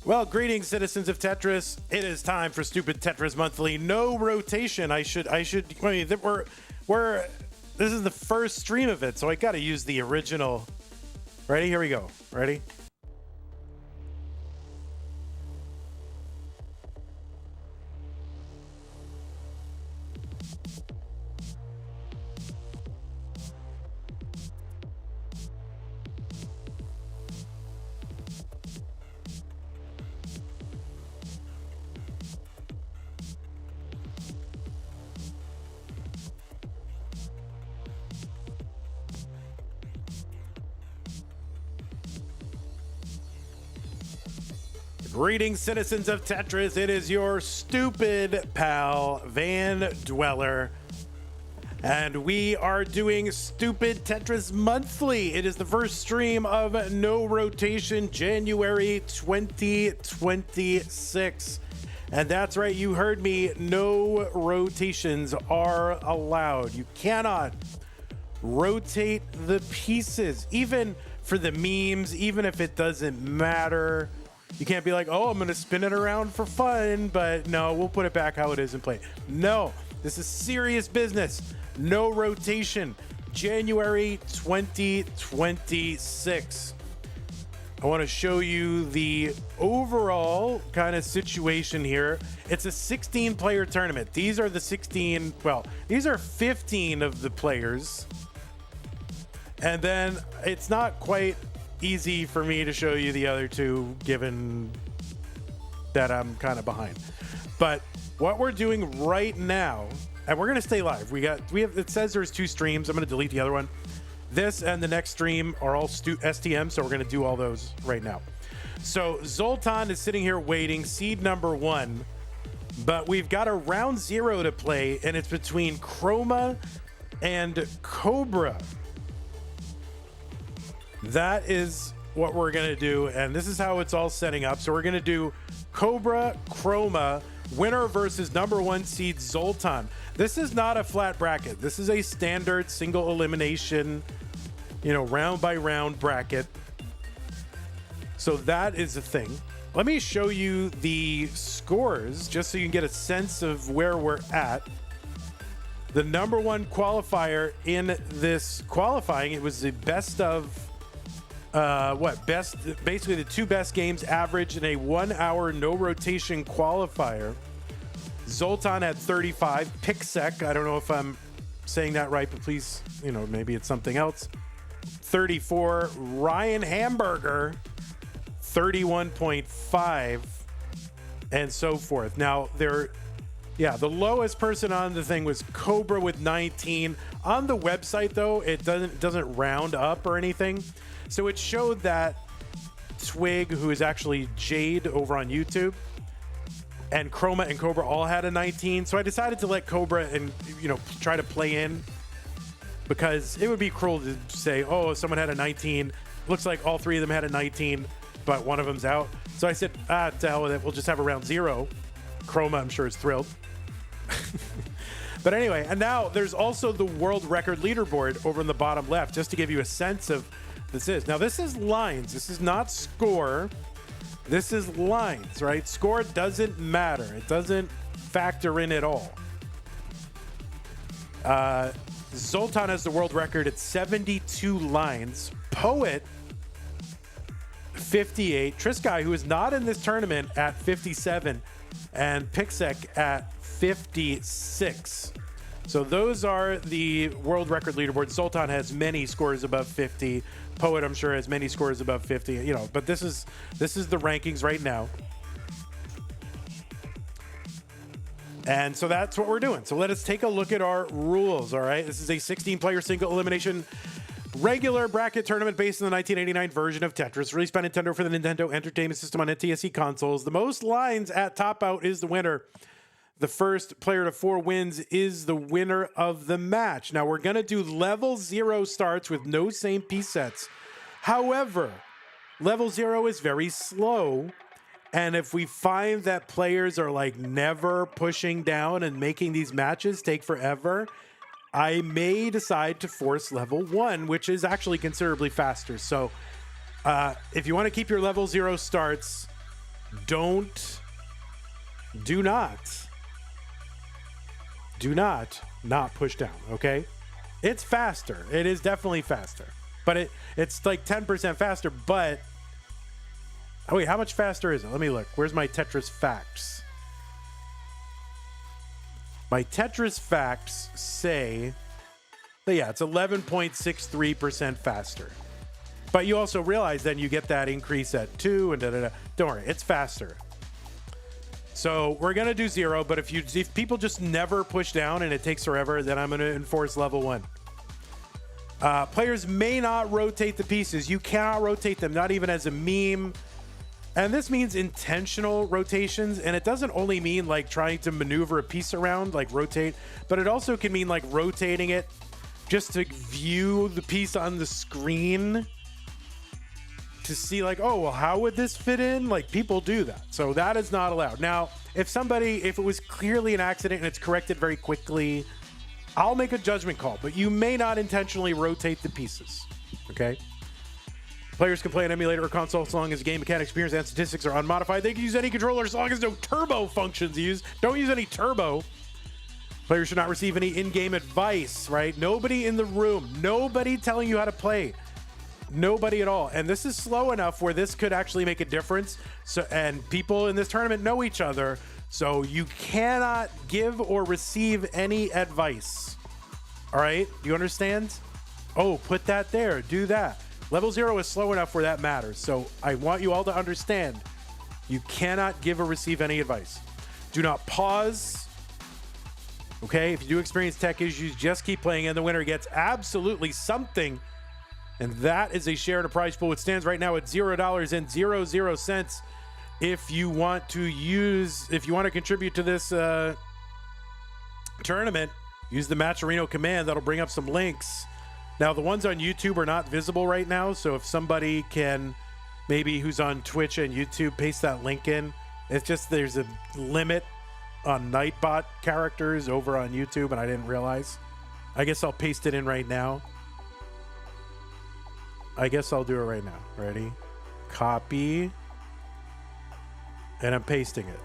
Well, greetings, citizens of Tetris. It is time for Stupid Tetris Monthly. No rotation. I mean, this is the first stream of it, so I got to use the original. Ready? Here we go. Ready? Greetings, citizens of Tetris. It is your stupid pal, Van Dweller. And we are doing Stupid Tetris Monthly. It is the first stream of No Rotation, January 2026. And that's right, you heard me. No rotations are allowed. You cannot rotate the pieces, even for the memes, even if it doesn't matter. You can't be like, oh, I'm going to spin it around for fun, but no, we'll put it back how it is and play. No, this is serious business. No rotation. January 2026. I want to show you the overall kind of situation here. It's a 16-player tournament. These are the 16, well, these are 15 of the players. And then it's not quite easy for me to show you the other two, given that I'm kind of behind. But what we're doing right now, and we're going to stay live. We have, it says there's 2 streams. I'm going to delete the other one. This and the next stream are all STM, so we're going to do all those right now. So Zoltan is sitting here waiting, seed number 1, but we've got a round 0 to play, and it's between Chroma and Cobra. That is what we're going to do, and this is how it's all setting up. So we're going to do Cobra, Chroma, winner versus number 1 seed Zoltan. This is not a flat bracket. This is a standard single elimination, round by round bracket. So that is a thing. Let me show you the scores just so you can get a sense of where we're at. The number 1 qualifier in this qualifying, it was the best of basically the 2 best games average in a 1-hour no rotation qualifier. Zoltan had 35. Pixec, I don't know if I'm saying that right, but please, maybe it's something else. 34. Ryan Hamburger, 31.5, and so forth. Now, the lowest person on the thing was Cobra with 19. On the website, though, it doesn't round up or anything. So it showed that Twig, who is actually Jade over on YouTube, and Chroma and Cobra all had a 19. So I decided to let Cobra and try to play in, because it would be cruel to say, oh, someone had a 19. Looks like all 3 of them had a 19, but one of them's out. So I said, to hell with it. We'll just have a round 0. Chroma, I'm sure, is thrilled. But anyway, and now there's also the world record leaderboard over in the bottom left, just to give you a sense of this is. Now, this is lines. This is not score. This is lines, right? Score doesn't matter. It doesn't factor in at all. Zoltan has the world record at 72 lines. Poet, 58. Trisky, who is not in this tournament, at 57. And Pixec at 56. So those are the world record leaderboards. Zoltan has many scores above 50. Poet, I'm sure, has many scores above 50. But this is the rankings right now. And so that's what we're doing. So let us take a look at our rules, all right? This is a 16-player single elimination regular bracket tournament based on the 1989 version of Tetris, released by Nintendo for the Nintendo Entertainment System on NTSC consoles. The most lines at top out is the winner. The first player to 4 wins is the winner of the match. Now, we're going to do level 0 starts with no same piece sets. However, level 0 is very slow. And if we find that players are like never pushing down and making these matches take forever, I may decide to force level 1, which is actually considerably faster. So if you want to keep your level 0 starts, do not push down, okay? It's faster. It is definitely faster. But it's like 10% faster, but... Oh, wait, how much faster is it? Let me look. Where's my Tetris facts? My Tetris facts say that, yeah, it's 11.63% faster. But you also realize then you get that increase at 2 and da-da-da. Don't worry, it's faster. So we're going to do 0, but if people just never push down and it takes forever, then I'm going to enforce level 1. Players may not rotate the pieces. You cannot rotate them, not even as a meme. And this means intentional rotations, and it doesn't only mean like trying to maneuver a piece around, like rotate, but it also can mean like rotating it just to view the piece on the screen to see like, oh, well, how would this fit in? Like, people do that. So that is not allowed. Now, if it was clearly an accident and it's corrected very quickly, I'll make a judgment call, but you may not intentionally rotate the pieces, okay? Players can play an emulator or console as long as the game mechanics, experience, and statistics are unmodified. They can use any controller as long as no turbo functions used. Don't use any turbo. Players should not receive any in-game advice, right? Nobody in the room, nobody telling you how to play. Nobody at all. And this is slow enough where this could actually make a difference. So, and people in this tournament know each other, so you cannot give or receive any advice. All right? You understand? Oh, put that there. Do that. Level 0 is slow enough where that matters. So I want you all to understand, you cannot give or receive any advice. Do not pause. Okay? If you do experience tech issues, just keep playing, and the winner gets absolutely something. And that is a share in a prize pool. It stands right now at $0.00. If you want to contribute to this tournament, use the Matcherino command. That'll bring up some links. Now, the ones on YouTube are not visible right now, so if somebody can, maybe who's on Twitch and YouTube, paste that link in. It's just there's a limit on Nightbot characters over on YouTube, and I didn't realize. I guess I'll paste it in right now. I guess I'll do it right now. Ready? Copy. And I'm pasting it.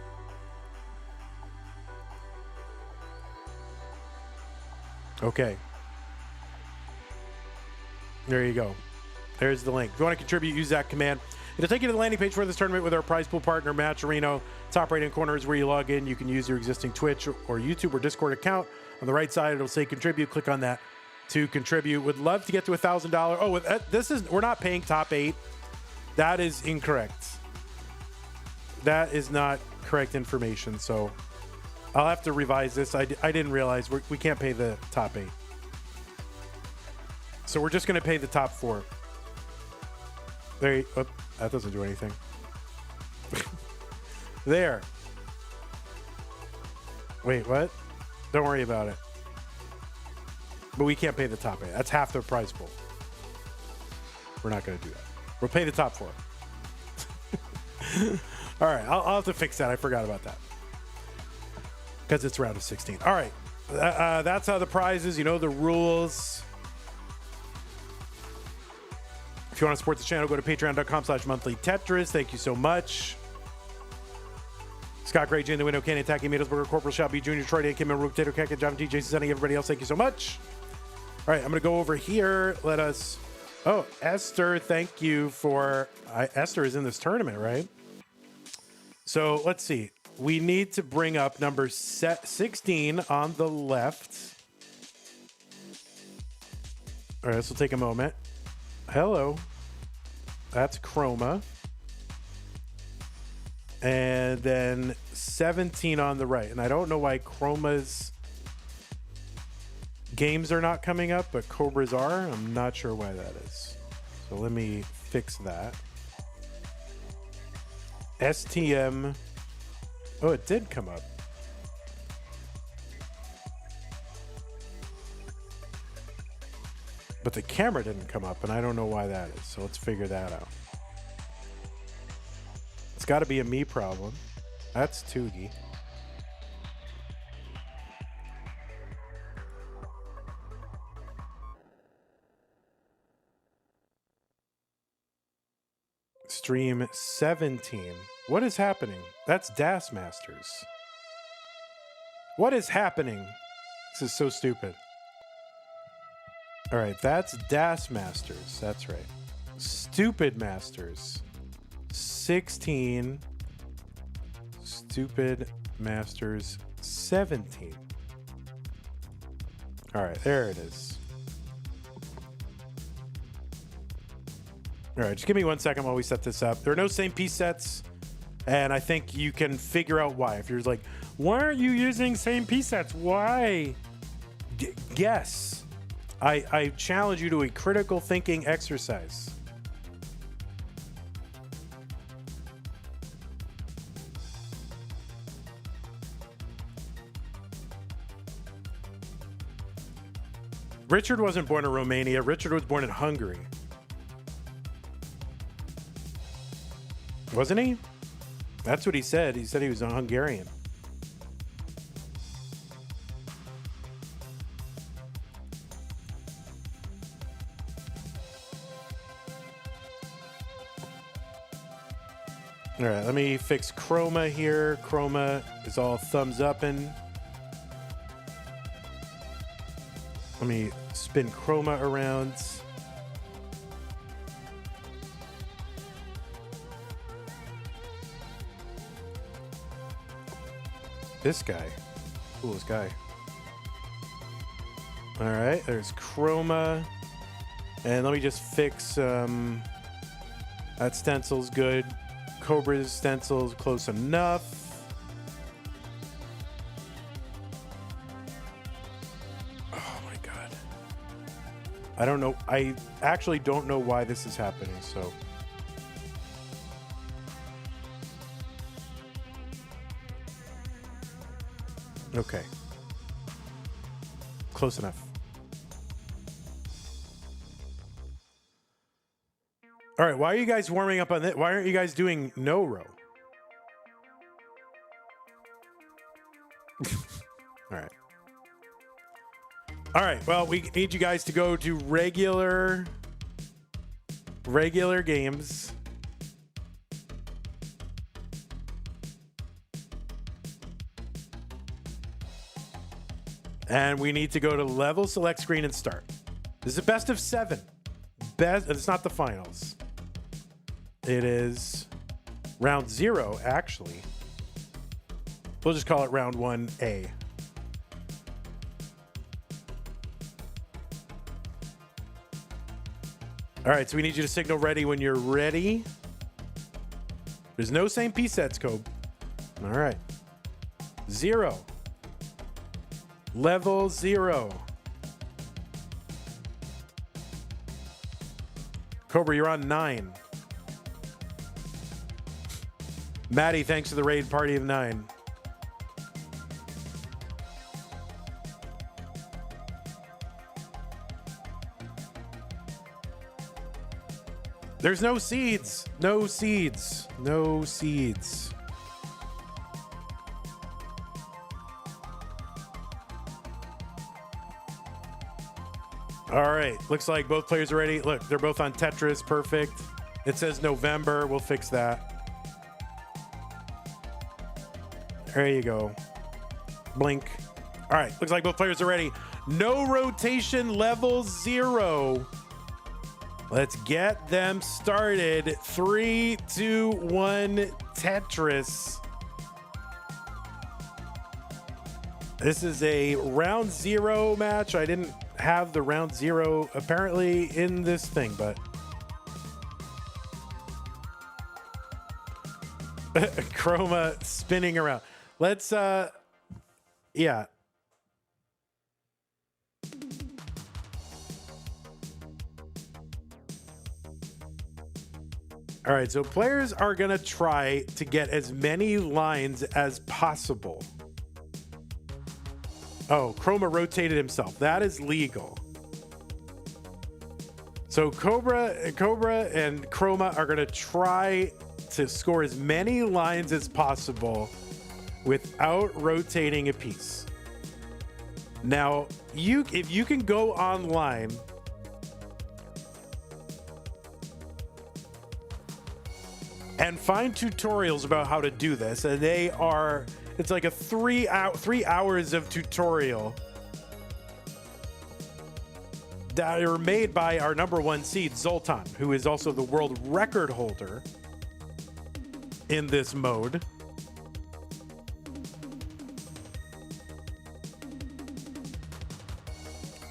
Okay. There you go. There's the link. If you want to contribute, use that command. It'll take you to the landing page for this tournament with our prize pool partner, Matcherino. Top right-hand corner is where you log in. You can use your existing Twitch or YouTube or Discord account. On the right side, it'll say contribute. Click on that to contribute. Would love to get to $1,000. Oh, we're not paying top 8. That is incorrect. That is not correct information. So I'll have to revise this. I didn't realize we can't pay the top 8. So we're just going to pay the top 4. There. Oh, that doesn't do anything. There. Wait, what? Don't worry about it. But we can't pay the top 8. That's half the prize pool. We're not going to do that. We'll pay the top 4. All right. I'll have to fix that. I forgot about that. Because it's round of 16. All right. That's how the prizes. You know the rules. If you want to support the channel, go to patreon.com/monthlytetris. Thank you so much. Scott Gray, Jane the Window, Kenny Attacking, Middlesbrough, Corporal Shelby, Junior, Troy, Dan, Kim, Rook, Tato, Keka, John, TJ, Sunny, everybody else, thank you so much. All right, I'm going to go over here. Oh, Esther, thank you for... Esther is in this tournament, right? So, let's see. We need to bring up number 16 on the left. All right, this will take a moment. Hello. That's Chroma. And then 17 on the right. And I don't know why Chroma's games are not coming up, but Cobra's are. I'm not sure why that is. So let me fix that. STM. Oh, it did come up. But the camera didn't come up, and I don't know why that is. So let's figure that out. It's got to be a me problem. That's Toogie. Stream 17. What is happening? That's Das Masters. What is happening? This is so stupid. All right, that's Das Masters. That's right. Stupid Masters. 16. Stupid Masters 17. All right, there it is. All right, just give me 1 second while we set this up. There are no same piece sets, and I think you can figure out why. If you're like, why aren't you using same piece sets? Why? Guess. I challenge you to a critical thinking exercise. Richard wasn't born in Romania. Richard was born in Hungary. Wasn't he? That's what he said. He said he was a Hungarian. All right, let me fix Chroma here. Chroma is all thumbs up and let me spin Chroma around. This guy, coolest guy. All right, there's Chroma. And let me just fix, that stencil's good. Cobra's stencil's close enough. Oh my God. I don't know. I actually don't know why this is happening, so. Okay. Close enough. All right, why are you guys warming up on this? Why aren't you guys doing no row? All right. All right, well, we need you guys to go to regular games. And we need to go to level select screen and start. This is a best of 7. It's not the finals. It is round 0, actually. We'll just call it round 1A. All right, so we need you to signal ready when you're ready. There's no same piece sets, Cobe. All right. 0. Level 0. Cobra, you're on 9. Maddie, thanks for the raid party of 9. There's no seeds. No seeds. No seeds. All right. Looks like both players are ready. Look, they're both on Tetris. Perfect. It says November. We'll fix that. There you go. Blink. All right. Looks like both players are ready. No rotation, level 0. Let's get them started. 3, 2, 1, Tetris. This is a round 0 match. I didn't have the round 0 apparently in this thing, but Chroma spinning around. Let's yeah. All right, so players are gonna try to get as many lines as possible. Oh, Chroma rotated himself. That is legal. So Cobra and Chroma are going to try to score as many lines as possible without rotating a piece. Now, if you can go online, and find tutorials about how to do this. And it's like a 3 hours of tutorial that are made by our #1 seed, Zoltan, who is also the world record holder in this mode.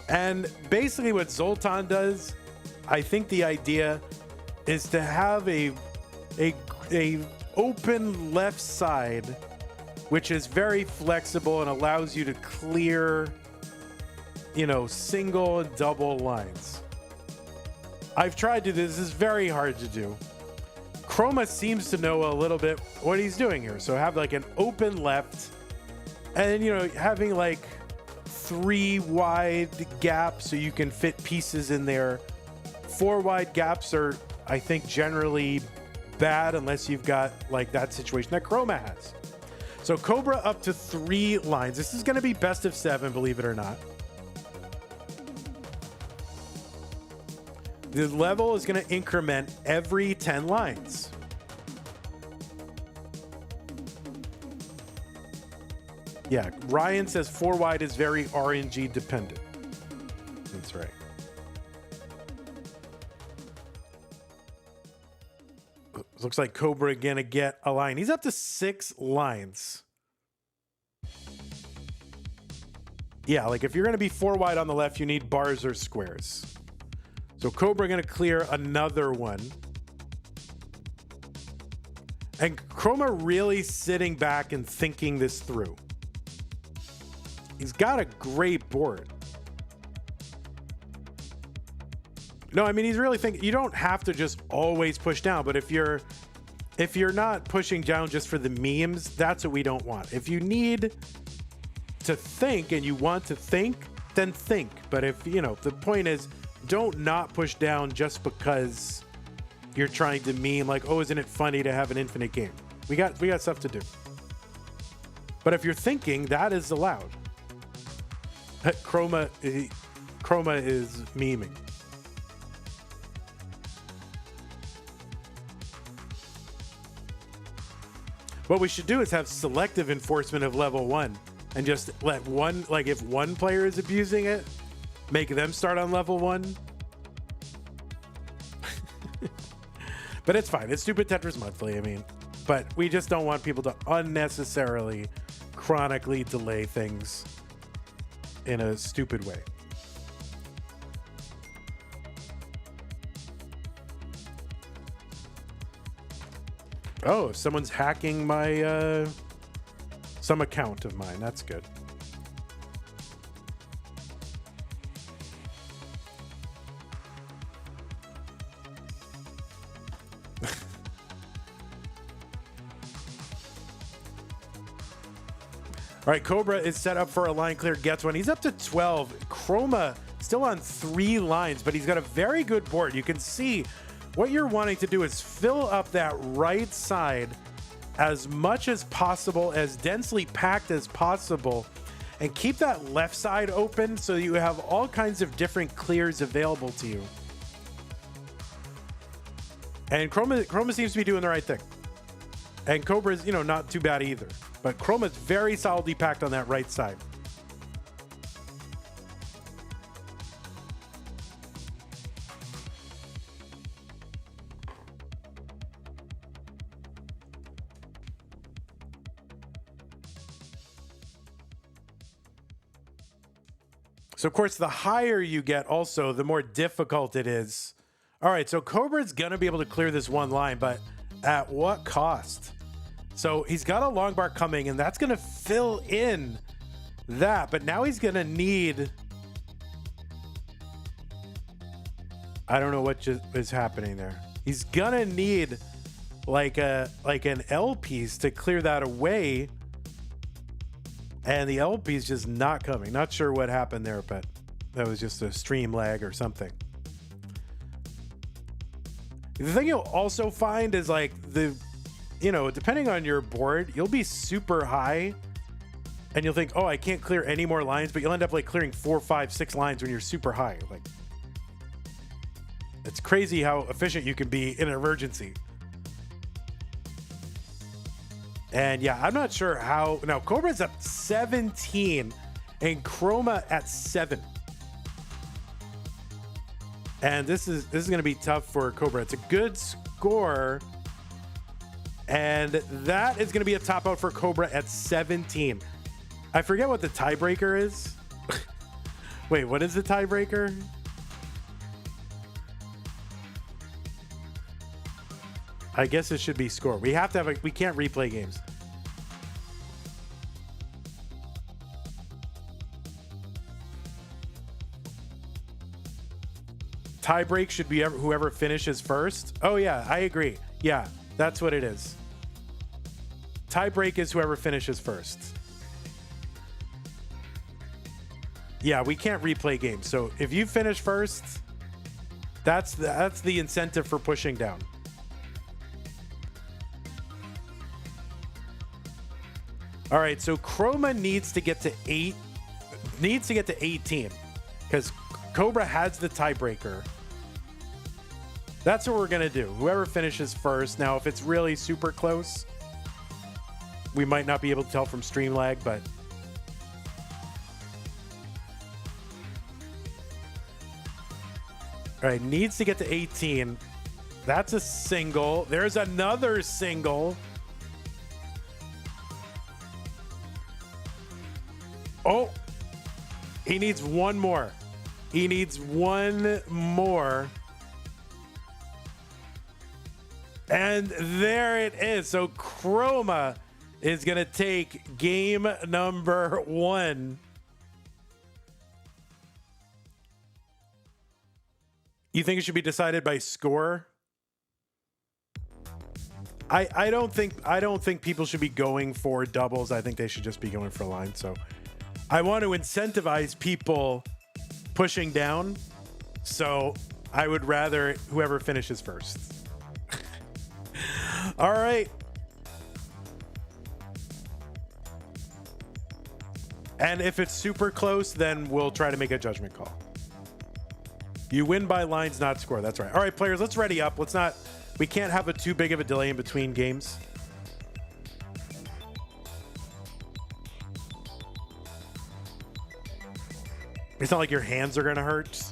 And basically what Zoltan does, I think the idea is to have a open left side, which is very flexible and allows you to clear, single and double lines. I've tried to do this. This is very hard to do. Chroma seems to know a little bit what he's doing here. So have like an open left and, having like 3 wide gaps so you can fit pieces in there. 4 wide gaps are, I think, generally bad unless you've got like that situation that Chroma has. So Cobra up to 3 lines. This is going to be best of 7, believe it or not. The level is going to increment every 10 lines. Yeah, Ryan says 4 wide is very RNG dependent. That's right. Looks like Cobra gonna get a line. He's up to 6 lines. Yeah, like if you're gonna be 4 wide on the left, you need bars or squares. So Cobra gonna clear another one. And Chroma really sitting back and thinking this through. He's got a great board. No, I mean, he's really thinking. You don't have to just always push down, but if you're not pushing down just for the memes, that's what we don't want. If you need to think and you want to think, then think. But if, the point is, don't not push down just because you're trying to meme like, oh, isn't it funny to have an infinite game? We got stuff to do. But if you're thinking, that is allowed. Chroma is memeing. What we should do is have selective enforcement of level 1 and just let one, like if one player is abusing it, make them start on level 1. But it's fine. It's stupid Tetris monthly. I mean, but we just don't want people to unnecessarily chronically delay things in a stupid way. Oh, someone's hacking my some account of mine. That's good. All right, Cobra is set up for a line clear, gets one. He's up to 12. Chroma still on 3 lines, but he's got a very good board. You can see what you're wanting to do is fill up that right side as much as possible, as densely packed as possible, and keep that left side open so you have all kinds of different clears available to you. And Chroma seems to be doing the right thing. And Cobra's, not too bad either. But Chroma's very solidly packed on that right side. So, of course, the higher you get also, the more difficult it is. All right, so Cobra's going to be able to clear this one line, but at what cost? So he's got a long bar coming, and that's going to fill in that. But now he's going to need... I don't know what just is happening there. He's going to need like an L piece to clear that away. And the LP is just not coming. Not sure what happened there, but that was just a stream lag or something. The thing you'll also find is like depending on your board, you'll be super high and you'll think, oh, I can't clear any more lines, but you'll end up like clearing 4, 5, 6 lines when you're super high. Like, it's crazy how efficient you can be in an emergency. And yeah, I'm not sure how. Now, Cobra's up 17 and Chroma at 7. And this is going to be tough for Cobra. It's a good score. And that is going to be a top out for Cobra at 17. I forget what the tiebreaker is. Wait, what is the tiebreaker? I guess it should be score. We have to have we can't replay games. Tiebreak should be whoever finishes first. Oh yeah, I agree. Yeah, that's what it is. Tiebreak is whoever finishes first. Yeah, we can't replay games. So if you finish first, that's the incentive for pushing down. All right, so Chroma needs to get to 18 because Cobra has the tiebreaker. That's what we're gonna do. Whoever finishes first. Now, if it's really super close, we might not be able to tell from stream lag, but all right, needs to get to 18. That's a single. There's another single. Oh, he needs one more. He needs one more. And there it is. So Chroma is going to take game number 1. You think it should be decided by score? I don't think people should be going for doubles. I think they should just be going for line. So I want to incentivize people pushing down. So I would rather whoever finishes first. All right. And if it's super close, then we'll try to make a judgment call. You win by lines, not score. That's right. All right, players, let's ready up. We can't have too big of a delay in between games. It's not like your hands are going to hurt.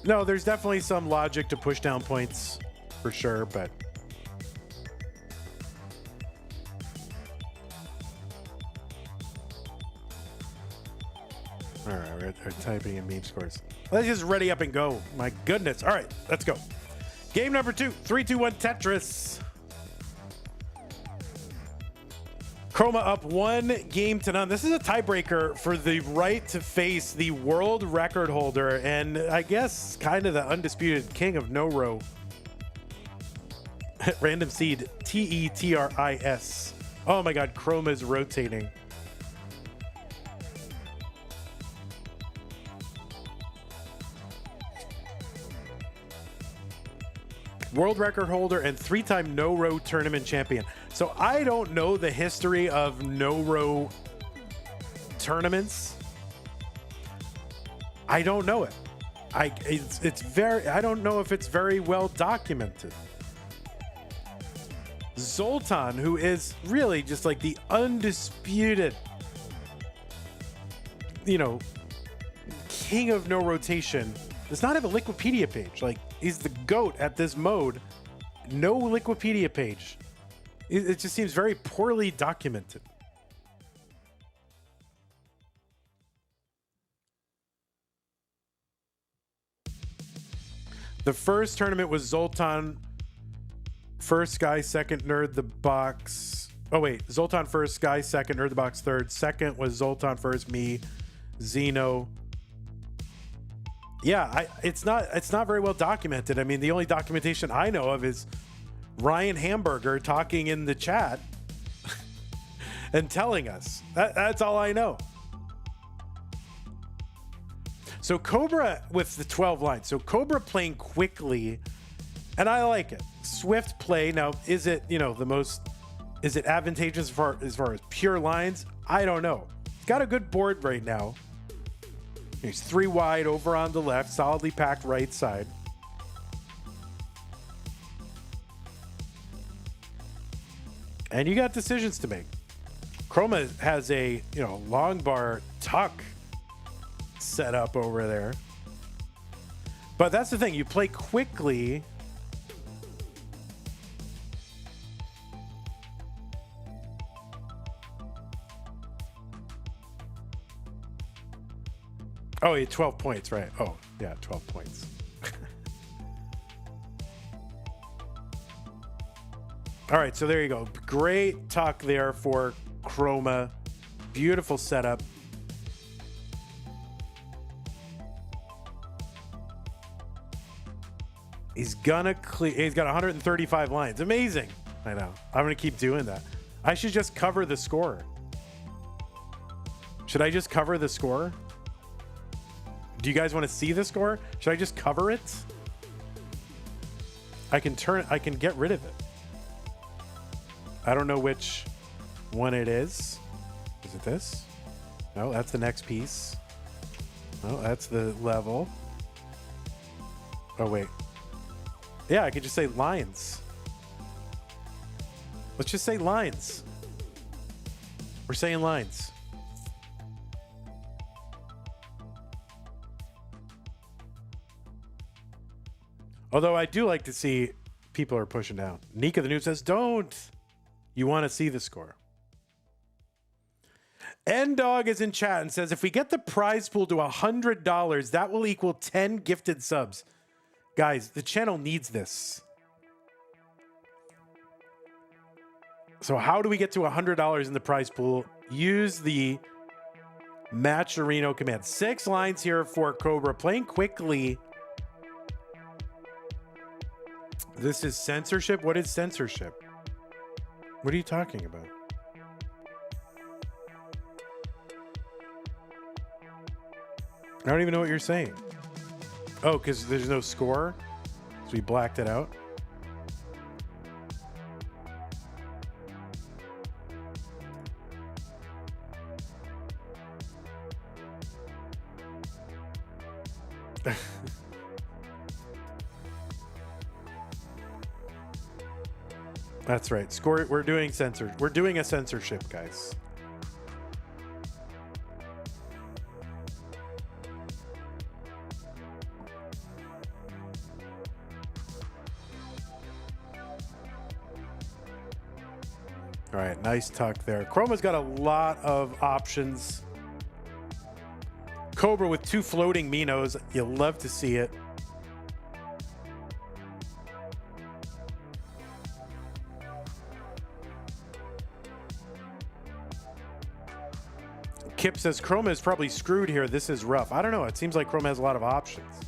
No, there's definitely some logic to push down points for sure, but all right, we're typing in meme scores. Let's just ready up and go. My goodness. All right, let's go. Game number 2, 3, 2, 1, Tetris. Chroma up 1-0. This is a tiebreaker for the right to face the world record holder and I guess kind of the undisputed king of no-row. Random seed, Tetris. Oh my God, Chroma is rotating. World record holder and 3-time no-row tournament champion. So I don't know the history of no-row tournaments. I don't know it. I don't know if it's very well documented. Zoltan, who is really just like the undisputed, king of no rotation, does not have a Wikipedia page. Like, he's the GOAT at this mode. No Wikipedia page. It just seems very poorly documented. The first tournament was Zoltan first, Sky second, Nerd the Box. Oh wait, Zoltan first, Sky second, Nerd the Box third. Second was Zoltan first, me, Zeno. Yeah, it's not very well documented. I mean, the only documentation I know of is Ryan Hamburger talking in the chat and telling us. That's all I know. So Cobra with the 12 lines. So Cobra playing quickly, and I like it. Swift play. Now, is it, is it advantageous as far as pure lines? I don't know. It's got a good board right now. He's 3 wide over on the left, solidly packed right side. And you got decisions to make. Chroma has a, long bar tuck set up over there. But that's the thing, you play quickly. Oh, yeah, 12 points, right? Oh, yeah, 12 points. All right, so there you go. Great tuck there for Chroma. Beautiful setup. He's gonna clear. He's got 135 lines. Amazing. I know. I'm gonna keep doing that. I should just cover the score. Should I just cover the score? Do you guys want to see the score? Should I just cover it? I can get rid of it. I don't know which one it is. Is it this? No, that's the next piece. No, that's the level. Oh, wait. Yeah, I could just say lines. Let's just say lines. We're saying lines. Although I do like to see people are pushing down. Nika the Noob says, don't. You want to see the score. N-Dog is in chat and says, if we get the prize pool to $100, that will equal 10 gifted subs. Guys, the channel needs this. So how do we get to $100 in the prize pool? Use the Matcherino command. 6 lines here for Cobra. Playing quickly. This is censorship? What is censorship? What are you talking about? I don't even know what you're saying. Oh, because there's no score? So we blacked it out? That's right. Score. We're doing a censorship, guys. All right, nice tuck there. Chroma's got a lot of options. Cobra with 2 floating Minos. You'll love to see it. Kip says Chroma is probably screwed here. This is rough. I don't know. It seems like Chroma has a lot of options.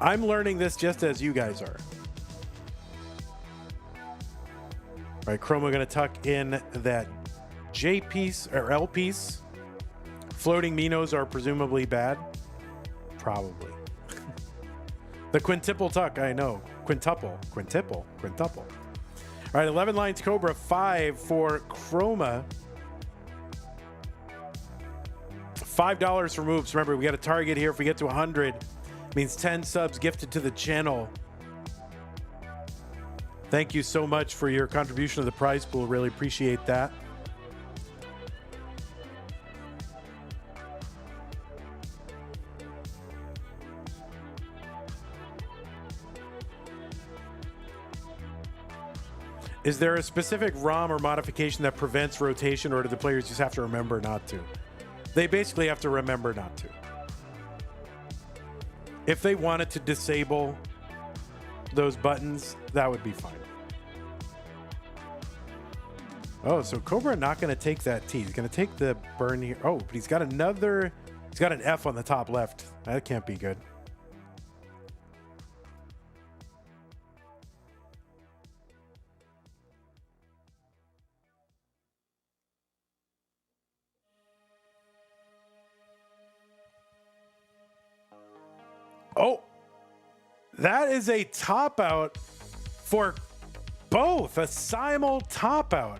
I'm learning this just as you guys are. All right, Chroma going to tuck in that J piece or L piece. Floating Minos are presumably bad. Probably. The quintuple tuck, I know. Quintuple. All right, 11 lines Cobra, 5 for Chroma. $5 for moves. Remember, we got a target here. If we get to 100, it means 10 subs gifted to the channel. Thank you so much for your contribution to the prize pool. Really appreciate that. Is there a specific ROM or modification that prevents rotation, or do the players just have to remember not to? They basically have to remember not to. If they wanted to disable those buttons, that would be fine. Oh, so Cobra not going to take that T. He's going to take the burn here. Oh, but he's got another. He's got an F on the top left. That can't be good. Oh, that is a top out for both, a simul top out.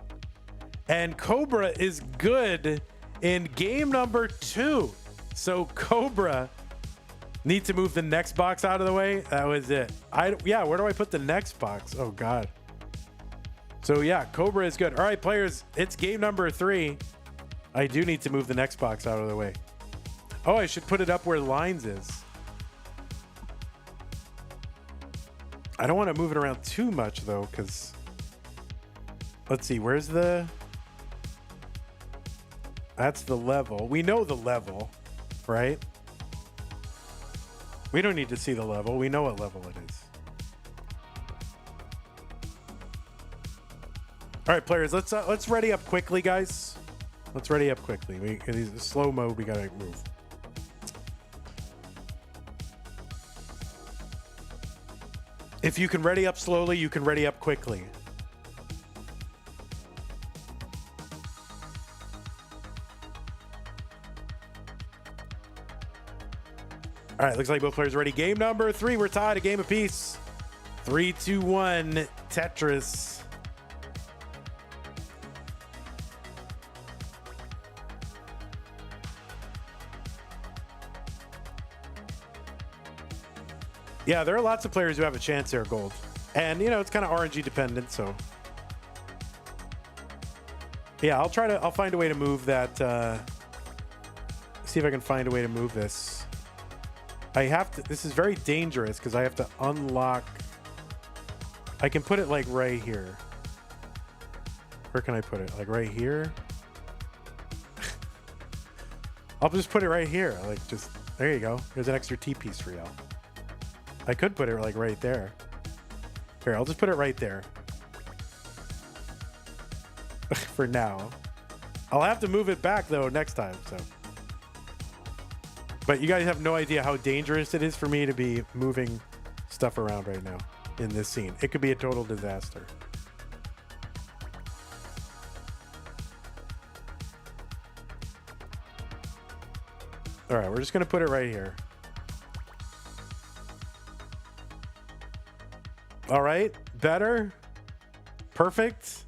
And Cobra is good in game number 2. So Cobra needs to move the next box out of the way. That was it. Yeah, where do I put the next box? Oh God. So yeah, Cobra is good. All right, players, it's game number 3. I do need to move the next box out of the way. Oh, I should put it up where lines is. I don't want to move it around too much though, because let's see, where's the... That's the level. We know the level, right? We don't need to see the level. We know what level it is. All right, players, let's ready up quickly, guys. Let's ready up quickly. Slow mode, we gotta move. If you can ready up slowly, you can ready up quickly. All right, looks like both players are ready. Game number 3, we're tied, a game apiece. 3, 2, 1, Tetris. Yeah, there are lots of players who have a chance here, Gold. And, you know, it's kind of RNG dependent, so. Yeah, I'll find a way to move that. See if I can find a way to move this. I have to, this is very dangerous because I have to unlock. I can put it like right here. Where can I put it? Like right here? I'll just put it right here. Like just, there you go. Here's an extra T piece for y'all. I could put it like right there. Here, I'll just put it right there. For now. I'll have to move it back though next time, so. But you guys have no idea how dangerous it is for me to be moving stuff around right now in this scene. It could be a total disaster. All right, we're just gonna put it right here. All right, better, perfect.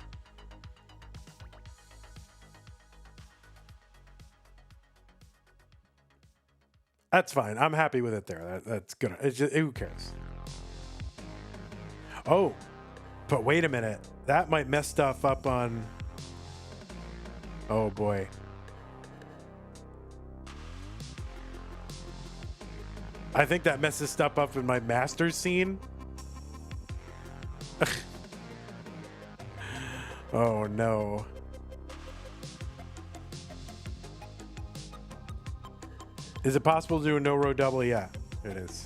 That's fine. I'm happy with it there. That's good. It's just, who cares? Oh, but wait a minute. That might mess stuff up on... Oh, boy. I think that messes stuff up in my master scene. Oh, no. Is it possible to do a no-row double? Yeah, it is.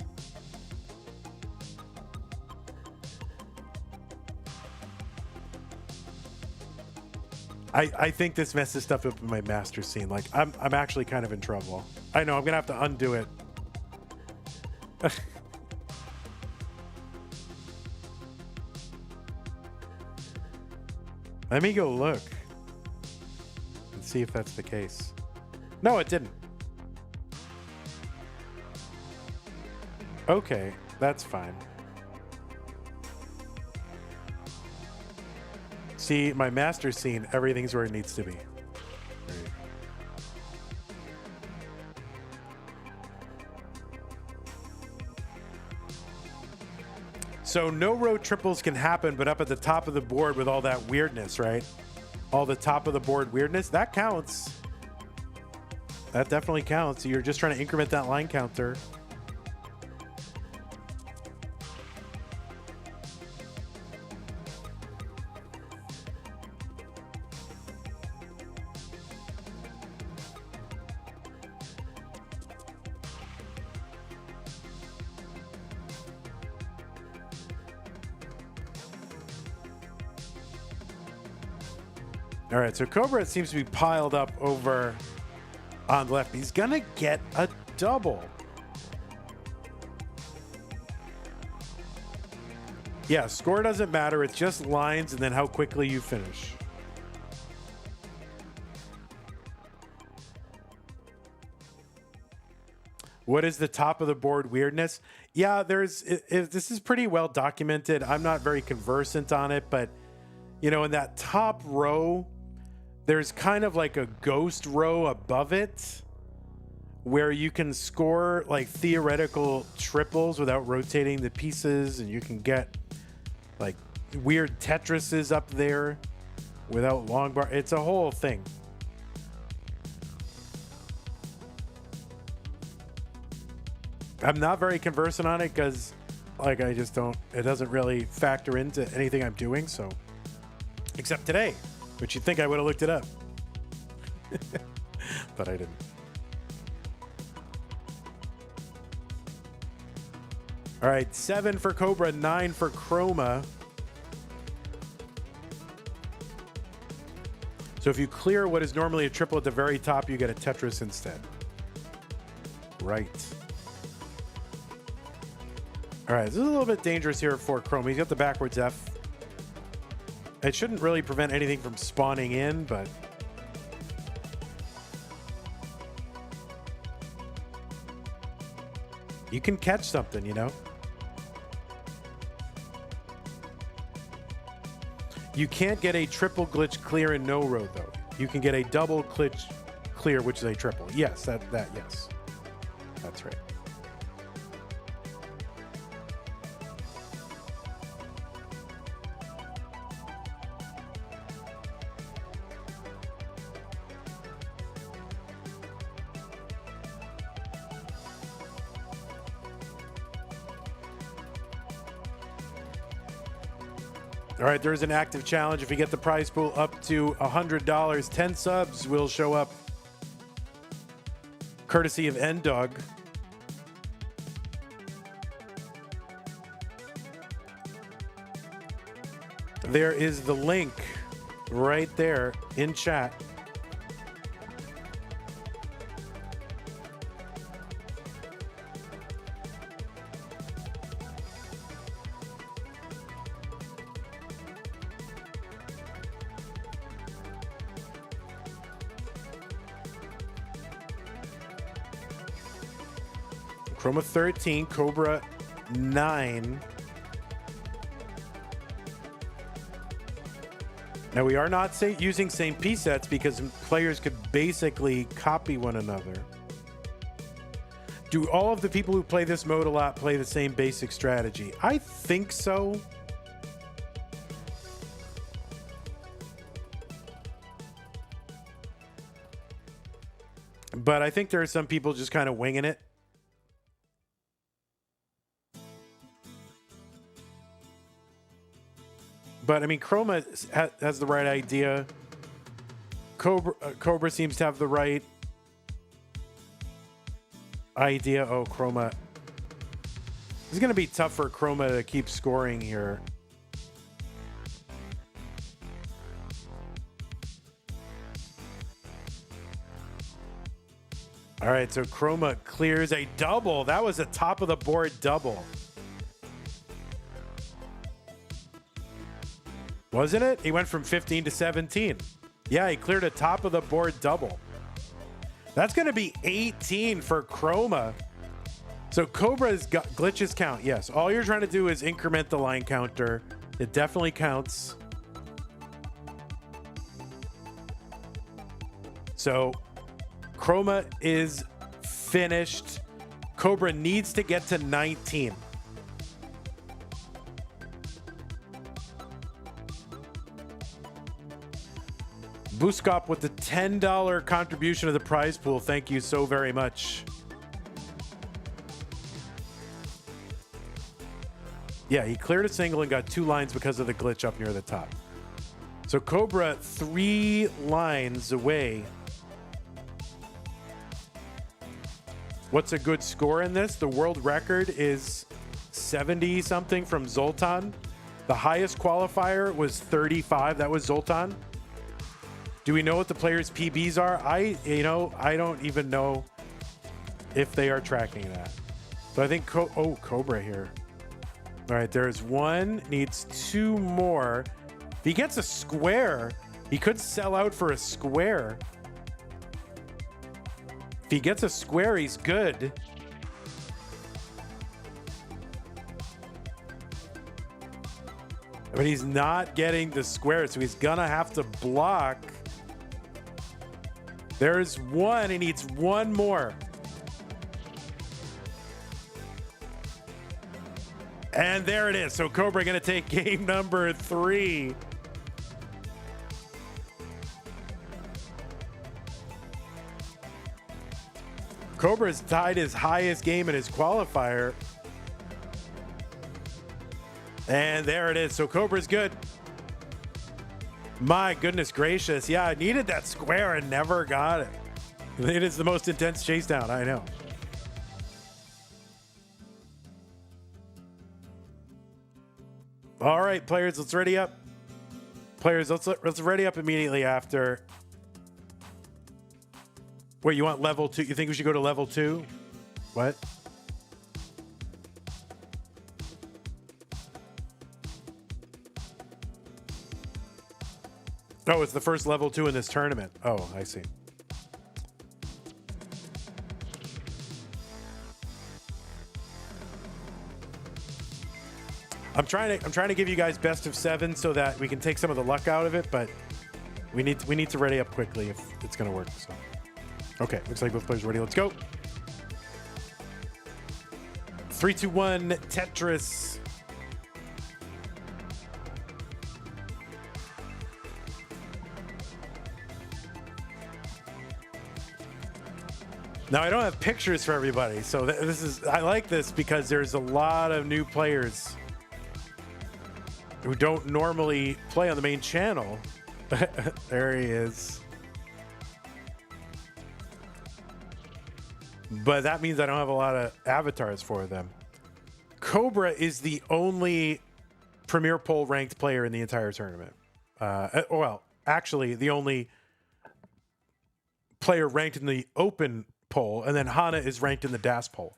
I think this messes stuff up in my master scene. Like, I'm actually kind of in trouble. I know, I'm gonna have to undo it. Let me go look and see if that's the case. No, it didn't. Okay, that's fine. See, my master scene, everything's where it needs to be. Right. So no row triples can happen, but up at the top of the board with all that weirdness, right? All the top of the board weirdness, that counts. That definitely counts. You're just trying to increment that line counter. All right, so Cobra seems to be piled up over on the left. He's gonna get a double. Yeah, score doesn't matter. It's just lines and then how quickly you finish. What is the top of the board weirdness? Yeah, this is pretty well documented. I'm not very conversant on it, but you know, in that top row, there's kind of like a ghost row above it where you can score like theoretical triples without rotating the pieces, and you can get like weird Tetrises up there without long bar. It's a whole thing. I'm not very conversant on it because like I just don't, it doesn't really factor into anything I'm doing. So except today, which you'd think I would have looked it up. But I didn't. All right, 7 for Cobra, 9 for Chroma. So if you clear what is normally a triple at the very top, you get a Tetris instead. Right. All right, this is a little bit dangerous here for Chroma. He's got the backwards F. It shouldn't really prevent anything from spawning in, but... you can catch something, you know? You can't get a triple glitch clear in no row, though. You can get a double glitch clear, which is a triple. Yes, yes. That's right. All right, there's an active challenge. If you get the prize pool up to $100, 10 subs will show up. Courtesy of N-Dog. There is the link right there in chat. Chroma 13, Cobra 9. Now we are not using same piece sets because players could basically copy one another. Do all of the people who play this mode a lot play the same basic strategy? I think so. But I think there are some people just kind of winging it. But I mean, Chroma has the right idea. Cobra seems to have the right idea. Oh, Chroma. It's going to be tough for Chroma to keep scoring here. All right, so Chroma clears a double. That was a top of the board double. Wasn't it? He went from 15 to 17. Yeah, he cleared a top of the board double. That's going to be 18 for Chroma. So Cobra's got glitches count. Yes, all you're trying to do is increment the line counter. It definitely counts. So Chroma is finished. Cobra needs to get to 19. Buskop with the $10 contribution to the prize pool. Thank you so very much. Yeah, he cleared a single and got 2 lines because of the glitch up near the top. So Cobra 3 lines away. What's a good score in this? The world record is 70 something from Zoltan. The highest qualifier was 35. That was Zoltan. Do we know what the players' PBs are? I don't even know if they are tracking that. So I think, Cobra here. All right, there's 1, needs 2 more. If he gets a square, he could sell out for a square. If he gets a square, he's good. But he's not getting the square, so he's gonna have to block. There's one. He needs one more. And there it is. So Cobra going to take game number 3. Cobra's tied his highest game in his qualifier. And there it is. So Cobra's good. My goodness gracious. Yeah, I needed that square and never got it. It is the most intense chase down. I know. All right, players, let's ready up. Players, let's ready up immediately after. Wait, you want level 2? You think we should go to level 2? What? Oh, it's the first level 2 in this tournament. Oh, I see. I'm trying to give you guys best of 7 so that we can take some of the luck out of it, but we need to ready up quickly if it's gonna work. So, okay, looks like both players are ready. Let's go. 3, 2, 1, Tetris. Now I don't have pictures for everybody, so this is, I like this because there's a lot of new players who don't normally play on the main channel. There he is. But that means I don't have a lot of avatars for them. Cobra is the only Premier Poll ranked player in the entire tournament. Well, actually, the only player ranked in the open poll, and then Hana is ranked in the DAS poll.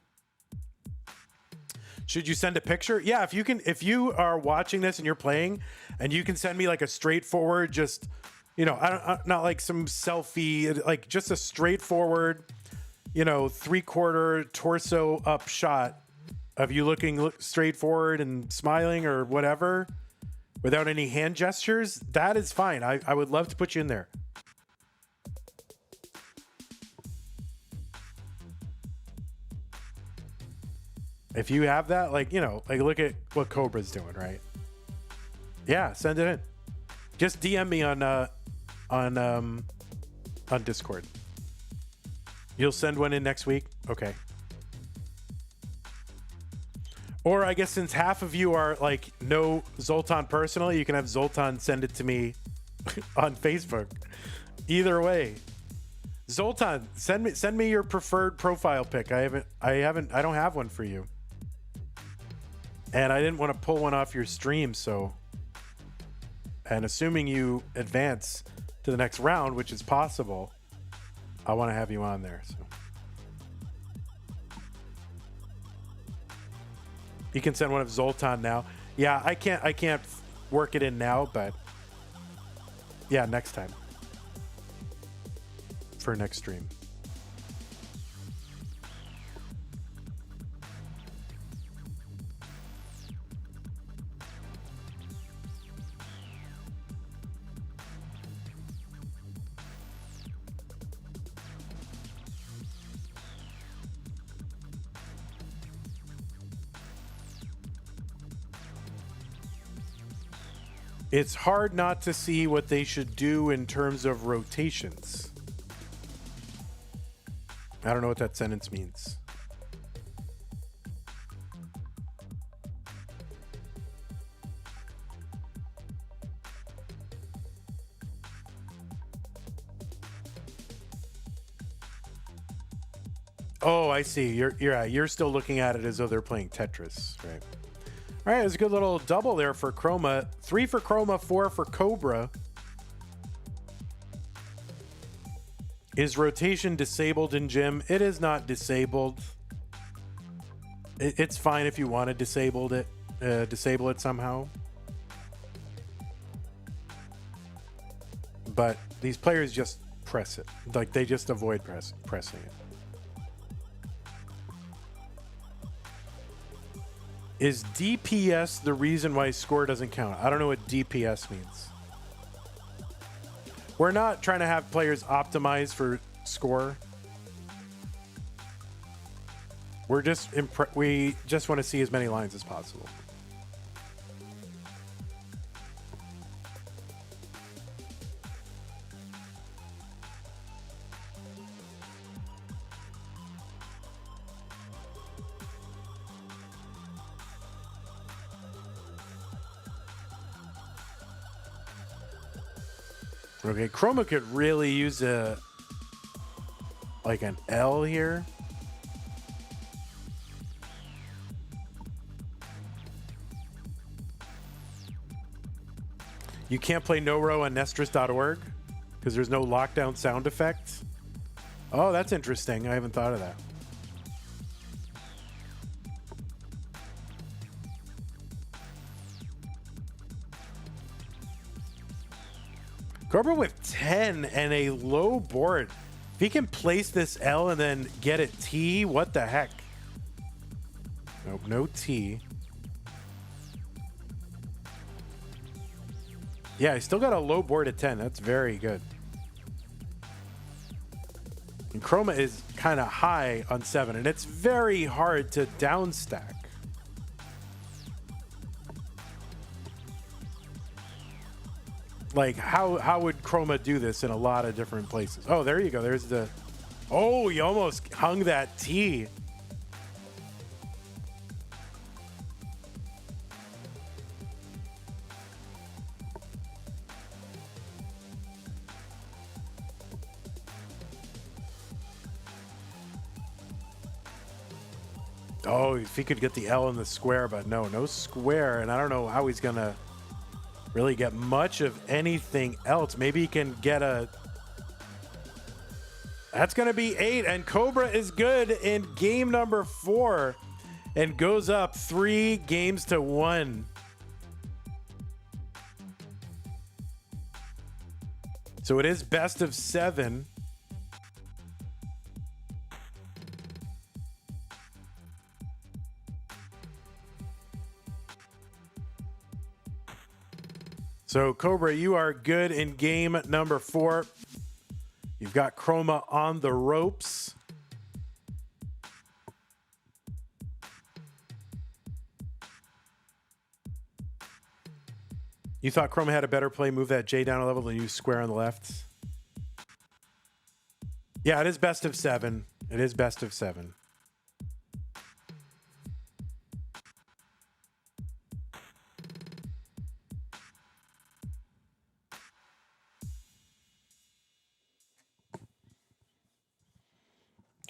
Should you send a picture? Yeah, if you can, if you are watching this and you're playing and you can send me like a straightforward, just, you know, not like some selfie, like just a straightforward, you know, 3/4 torso up shot of you looking straight forward and smiling or whatever without any hand gestures, that is fine. I would love to put you in there. If you have that, like, you know, like look at what Cobra's doing, right? Yeah, send it in. Just DM me on Discord. You'll send one in next week? Okay. Or I guess since half of you are like know Zoltan personally, you can have Zoltan send it to me on Facebook. Either way. Zoltan, send me your preferred profile pic. I don't have one for you. And I didn't want to pull one off your stream, so. And assuming you advance to the next round, which is possible, I want to have you on there. So you can send one of Zoltan now. Yeah, I can't work it in now, but yeah, next time for next stream. It's hard not to see what they should do in terms of rotations. I don't know what that sentence means. Oh, I see. You're still looking at it as though they're playing Tetris, right? All right, it was a good little double there for Chroma. 3 for Chroma, 4 for Cobra. Is rotation disabled in Gym? It is not disabled. It's fine if you want to disable it somehow. But these players just press it. Like they just avoid pressing it. Is DPS the reason why score doesn't count? I don't know what DPS means. We're not trying to have players optimize for score. We just want to see as many lines as possible. Okay, Chroma could really use an L here. You can't play no row on Nestris.org because there's no lockdown sound effect. Oh, that's interesting. I haven't thought of that. Cobra with 10 and a low board. If he can place this L and then get it T, what the heck? Nope, no T. Yeah, I still got a low board at 10. That's very good. And Chroma is kind of high on 7, and it's very hard to down stack. Like, how would Chroma do this in a lot of different places? Oh, there you go. There's the... Oh, you almost hung that T. Oh, if he could get the L in the square, but no square. And I don't know how he's going to really get much of anything else. Maybe he can get a... That's going to be 8. And Cobra is good in game number 4 and goes up 3 games to 1. So it is best of 7. So, Cobra, you are good in game number 4. You've got Chroma on the ropes. You thought Chroma had a better play, move that J down a level, than use square on the left? Yeah, it is best of 7. It is best of 7.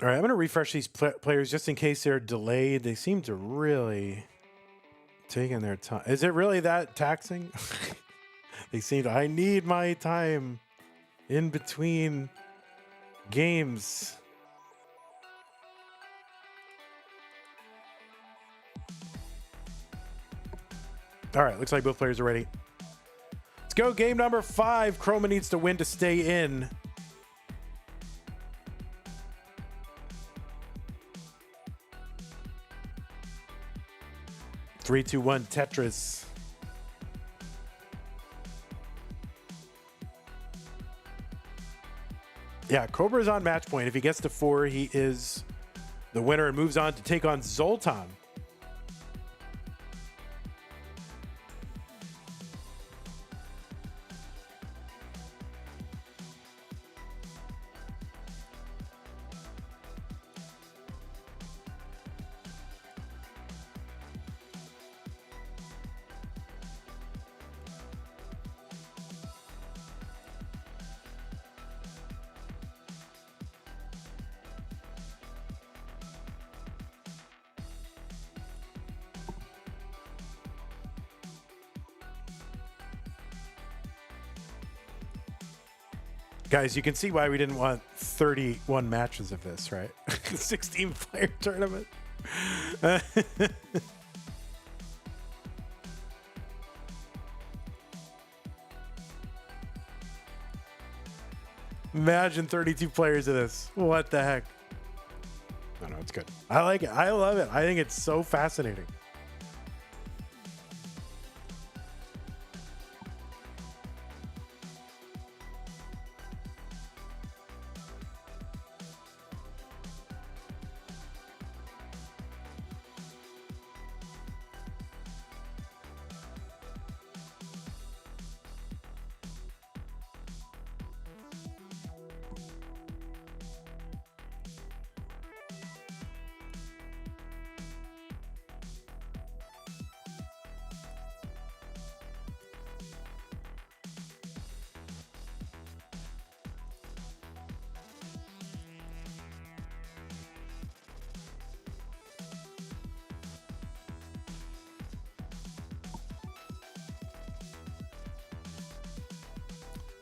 All right, I'm going to refresh these players just in case they're delayed. They seem to really taking their time. Is it really that taxing? They seem to, I need my time in between games. All right, looks like both players are ready. Let's go game number 5. Chroma needs to win to stay in. Three, two, one, Tetris. Yeah, Cobra is on match point. If he gets to 4, he is the winner and moves on to take on Zoltan. Guys, you can see why we didn't want 31 matches of this, right? 16-player tournament. Imagine 32 players of this. What the heck? No, it's good. I like it. I love it. I think it's so fascinating.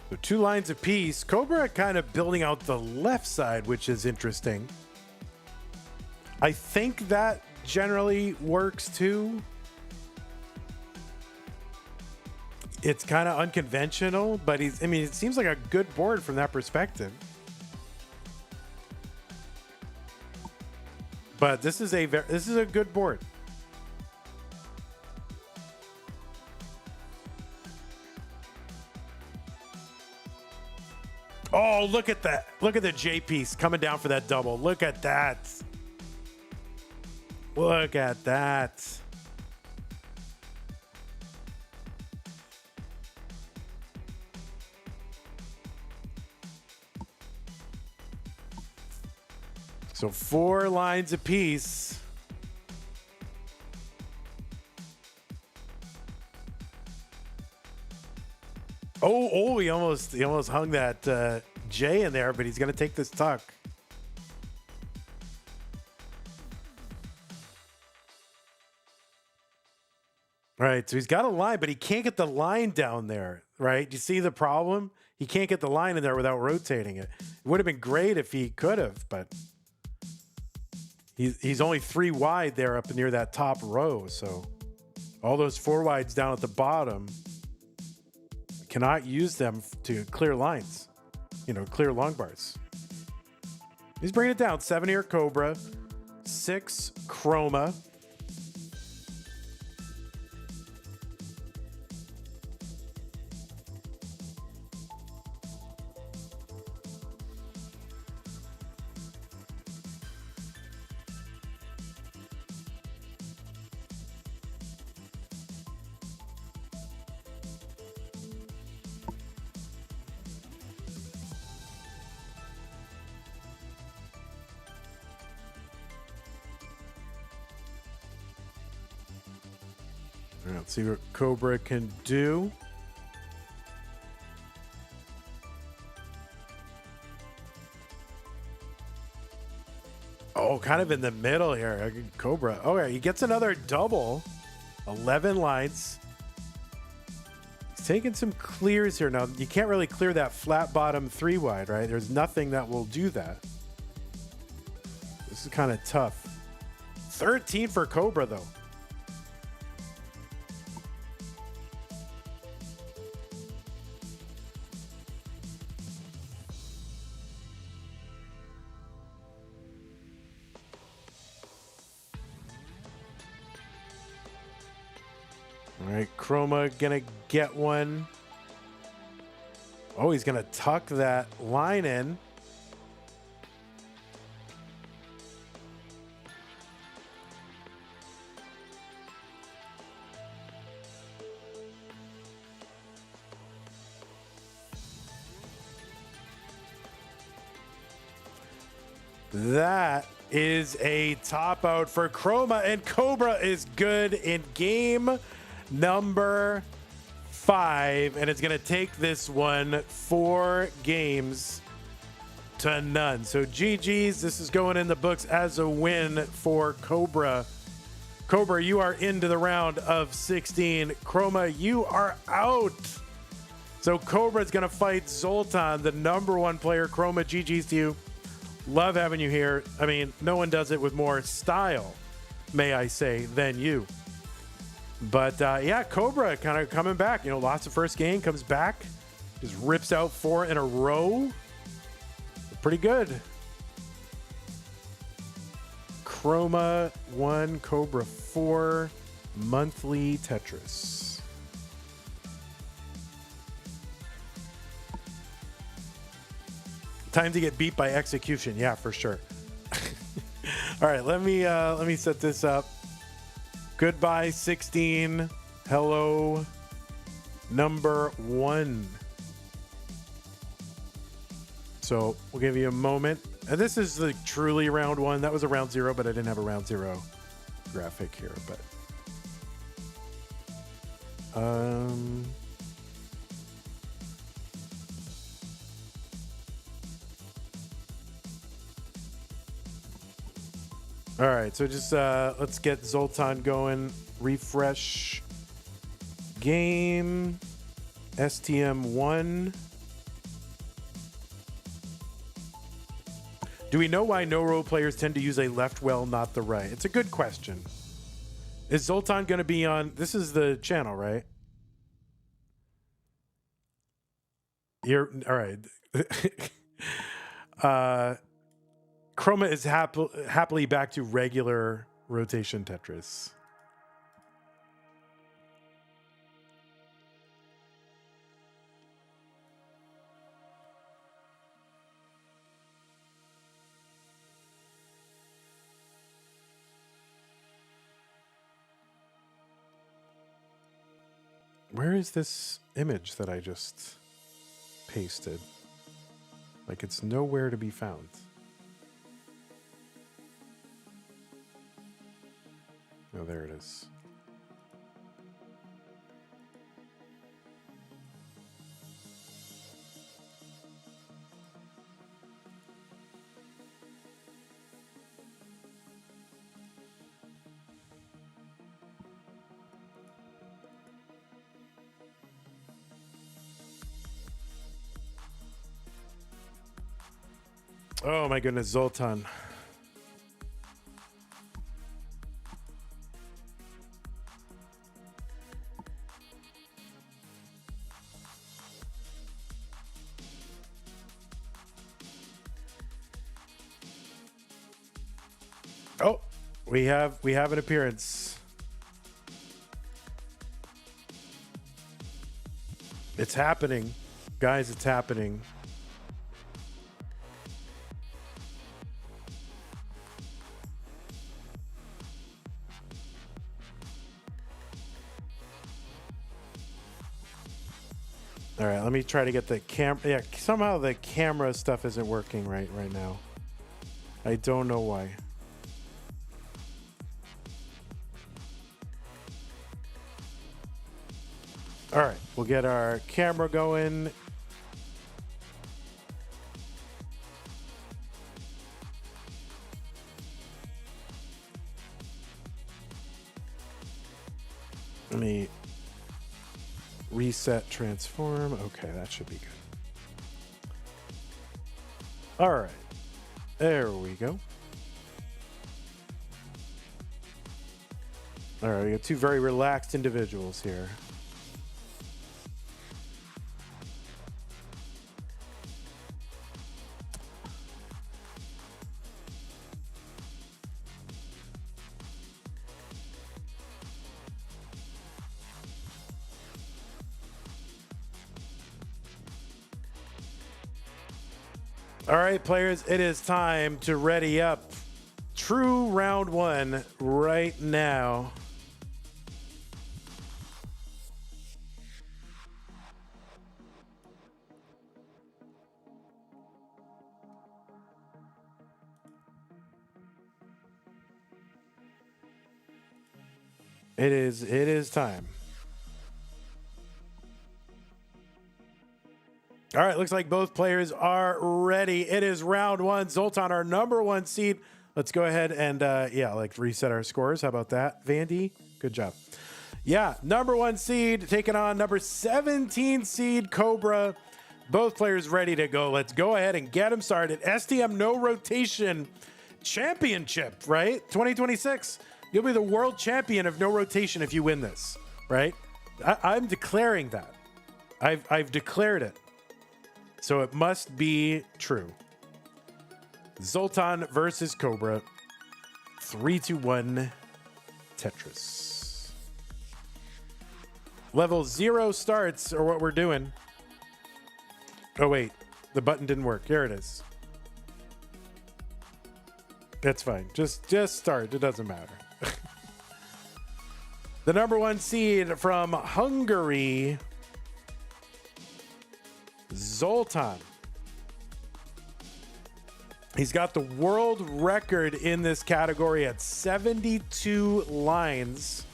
So 2 lines apiece. Cobra kind of building out the left side, which is interesting. I think that generally works too. It's kind of unconventional, but I mean, it seems like a good board from that perspective. But this is a good board. Oh, look at that. Look at the J piece coming down for that double. Look at that. Look at that. So 4 lines apiece. Oh, he almost hung that J in there, but he's going to take this tuck. All right, so he's got a line, but he can't get the line down there, right? You see the problem? He can't get the line in there without rotating it. It would have been great if he could have, but he's only 3 wide there up near that top row. So all those 4 wides down at the bottom, cannot use them to clear lines, clear long bars. He's bringing it down. 7 here, Cobra. 6, Chroma. All right, let's see what Cobra can do. Oh, kind of in the middle here. Cobra. Oh, yeah, he gets another double. 11 lines. He's taking some clears here. Now, you can't really clear that flat bottom 3 wide, right? There's nothing that will do that. This is kind of tough. 13 for Cobra, though. All right, Chroma gonna get one. Oh, he's gonna tuck that line in. That is a top out for Chroma, and Cobra is good in game number 5, and it's going to take this one 4 games to none. So GG's, this is going in the books as a win for Cobra. Cobra, you are into the round of 16. Chroma, you are out. So Cobra's going to fight Zoltan, the #1 player. Chroma, GG's to you. Love having you here. I mean, no one does it with more style, may I say, than you. But yeah, Cobra kind of coming back. Lost the first game, comes back, just rips out 4 in a row. Pretty good. Chroma 1, Cobra 4, monthly Tetris. Time to get beat by execution. Yeah, for sure. All right, let me set this up. Goodbye 16. Hello #1. So we'll give you a moment. And this is the truly round 1. That was a round 0, but I didn't have a round 0 graphic here. But all right, so just let's get Zoltan going. Refresh game. STM1. Do we know why no-roll players tend to use a left well, not the right? It's a good question. Is Zoltan going to be on... This is the channel, right? You're... All right. Chroma is happily back to regular rotation Tetris. Where is this image that I just pasted? Like, it's nowhere to be found. Oh, there it is. Oh my goodness, Zoltan. Oh, we have an appearance. It's happening. Guys, it's happening. All right, let me try to get the camera. Yeah, somehow the camera stuff isn't working right now. I don't know why. All right, we'll get our camera going. Let me reset transform. Okay, that should be good. All right, there we go. All right, we got two very relaxed individuals here. All right, players, it is time to ready up. True round one right now. It is time. All right, looks like both players are ready. It is round one. Zoltan, our number one seed. Let's go ahead and, reset our scores. How about that, Vandy? Good job. Yeah, number one seed taking on number 17 seed, Cobra. Both players ready to go. Let's go ahead and get them started. STM No Rotation Championship, right? 2026. You'll be the world champion of no rotation if you win this, right? I'm declaring that. I've declared it. So it must be true. Zoltan versus Cobra. 3, 2, 1, Tetris. Level 0 starts, or what we're doing. Oh, wait. The button didn't work. Here it is. That's fine. Just start. It doesn't matter. The number one seed from Hungary, Zoltan. He's got the world record in this category at 72 lines.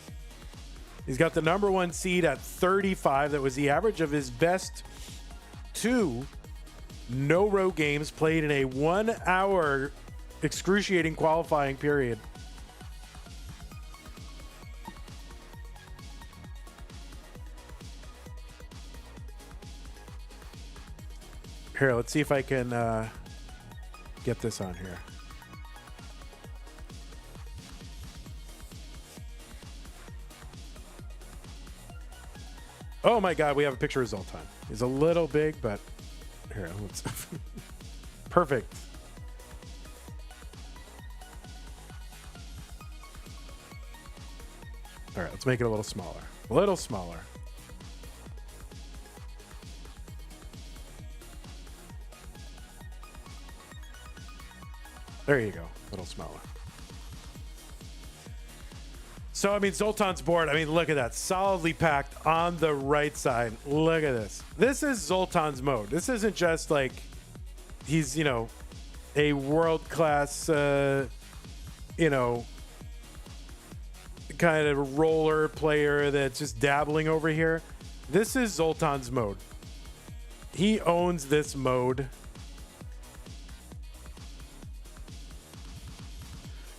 He's got the number one seed at 35. That was the average of his best 2 no-row games played in a 1 hour excruciating qualifying period. Here, let's see if I can get this on here. Oh my God, we have a picture of Zoltan. He's a little big, but here, let's perfect. All right, let's make it a little smaller. A little smaller. There you go, a little smaller. So, I mean, Zoltan's board, I mean, look at that. Solidly packed on the right side. Look at this. This is Zoltan's mode. This isn't just like he's, you know, a world-class, you know, kind of roller player that's just dabbling over here. This is Zoltan's mode. He owns this mode.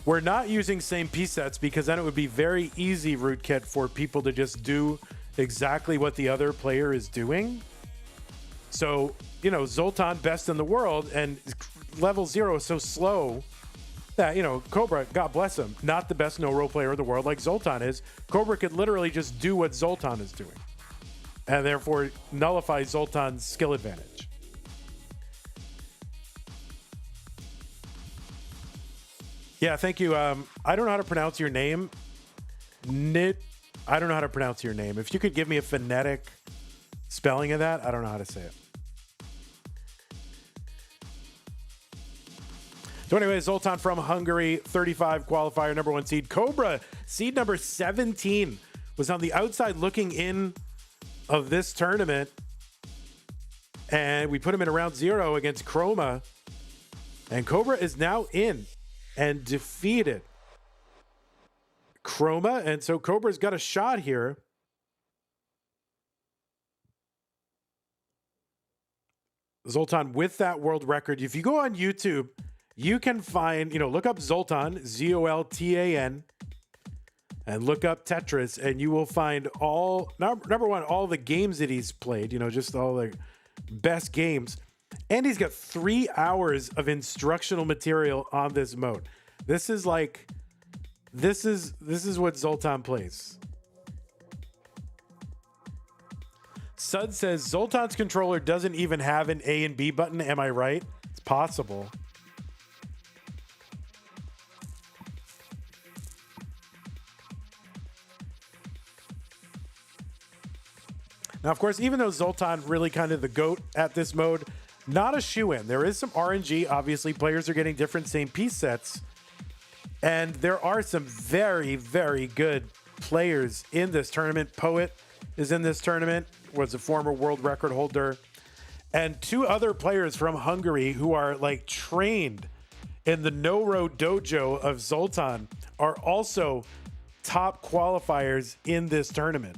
We're not using same piece sets because then it would be very easy, Rootkit, for people to just do exactly what the other player is doing. So, you know, Zoltan, best in the world, and level 0 is so slow that, you know, Cobra, God bless him, not the best no-roll player in the world like Zoltan is. Cobra could literally just do what Zoltan is doing and therefore nullify Zoltan's skill advantage. Yeah, thank you. I don't know how to pronounce your name. I don't know how to pronounce your name. If you could give me a phonetic spelling of that, I don't know how to say it. So anyway, Zoltan from Hungary, 35 qualifier, number 1 seed. Cobra, seed number 17, was on the outside looking in of this tournament. And we put him in round 0 against Chroma. And Cobra is now in and defeated Chroma. And so Cobra's got a shot here. Zoltan with that world record. If you go on YouTube, you can find, you know, look up Zoltan, Z-O-L-T-A-N, and look up Tetris, and you will find all, number one, all the games that he's played, you know, just all the best games. And he's got 3 hours of instructional material on this mode. This is like, this is what Zoltan plays. Sud says Zoltan's controller doesn't even have an A and B button. Am I right? It's possible. Now, of course, even though Zoltan really kind of the GOAT at this mode, not a shoe-in. There is some RNG. Obviously, players are getting different same piece sets. And there are some very, very good players in this tournament. Poet is in this tournament, was a former world record holder. And 2 other players from Hungary who are like trained in the no-road dojo of Zoltan are also top qualifiers in this tournament.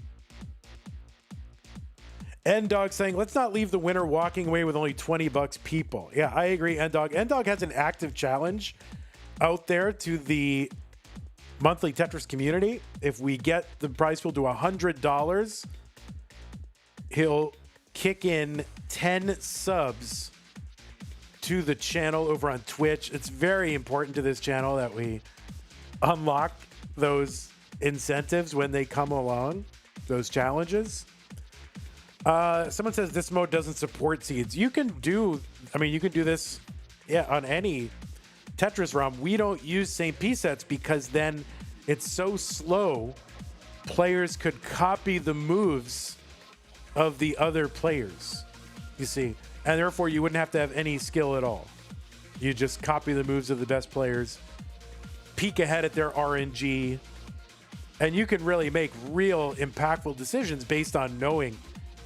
N-Dog saying, let's not leave the winner walking away with only 20 bucks people. Yeah, I agree, N-Dog. N-Dog has an active challenge out there to the monthly Tetris community. If we get the prize pool to $100, he'll kick in 10 subs to the channel over on Twitch. It's very important to this channel that we unlock those incentives when they come along, those challenges. Someone says this mode doesn't support seeds. You can do, I mean, you can do this, yeah, on any Tetris ROM. We don't use same piece sets because then it's so slow, players could copy the moves of the other players, you see, and therefore you wouldn't have to have any skill at all. You just copy the moves of the best players, peek ahead at their RNG, and you can really make real impactful decisions based on knowing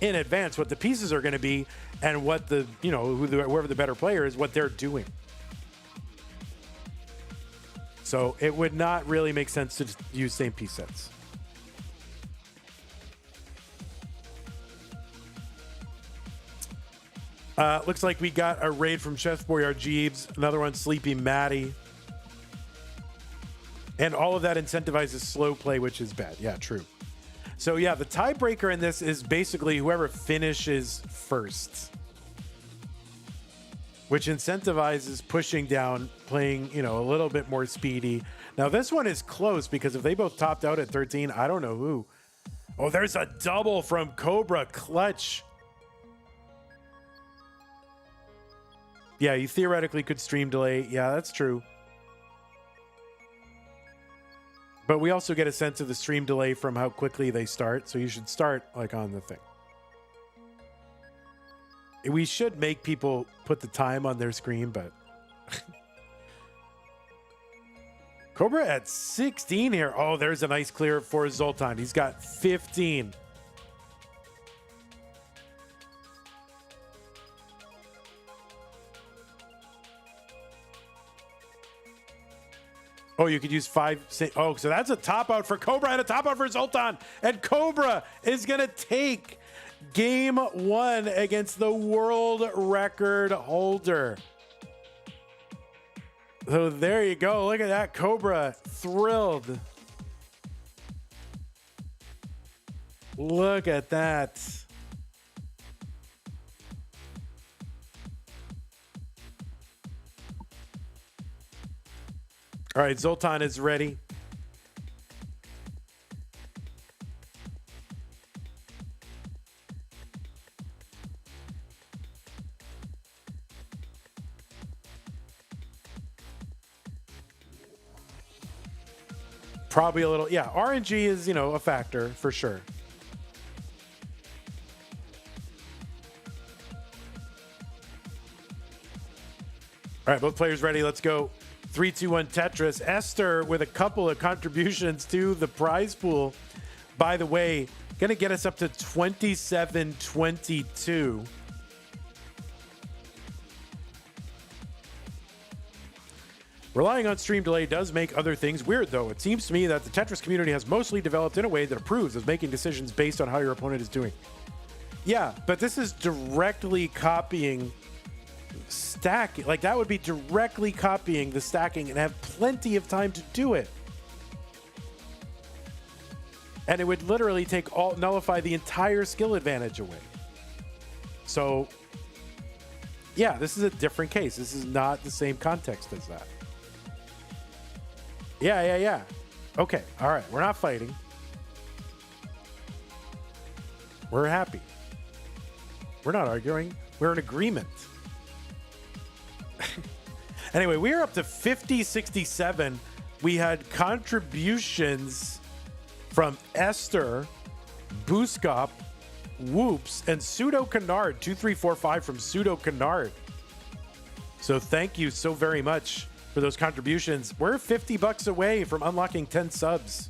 in advance what the pieces are going to be and what the, you know, whoever the better player is, what they're doing. So it would not really make sense to just use same piece sets. Looks like we got a raid from Chef Boyard Jeeves, another one, Sleepy Maddie. And all of that incentivizes slow play, which is bad. Yeah, true. So yeah, the tiebreaker in this is basically whoever finishes first. which incentivizes pushing down, playing, you know, a little bit more speedy. Now, this one is close because if they both topped out at 13, I don't know who. Oh, there's a double from Cobra. Clutch. Yeah, you theoretically could stream delay. Yeah, that's true. But we also get a sense of the stream delay from how quickly they start. So you should start like on the thing. We should make people put the time on their screen, but Cobra at 16 here. Oh, there's a nice clear for Zoltan. He's got 15. Oh, you could use 5. Oh, so that's a top out for Cobra and a top out for Zoltan. And Cobra is going to take game 1 against the world record holder. So there you go. Look at that. Cobra thrilled. Look at that. All right, Zoltan is ready. Probably a little, yeah, RNG is, you know, a factor for sure. All right, both players ready. Let's go. 3, 2, 1 Tetris. Esther with a couple of contributions to the prize pool. By the way, going to get us up to 27-22. Relying on stream delay does make other things weird, though. It seems to me that the Tetris community has mostly developed in a way that approves of making decisions based on how your opponent is doing. Yeah, but this is directly copying stacking. Like, that would be directly copying the stacking and have plenty of time to do it. And it would literally nullify the entire skill advantage away. So, yeah, this is a different case. This is not the same context as that. Yeah. Okay, all right. We're not fighting. We're happy. We're not arguing. We're in agreement. Anyway, we are up to 50-67. We had contributions from Esther, Booskop, Whoops, and Pseudo Canard. 2345 from Pseudo Canard. So thank you so very much for those contributions. We're $50 away from unlocking 10 subs.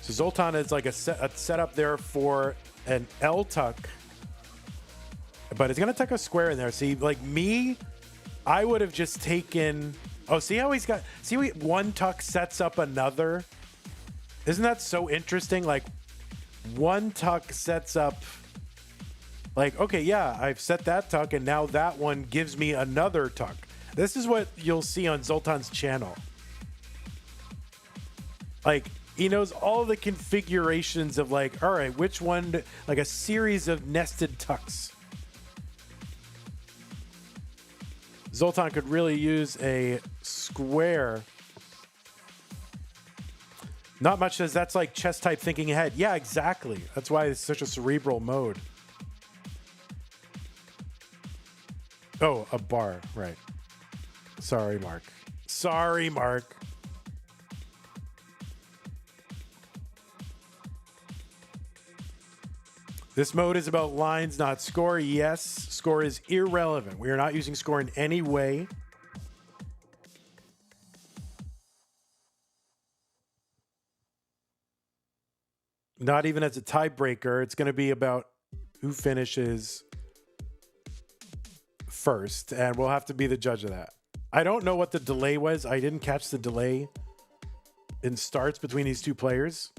So Zoltan is like a setup there for an L tuck, but it's gonna tuck a square in there. See, like me, I would have just taken. Oh, see how he's got. See, one tuck sets up another. Isn't that so interesting? Like, one tuck sets up. Like, okay, yeah, I've set that tuck, and now that one gives me another tuck. This is what you'll see on Zoltan's channel. Like, he knows all the configurations of, like, all right, which one, like a series of nested tucks. Zoltan could really use a square. Not much says that's like chess type thinking ahead. Yeah, exactly. That's why it's such a cerebral mode. Oh, a bar, right. Sorry, Mark. Sorry, Mark. This mode is about lines, not score. Yes, score is irrelevant. We are not using score in any way. Not even as a tiebreaker. It's going to be about who finishes first, and we'll have to be the judge of that. I don't know what the delay was. I didn't catch the delay in starts between these two players.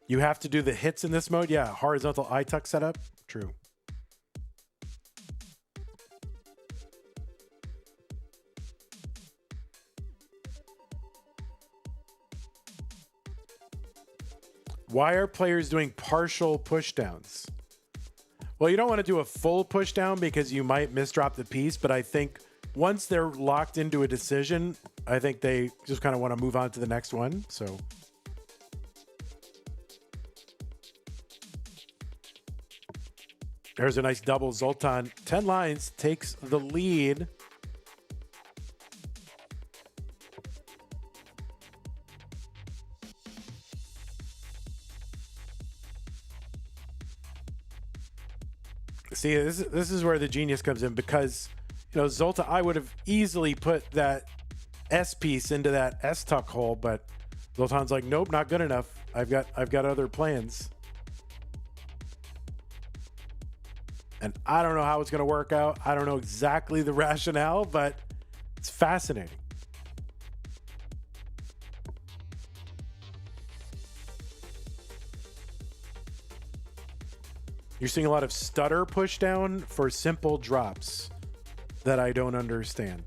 You have to do the hits in this mode. Yeah, horizontal eye tuck setup. True. Why are players doing partial pushdowns? Well, you don't want to do a full pushdown because you might misdrop the piece, but I think once they're locked into a decision, I think they just kind of want to move on to the next one. So there's a nice double. Zoltan, 10 lines, takes the lead. See, this is where the genius comes in, because, you know, Zoltan, I would have easily put that S piece into that S tuck hole, but Zoltan's like, nope, not good enough. I've got other plans. And I don't know how it's going to work out. I don't know exactly the rationale, but it's fascinating. You're seeing a lot of stutter push down for simple drops that I don't understand.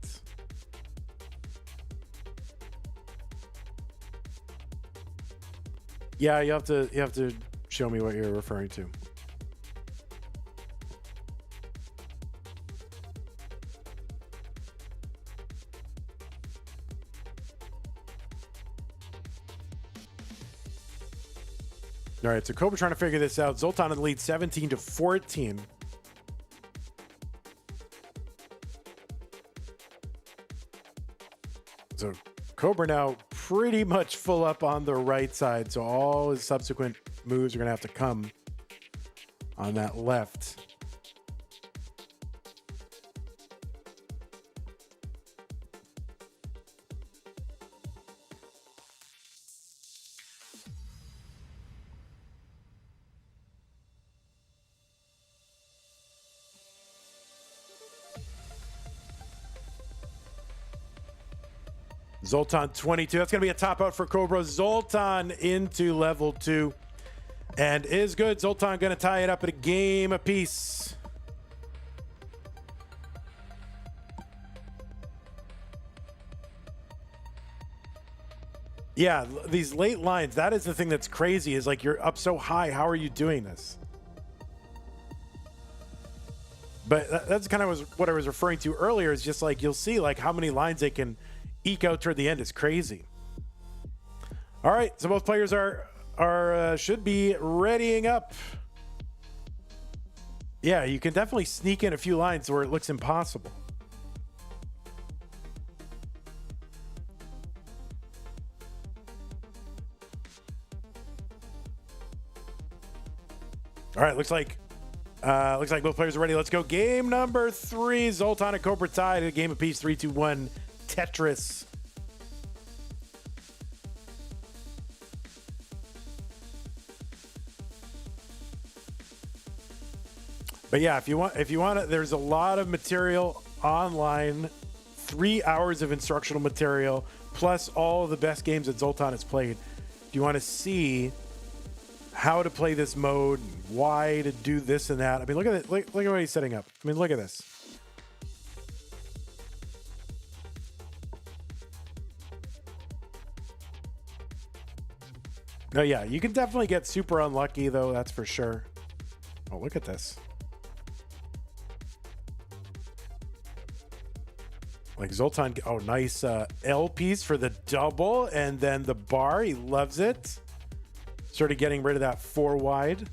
Yeah, you have to show me what you're referring to. All right, so Cobra trying to figure this out. Zoltan in the lead, 17-14. So Cobra now pretty much full up on the right side. So all his subsequent moves are going to have to come on that left. Zoltan 22. That's going to be a top out for Cobra. Zoltan into level 2 and is good. Zoltan going to tie it up at a game apiece. Yeah, these late lines, that is the thing that's crazy, is like you're up so high. How are you doing this? But that's kind of what I was referring to earlier, is just like you'll see like how many lines they can eke out toward the end is crazy. All right, so both players are should be readying up. Yeah, you can definitely sneak in a few lines where it looks impossible. All right, looks like both players are ready. Let's go. Game number 3. Zoltan and Cobra tied. A game apiece. 3-2-1. Tetris. But yeah, if you want it, there's a lot of material online. 3 hours of instructional material, plus all of the best games that Zoltan has played. If you want to see how to play this mode, why to do this and that. I mean, look at it. Look at what he's setting up. I mean, look at this. No, yeah, you can definitely get super unlucky, though. That's for sure. Oh, look at this. Like Zoltan, oh, nice L piece for the double, and then the bar. He loves it. Sort of getting rid of that 4 wide. He's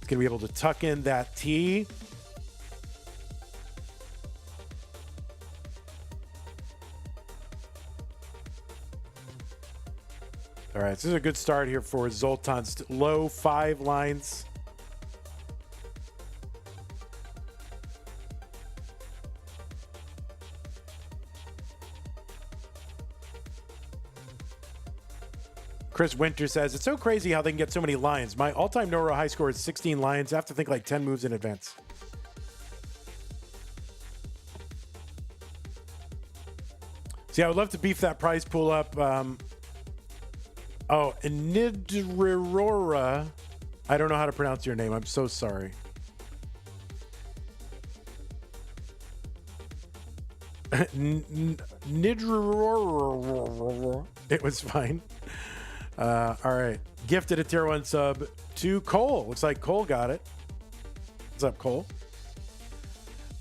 going to be able to tuck in that T. All right, this is a good start here for Zoltan's low 5 lines. Chris Winter says, it's so crazy how they can get so many lines. My all-time no-row high score is 16 lines. I have to think like 10 moves in advance. See, I would love to beef that prize pool up. Oh, R0R1. I don't know how to pronounce your name. I'm so sorry. R0R1. It was fine. All right. Gifted a tier 1 sub to Cole. Looks like Cole got it. What's up, Cole?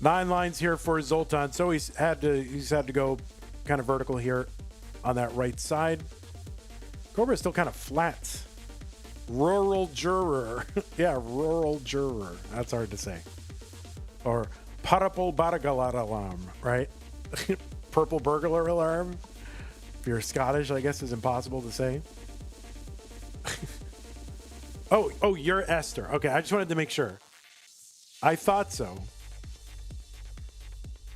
9 lines here for Zoltan. So he's had to go kind of vertical here on that right side. Cobra is still kind of flat. Rural juror. Yeah, rural juror. That's hard to say. Or parapol bargalar alarm, right? Purple burglar alarm. If you're Scottish, I guess is impossible to say. Oh, you're Esther. Okay, I just wanted to make sure. I thought so.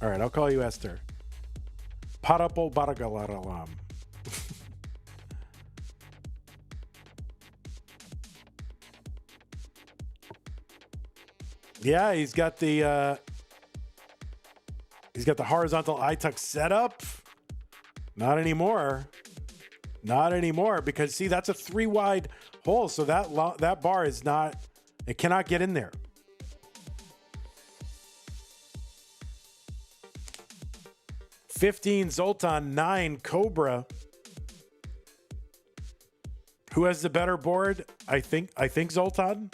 All right, I'll call you Esther. Parapol bargalar alarm. Yeah, he's got the horizontal eye tuck setup. Not anymore. Not anymore, because see, that's a 3 wide hole, so that bar is not, it cannot get in there. $15 Zoltan, 9 Cobra. Who has the better board? I think Zoltan.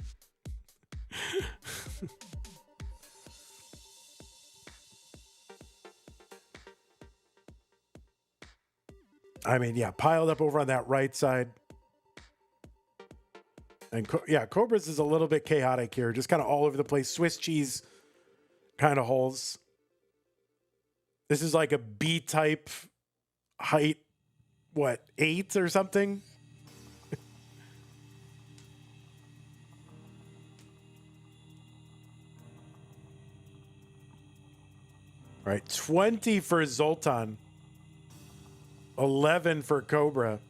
I mean, yeah, piled up over on that right side. And yeah, Cobra's is a little bit chaotic here. Just kind of all over the place. Swiss cheese kind of holes. This is like a B-type height, what, 8 or something? All right, 20 for Zoltan. 11 for Cobra.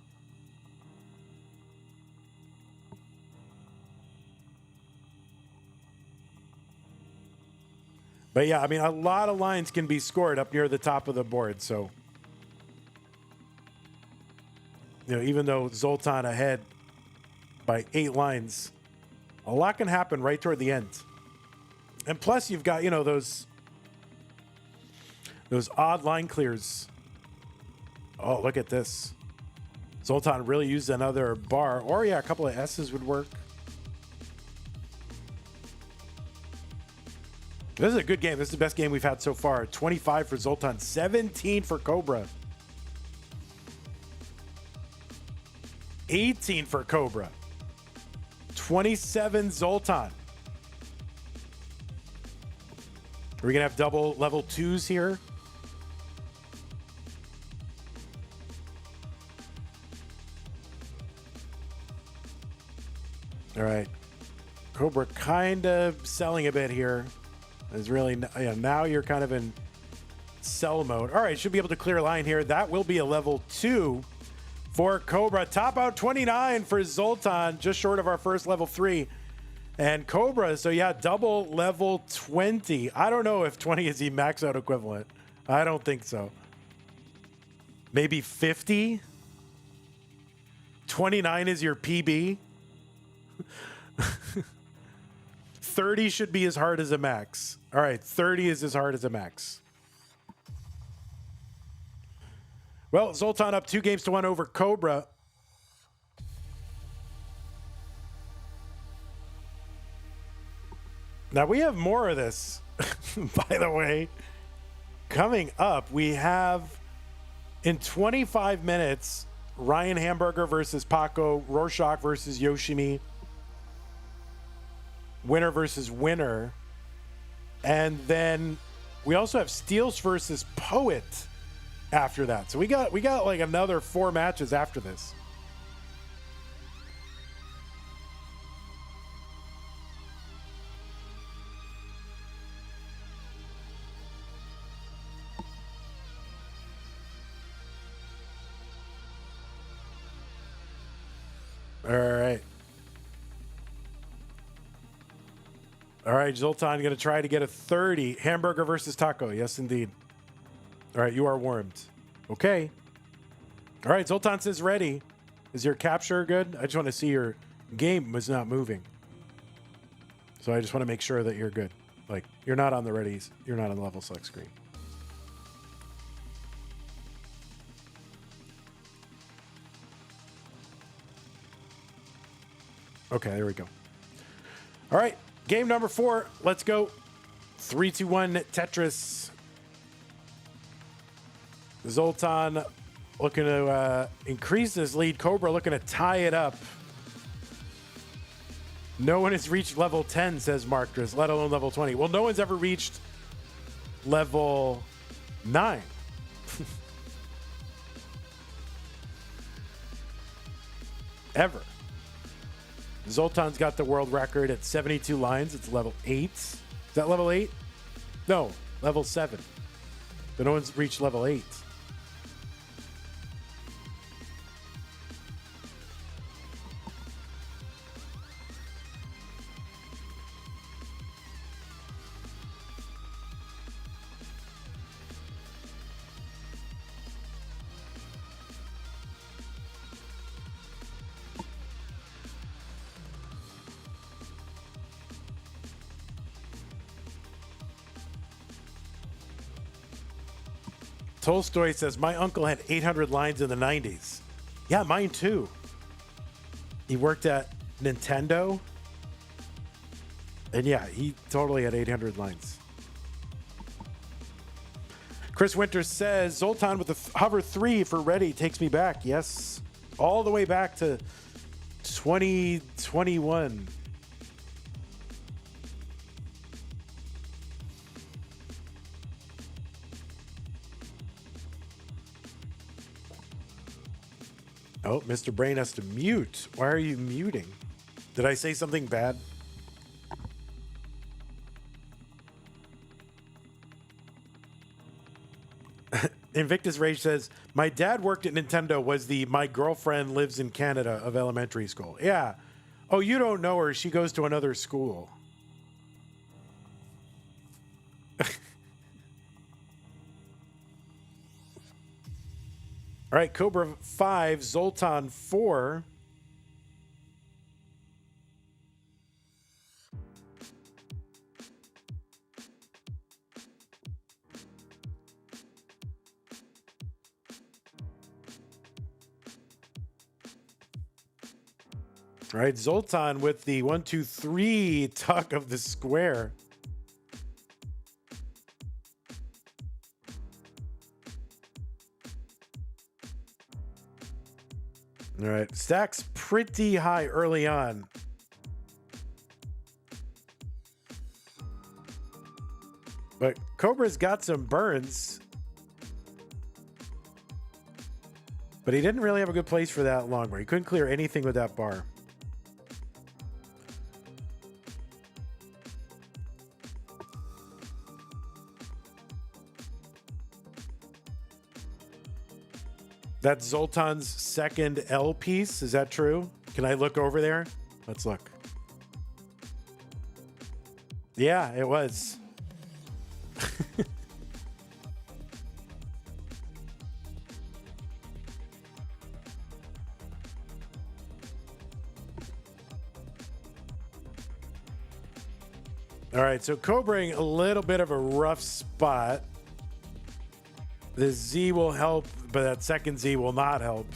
But yeah, I mean, a lot of lines can be scored up near the top of the board. So, you know, even though Zoltan ahead by 8 lines, a lot can happen right toward the end. And plus, you've got, you know, those odd line clears. Oh, look at this. Zoltan really used another bar. Or, yeah, a couple of S's would work. This is a good game. This is the best game we've had so far. 25 for Zoltan, 17 for Cobra. 18 for Cobra. 27 Zoltan. Are we going to have double level 2s here? All right. Cobra kind of selling a bit here. Is really, yeah, now you're kind of in sell mode. All right, should be able to clear a line here. That will be a level 2 for Cobra. Top out 29 for Zoltan, just short of our first level 3. And Cobra, so yeah, double level 20. I don't know if 20 is the max out equivalent. I don't think so. Maybe 50? 29 is your PB? 30 should be as hard as a max. All right, 30 is as hard as a max. Well, Zoltan up 2-1 over Cobra. Now we have more of this, by the way. Coming up, we have in 25 minutes, Ryan Hamburger versus Paco, Rorschach versus Yoshimi. Winner versus winner. And then we also have Steels versus Poet after that. So we got like another 4 matches after this. All right. All right, Zoltan going to try to get a 30. Hamburger versus Taco. Yes, indeed. All right, you are warmed. Okay. All right, Zoltan says ready. Is your capture good? I just want to see your game was not moving. So I just want to make sure that you're good. Like, you're not on the readies. You're not on the level select screen. Okay, there we go. All right, game number 4. Let's go. 3, 2, 1, Tetris. Zoltan looking to increase his lead. Cobra looking to tie it up. No one has reached level 10, says Marcus, let alone level 20. Well, no one's ever reached level 9. Ever. Zoltan's got the world record at 72 lines. It's level 8. Is that level 8? No, level 7. But no one's reached level 8. Tolstoy says, my uncle had 800 lines in the 90s. Yeah, mine too. He worked at Nintendo. And yeah, he totally had 800 lines. Chris Winters says, Zoltan with the hover 3 for ready takes me back. Yes, all the way back to 2021. Oh, Mr. Brain has to mute. Why are you muting? Did I say something bad? Invictus Rage says, my dad worked at Nintendo, was the my girlfriend lives in Canada of elementary school. Yeah. Oh, you don't know her. She goes to another school. All right, Cobra 5, Zoltan 4. All right, Zoltan with the 1, 2, 3 tuck of the square. All right, stacks pretty high early on. But Cobra's got some burns. But he didn't really have a good place for that long bar. He couldn't clear anything with that bar. That's Zoltan's second L piece. Is that true? Can I look over there? Let's look. Yeah, it was. All right, so Cobra in a little bit of a rough spot. The Z will help, but that second Z will not help.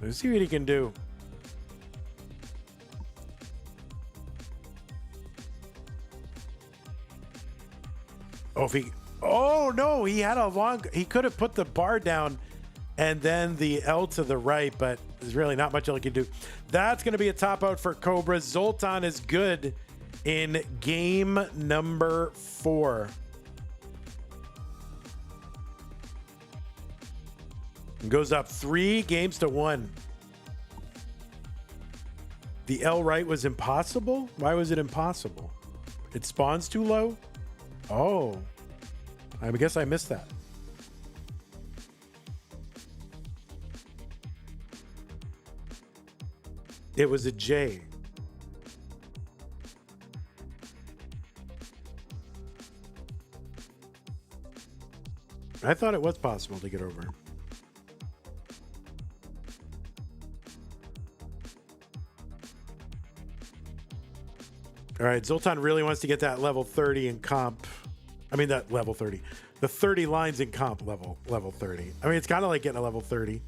Let's see what he can do. Oh no, he had a long, he could have put the bar down and then the L to the right, but there's really not much else he can do. That's going to be a top out for Cobra. Zoltan is good in game number 4. Goes up 3 games to 1. The L right was impossible? Why was it impossible? It spawns too low? Oh, I guess I missed that. It was a J. I thought it was possible to get over. All right, Zoltan really wants to get that level 30 in comp. I mean, that level 30. The 30 lines in comp level 30. I mean, it's kind of like getting a level 30.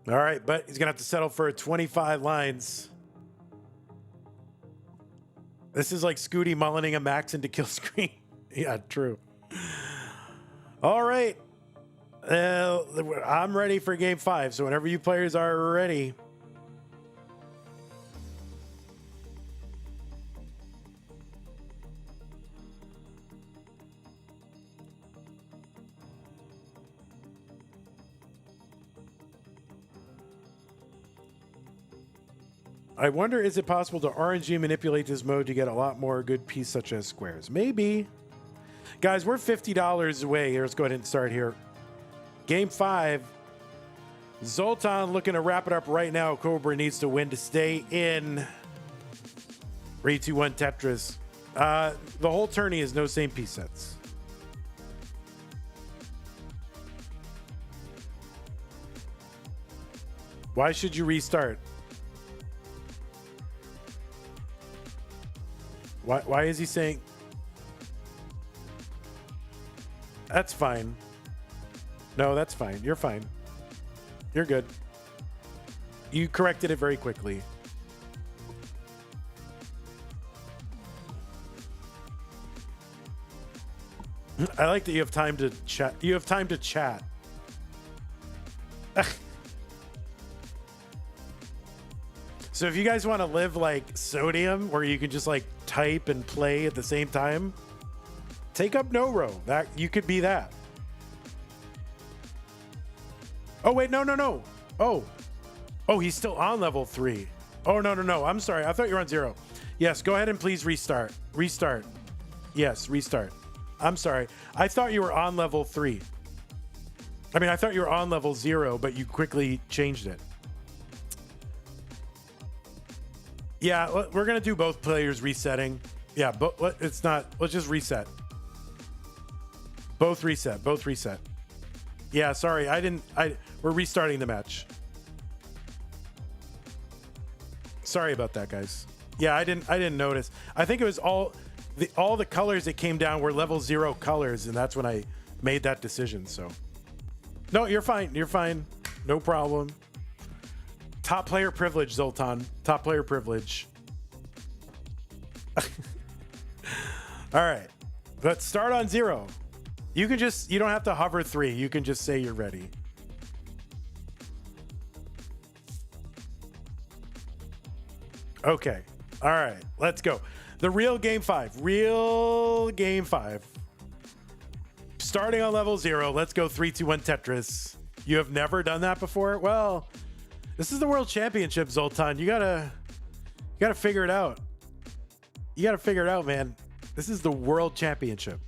All right, but he's going to have to settle for 25 lines. This is like Scooty mullining a max into kill screen. Yeah, true. All right. I'm ready for game 5. So whenever you players are ready. I wonder, is it possible to RNG manipulate this mode to get a lot more good piece such as squares? Maybe. Guys, we're $50 away. Here, let's go ahead and start here. Game 5. Zoltan looking to wrap it up right now. Cobra needs to win to stay in 3-2-1 Tetris. The whole tourney is no same piece sets. Why should you restart? Why is he saying? That's fine. No, that's fine. You're fine. You're good. You corrected it very quickly. I like that you have time to chat. You have time to chat. So if you guys want to live like Sodium, where you can just like type and play at the same time, take up No Row. That you could be that. Oh wait, no. Oh, he's still on level 3. Oh no. I'm sorry. I thought you were on 0. Yes, go ahead and please restart. Restart. Yes, restart. I'm sorry. I thought you were on level 3. I mean, I thought you were on level 0, but you quickly changed it. Yeah, we're going to do both players resetting. Yeah, but it's not. Let's just reset. Both reset. Yeah, sorry. We're restarting the match. Sorry about that, guys. Yeah, I didn't notice. I think it was all the colors that came down were level 0 colors, and that's when I made that decision. So no, you're fine. You're fine. No problem. Top player privilege, Zoltan. Top player privilege. All right. Let's start on 0. You don't have to hover 3. You can just say you're ready. Okay. All right. Let's go. The real game 5. Real game 5. Starting on level 0. Let's go 3-2-1 Tetris. You have never done that before? Well, this is the World Championship, Zoltan. You gotta figure it out. You gotta figure it out, man. This is the World Championship.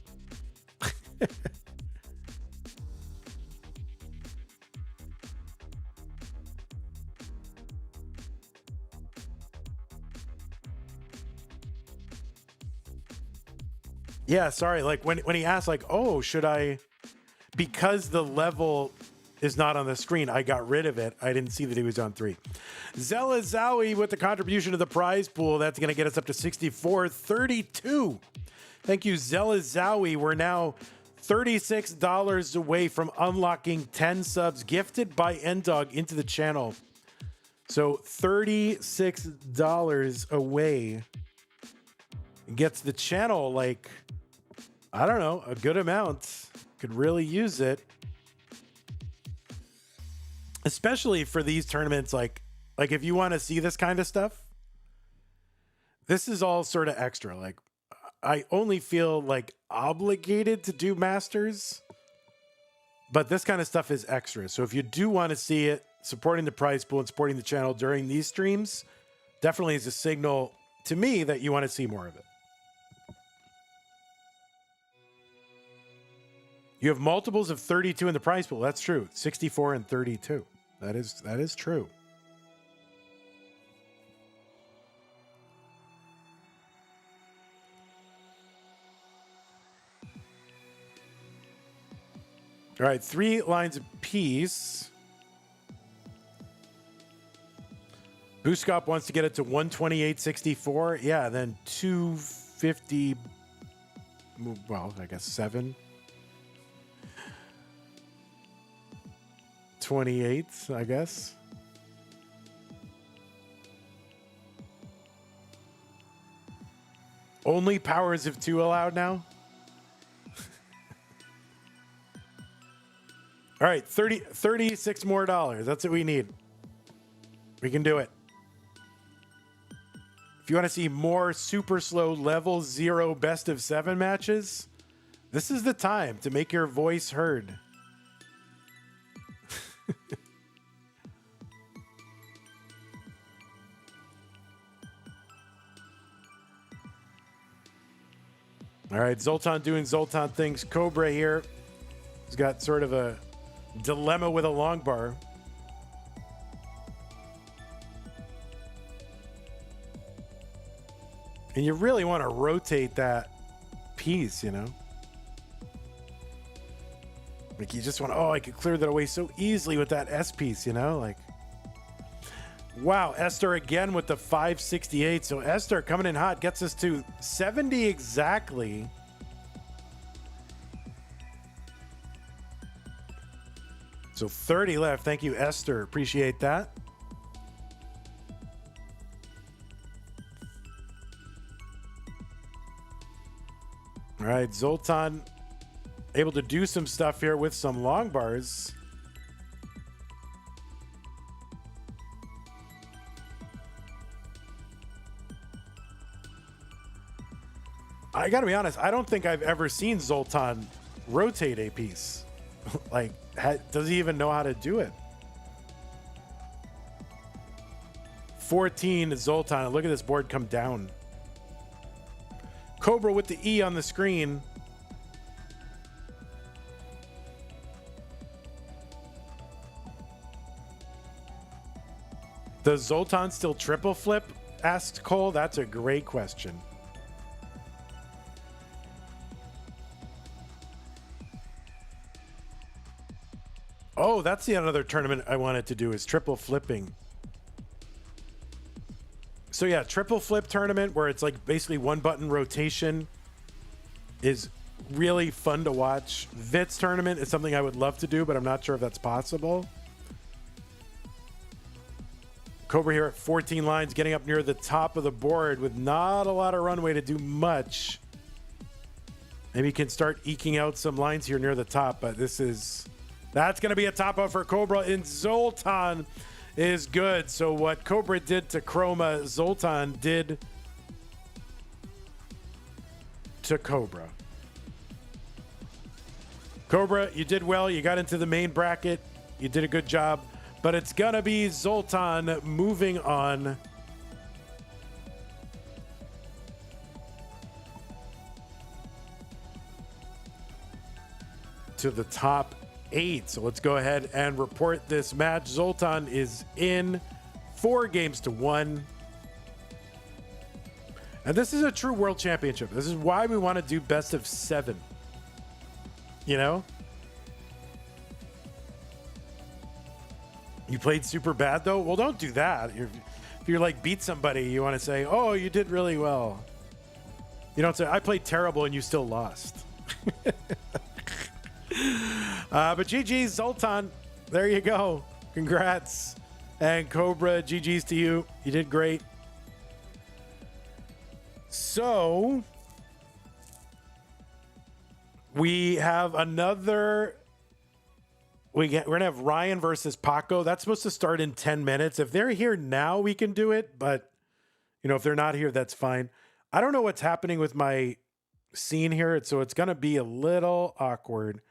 Yeah, sorry. Like when he asked, like, oh, should I? Because the level is not on the screen, I got rid of it. I didn't see that he was on 3. Zella Zowie with the contribution to the prize pool. That's going to get us up to 64.32. Thank you, Zella Zowie. We're now $36 away from unlocking 10 subs gifted by Ndog into the channel. So $36 away gets the channel, like, I don't know, a good amount. Could really use it. Especially for these tournaments, like if you want to see this kind of stuff, this is all sort of extra. Like, I only feel like obligated to do Masters, but this kind of stuff is extra. So if you do want to see it, supporting the prize pool and supporting the channel during these streams definitely is a signal to me that you want to see more of it. You have multiples of 32 in the prize pool. That's true. 64 and 32. That is true. All right, 3 lines apiece. Booskop wants to get it to 128.64. Yeah, then 250. Well, I guess 7. 28, I guess. Only powers of 2 allowed now? All right, 36 more dollars. That's what we need. We can do it. If you want to see more super slow level 0 best of 7 matches, this is the time to make your voice heard. All right, Zoltan doing Zoltan things. Cobra here. He's got sort of a dilemma with a long bar. And you really want to rotate that piece, you know? Like you just want to, oh, I could clear that away so easily with that S piece, you know? Like, wow, Esther again with the 568. So Esther coming in hot gets us to 70 exactly. So 30 left. Thank you, Esther. Appreciate that. All right, Zoltan able to do some stuff here with some long bars. I gotta be honest, I don't think I've ever seen Zoltan rotate a piece. Like, does he even know how to do it? 14 Zoltan. Look at this board come down. Cobra with the E on the screen. Does Zoltan still triple flip? Asked Cole. That's a great question. Oh, that's the other tournament I wanted to do is triple flipping. So yeah, triple flip tournament where it's like basically one button rotation is really fun to watch. Vitz tournament is something I would love to do, but I'm not sure if that's possible. Cobra here at 14 lines, getting up near the top of the board with not a lot of runway to do much. Maybe he can start eking out some lines here near the top, but that's going to be a top out for Cobra, and Zoltan is good. So what Cobra did to Chroma, Zoltan did to Cobra. Cobra, you did well. You got into the main bracket. You did a good job. But it's going to be Zoltan moving on. To the top 8. So let's go ahead and report this match. Zoltan is in 4 games to 1. And this is a true world championship. This is why we want to do best of 7. You know? You played super bad though? Well, don't do that. If you're like beat somebody, you want to say, oh, you did really well. You don't say, I played terrible and you still lost. But GG's Zoltan. There you go. Congrats. And Cobra, GG's to you. You did great. So we have another. We're going to have Ryan versus Paco. That's supposed to start in 10 minutes. If they're here now, we can do it. But, you know, if they're not here, that's fine. I don't know what's happening with my scene here. So it's going to be a little awkward.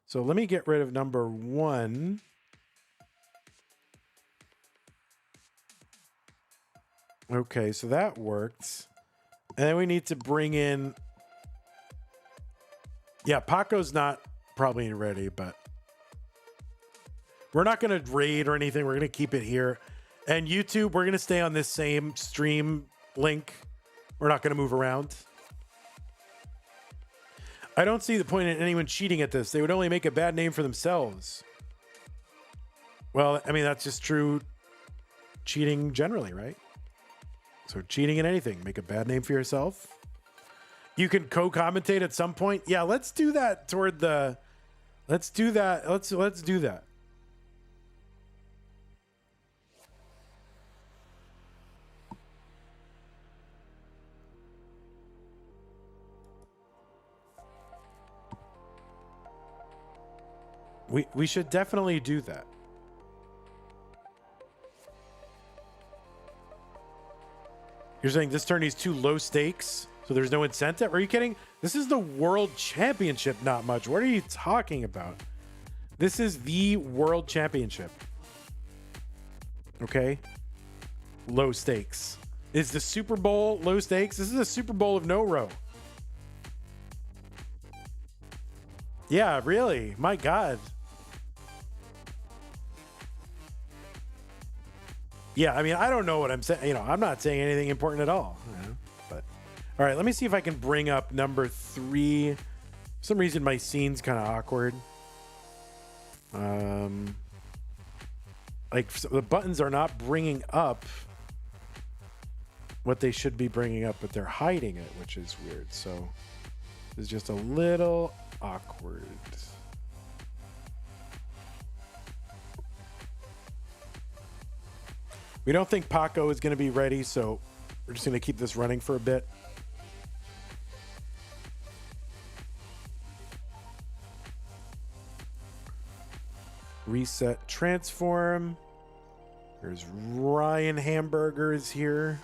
So let me get rid of number 1. Okay, so that worked. And then we need to bring in. Yeah, Paco's not probably ready, but we're not going to raid or anything. We're going to keep it here. And YouTube, we're going to stay on this same stream link. We're not going to move around. I don't see the point in anyone cheating at this. They would only make a bad name for themselves. Well, I mean, that's just true cheating generally, right? So cheating in anything, make a bad name for yourself. You can co-commentate at some point. Yeah, let's do that toward the. Let's do that. Let's do that. We should definitely do that. You're saying this tourney is too low stakes, so there's no incentive? Are you kidding? This is the World Championship, not much. What are you talking about? This is the World Championship. Okay? Low stakes. Is the Super Bowl low stakes? This is a Super Bowl of no row. Yeah, really? My God. Yeah, I mean, I don't know what I'm saying. You know, I'm not saying anything important at all. You know? But all right, let me see if I can bring up number 3. For some reason, my scene's kind of awkward. Like the buttons are not bringing up what they should be bringing up, but they're hiding it, which is weird. So it's just a little awkward. We don't think Paco is going to be ready, so we're just going to keep this running for a bit. Reset transform. There's Ryan Hamburgers here.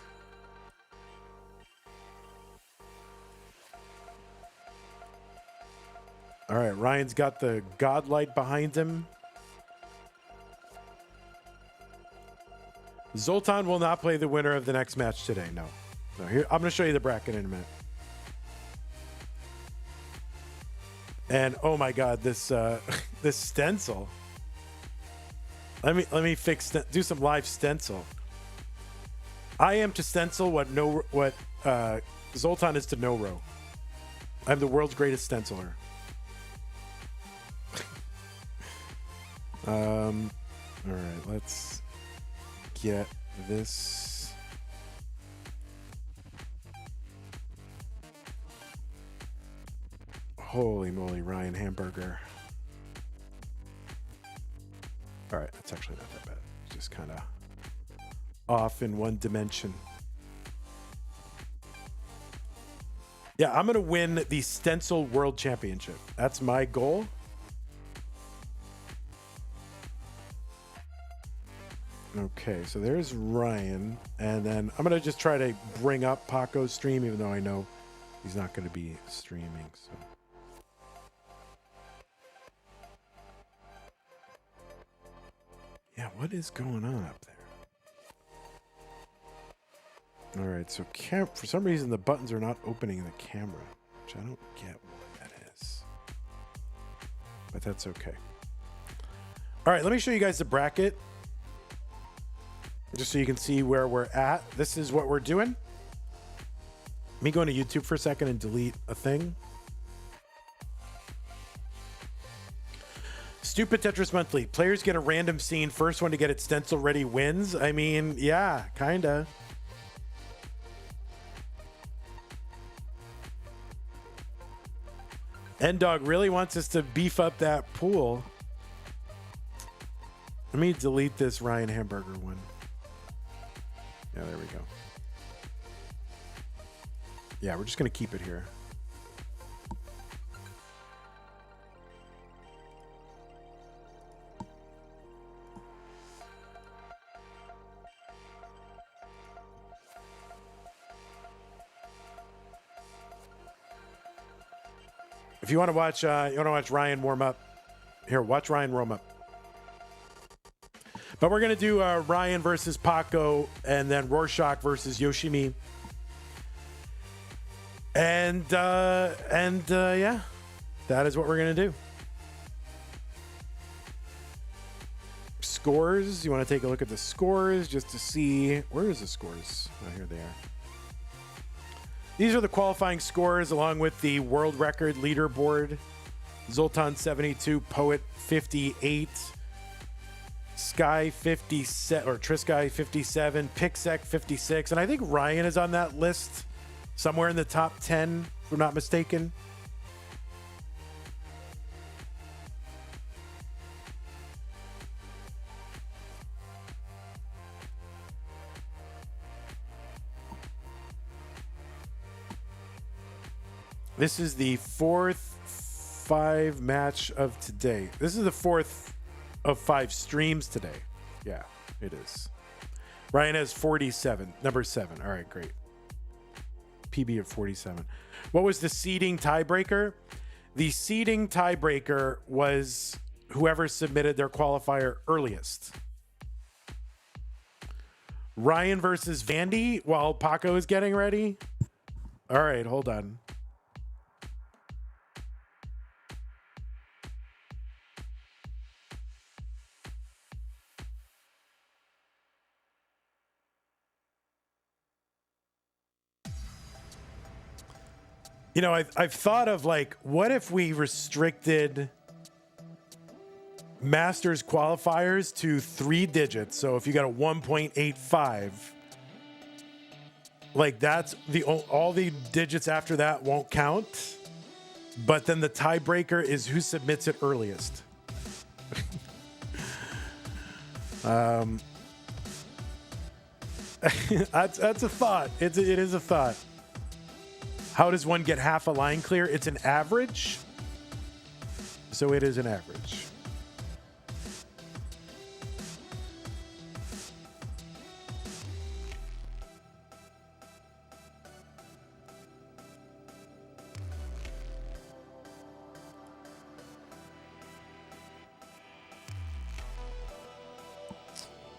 All right, Ryan's got the godlight behind him. Zoltan will not play the winner of the next match today. No. Here, I'm going to show you the bracket in a minute. And oh my God, this this stencil. Let me do some live stencil. I am to stencil what Zoltan is to no row. I'm the world's greatest stenciler. All right, let's get this. Holy moly, Ryan Hamburger. All right, that's actually not that bad. It's just kind of off in one dimension. Yeah, I'm going to win the Stencil World Championship. That's my goal. Okay, so there's Ryan. And then I'm going to just try to bring up Paco's stream, even though I know he's not going to be streaming. So. Yeah, what is going on up there? All right, so for some reason the buttons are not opening the camera, which I don't get what that is. But that's okay. All right, let me show you guys the bracket, just so you can see where we're at. This is what we're doing. Let me go into YouTube for a second and delete a thing. Stupid Tetris Monthly. Players get a random scene. First one to get its stencil ready wins. I mean, yeah, kinda. N-Dog really wants us to beef up that pool. Let me delete this Ryan Hamburger one. Yeah, there we go. Yeah, we're just going to keep it here. If you want to watch, Ryan warm up, here, watch Ryan warm up. But we're gonna do Ryan versus Paco, and then Rorschach versus Yoshimi, and yeah, that is what we're gonna do. Scores. You want to take a look at the scores just to see where is the scores? Oh, here they are. These are the qualifying scores along with the world record leaderboard. Zoltan 72, Poet 58, Sky 57, or Trisky 57, Pixec 56, and I think Ryan is on that list somewhere in the top 10, if I'm not mistaken. This is the fourth, 5 match of today. This is the 4th of 5 streams today. Yeah, it is. Ryan has 47, number 7. All right, great. PB of 47. What was the seeding tiebreaker? The seeding tiebreaker was whoever submitted their qualifier earliest. Ryan versus Vandy while Paco is getting ready. All right, hold on. You know, I've thought of like, what if we restricted Masters qualifiers to 3 digits? So if you got a 1.85, like that's all the digits after that won't count. But then the tiebreaker is who submits it earliest. That's a thought. It is a thought. How does one get half a line clear? It's an average. So it is an average.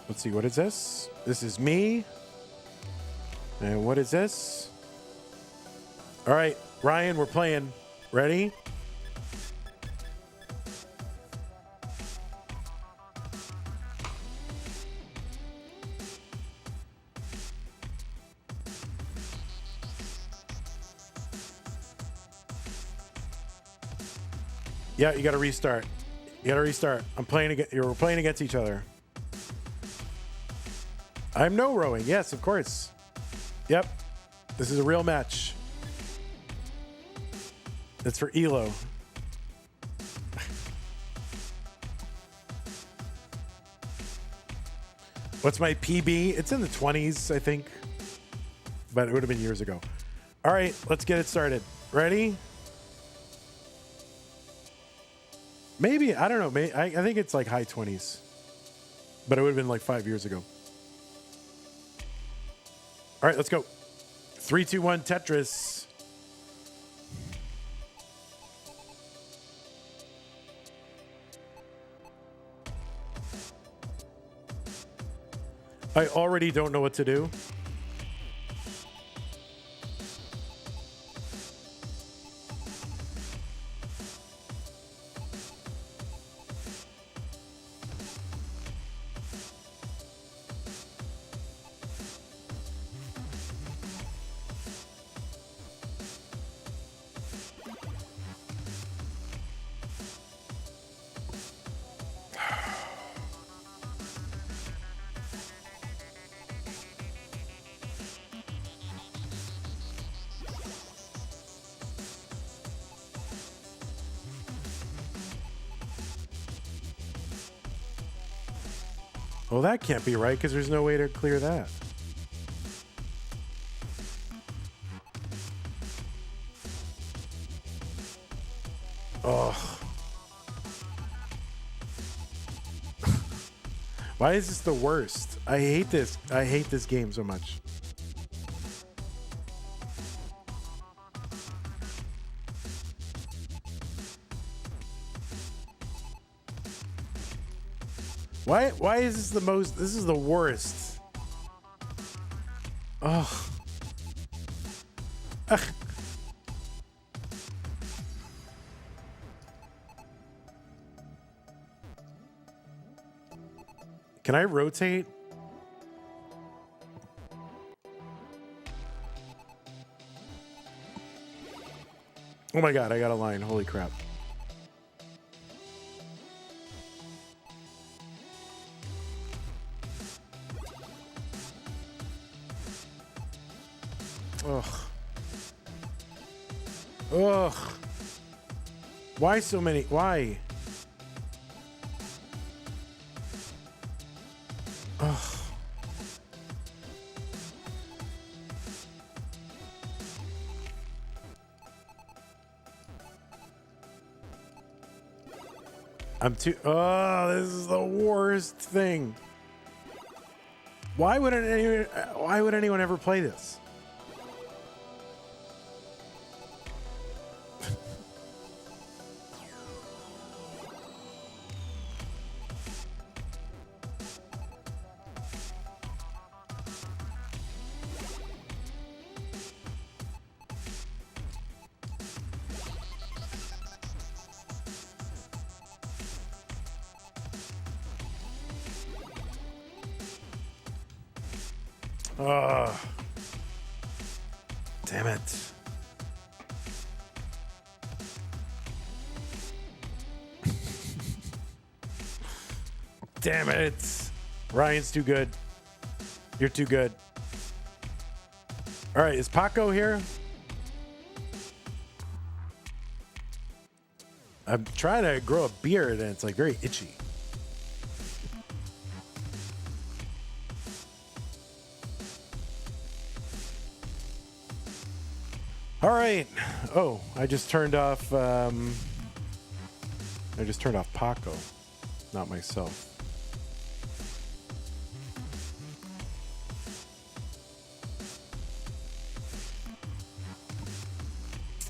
Let's see, what is this? This is me. And what is this? All right, Ryan, we're playing. Ready? Yeah, you got to restart. You got to restart. I'm playing against. We're playing against each other. I'm no rowing. Yes, of course. Yep. This is a real match. It's for Elo. What's my PB? It's in the 20s, I think. But it would have been years ago. All right, let's get it started. Ready? Maybe, I don't know. I think it's like high 20s. But it would have been like 5 years ago. All right, let's go. 3, 2, 1, Tetris. I already don't know what to do. Well, that can't be right because there's no way to clear that. Oh. Why is this the worst? I hate this. I hate this game so much. Why is this the most? This is the worst. Oh. Can I rotate? Oh my God, I got a line. Holy crap. Ugh. Ugh. Why so many? Why? Ugh. Oh, this is the worst thing. Why would anyone ever play this? Oh, damn it. Damn it. Ryan's too good. You're too good. All right, is Paco here? I'm trying to grow a beard and it's like very itchy. All right. Oh, I just turned off Paco, not myself.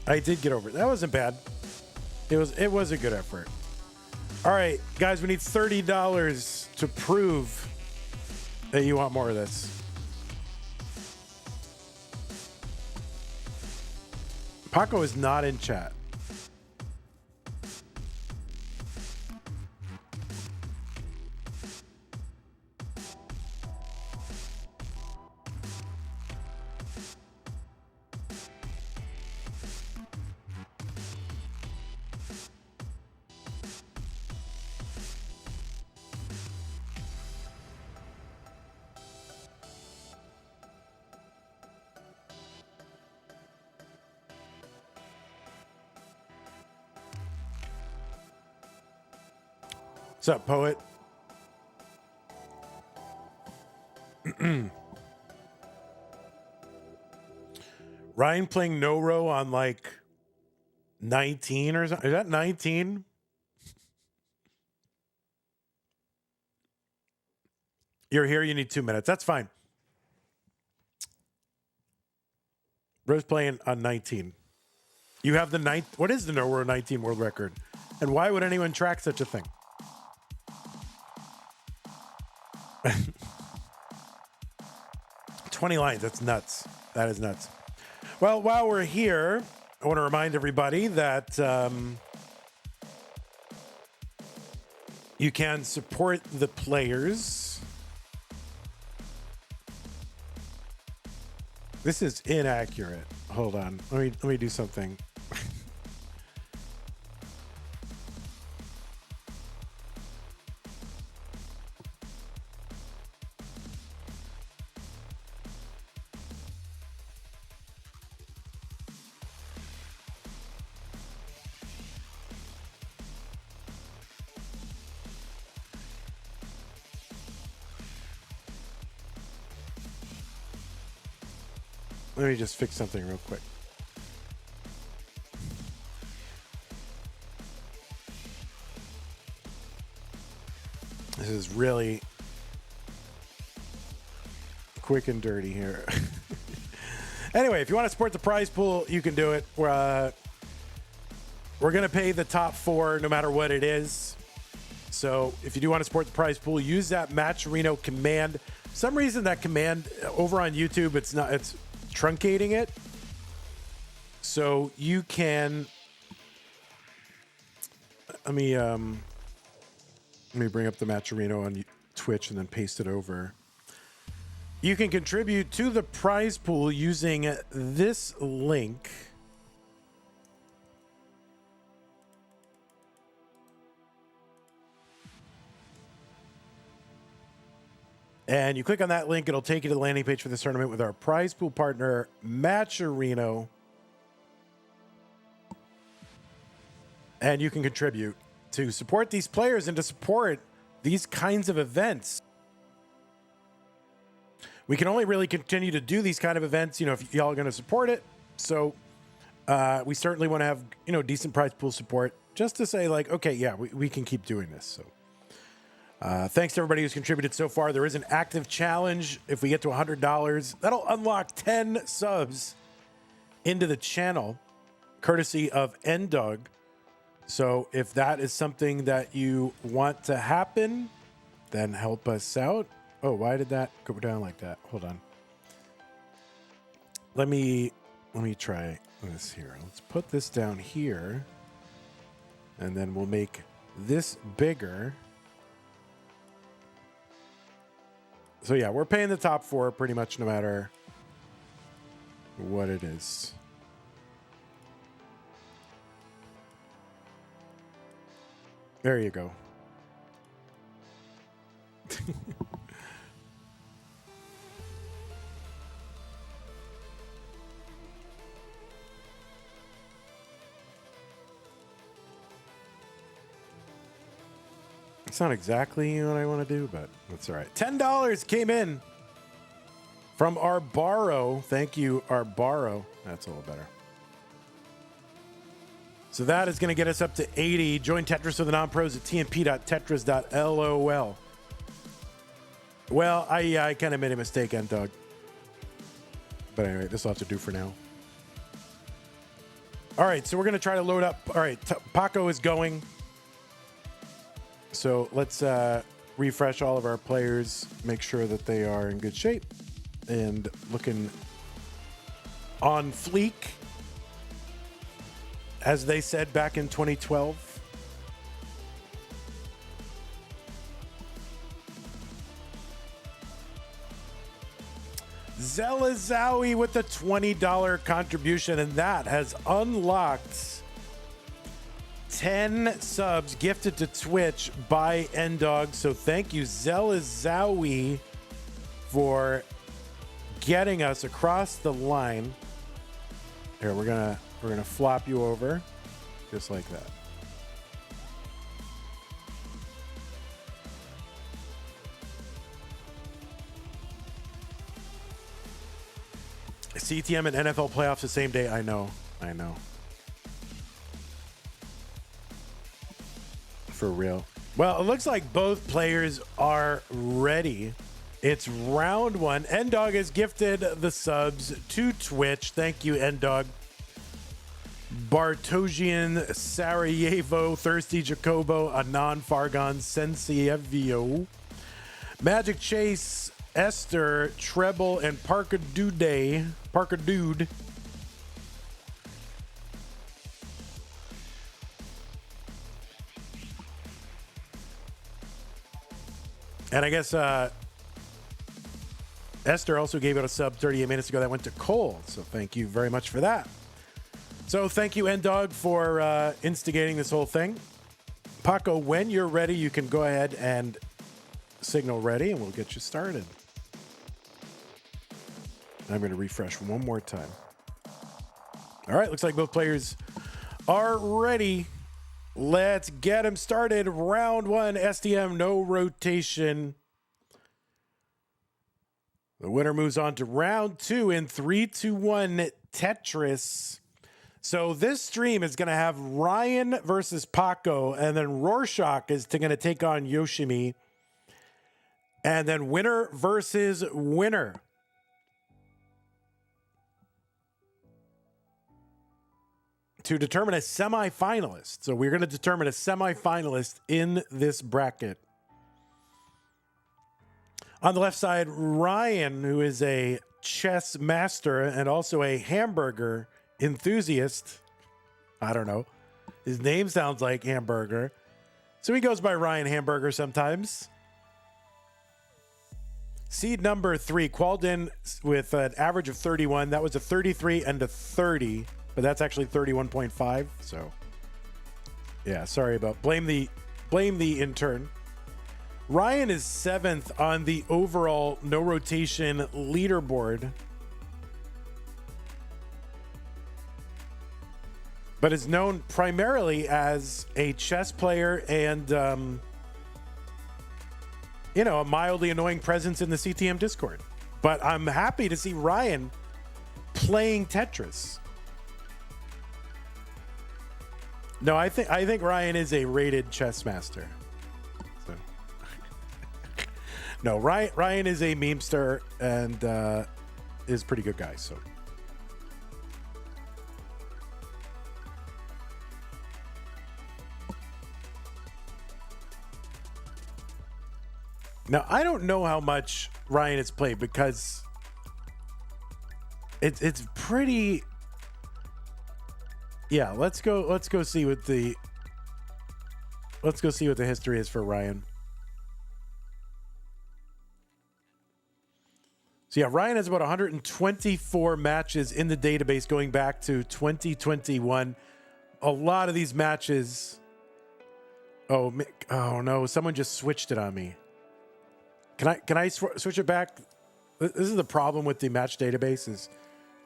I did get over it. That wasn't bad. It was a good effort. All right, guys, we need $30 to prove that you want more of this. Paco is not in chat. What's up, poet? Ryan playing no row on like 19 or something. Is that 19? You're here, you need 2 minutes. That's fine. Bro's playing on 19. You have the ninth. What is the no row 19 world record? And why would anyone track such a thing? 20 lines. That's nuts. That is nuts. Well, while we're here, I want to remind everybody that you can support the players. This is inaccurate. Hold on. Let me do something. Let me just fix something real quick. This is really quick and dirty here. Anyway, if you want to support the prize pool, you can do it. We're going to pay the top 4 no matter what it is. So if you do want to support the prize pool, use that Matcherino command. For some reason that command over on YouTube, it's truncating it. So you can, let me bring up the Matcherino on Twitch and then paste it over. You can contribute to the prize pool using this link. And you click on that link, it'll take you to the landing page for this tournament with our prize pool partner, Matcherino. And you can contribute to support these players and to support these kinds of events. We can only really continue to do these kind of events, if y'all are going to support it. So we certainly want to have, decent prize pool support. just to say like, okay, yeah, we can keep doing this. So thanks to everybody who's contributed so far. There is an active challenge. If we get to $100, that'll unlock 10 subs into the channel, courtesy of Ndog. So if that is something that you want to happen, then help us out. Oh, why did that go down like that? Hold on. Let me try this here. Let's put this down here, and then we'll make this bigger. So yeah, we're paying the top 4 pretty much no matter what it is. There you go. It's not exactly what I want to do, but that's all right. $10 came in from R0R1. Thank you, R0R1. That's a little better. So that is going to get us up to 80. Join Tetris with the non-pros at tmp.tetris.lol. Well, I kind of made a mistake, Ndog. But anyway, this will have to do for now. All right, so we're going to try to load up. All right, Paco is going. So let's refresh all of our players, make sure that they are in good shape and looking on fleek, as they said back in 2012. Zelazawi with the $20 contribution, and that has unlocked 10 subs gifted to Twitch by Ndog. So thank you, Zelazawi, for getting us across the line. Here, we're gonna flop you over just like that. CTM and NFL playoffs the same day. I know. For real. Well, it looks like both players are ready. It's round 1. Ndog has gifted the subs to Twitch. Thank you, Ndog. Bartosian, Sarajevo, Thirsty Jacobo, Anon Fargon, Sensievio, Magic Chase, Esther, Treble, and Parker Dude. And I guess Esther also gave out a sub 38 minutes ago that went to Cole. So thank you very much for that. So thank you, Ndog, for instigating this whole thing. Paco, when you're ready, you can go ahead and signal ready, and we'll get you started. I'm going to refresh one more time. All right, looks like both players are ready. Let's get them started. Round 1, STM, no rotation. The winner moves on to round 2 in 3, 2, 1 Tetris. So this stream is going to have Ryan versus Paco, and then Rorschach is going to take on Yoshimi. And then winner versus winner. To determine a semifinalist. So we're going to determine a semifinalist in this bracket. On the left side, Ryan, who is a chess master and also a hamburger enthusiast. I don't know. His name sounds like hamburger. So he goes by Ryan Hamburger sometimes. Seed number 3, qualified in with an average of 31. That was a 33 and a 30. But that's actually 31.5. So, yeah, sorry about blame the intern. Ryan is 7th on the overall no rotation leaderboard, but is known primarily as a chess player and a mildly annoying presence in the CTM Discord. But I'm happy to see Ryan playing Tetris. No, I think Ryan is a rated chess master. So. No, Ryan is a memester and is a pretty good guy. So. Now, I don't know how much Ryan has played because it's pretty. Yeah, let's go see what the history is for Ryan. So yeah, Ryan has about 124 matches in the database going back to 2021. A lot of these matches. Oh no, someone just switched it on me. Can I switch it back? This is the problem with the match database is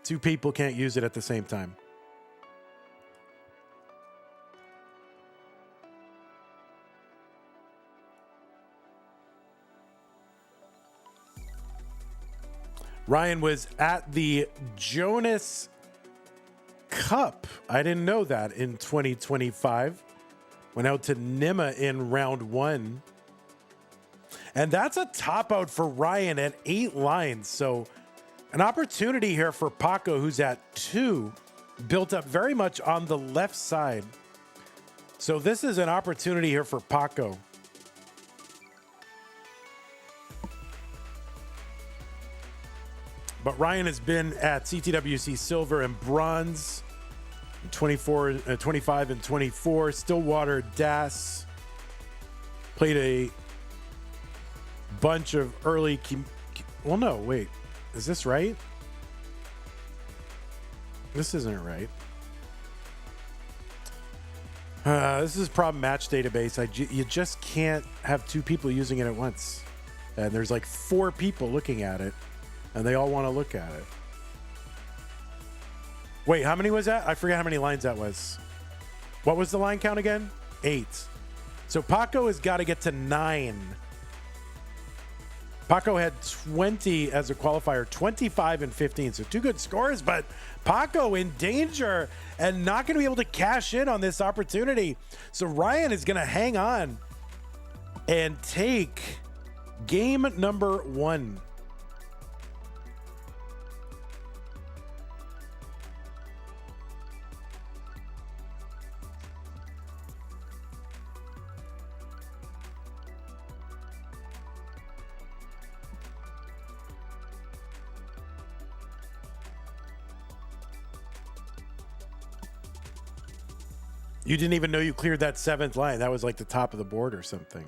two people can't use it at the same time. Ryan was at the Jonas Cup. I didn't know that in 2025. Went out to Nima in round 1. And that's a top out for Ryan at 8 lines. So an opportunity here for Paco, who's at 2, built up very much on the left side. So this is an opportunity here for Paco. But Ryan has been at CTWC Silver and Bronze, 25 and 24. Stillwater, DAS. Played a bunch of early... Well, no, wait. Is this right? This isn't right. This is problem match database. You just can't have 2 people using it at once. And there's like 4 people looking at it. And they all want to look at it. Wait, how many was that? I forget how many lines that was. What was the line count again? 8. So Paco has got to get to 9. Paco had 20 as a qualifier, 25 and 15. So 2 good scores, but Paco in danger and not going to be able to cash in on this opportunity. So Ryan is going to hang on and take game number 1. You didn't even know you cleared that 7th line. That was like the top of the board or something.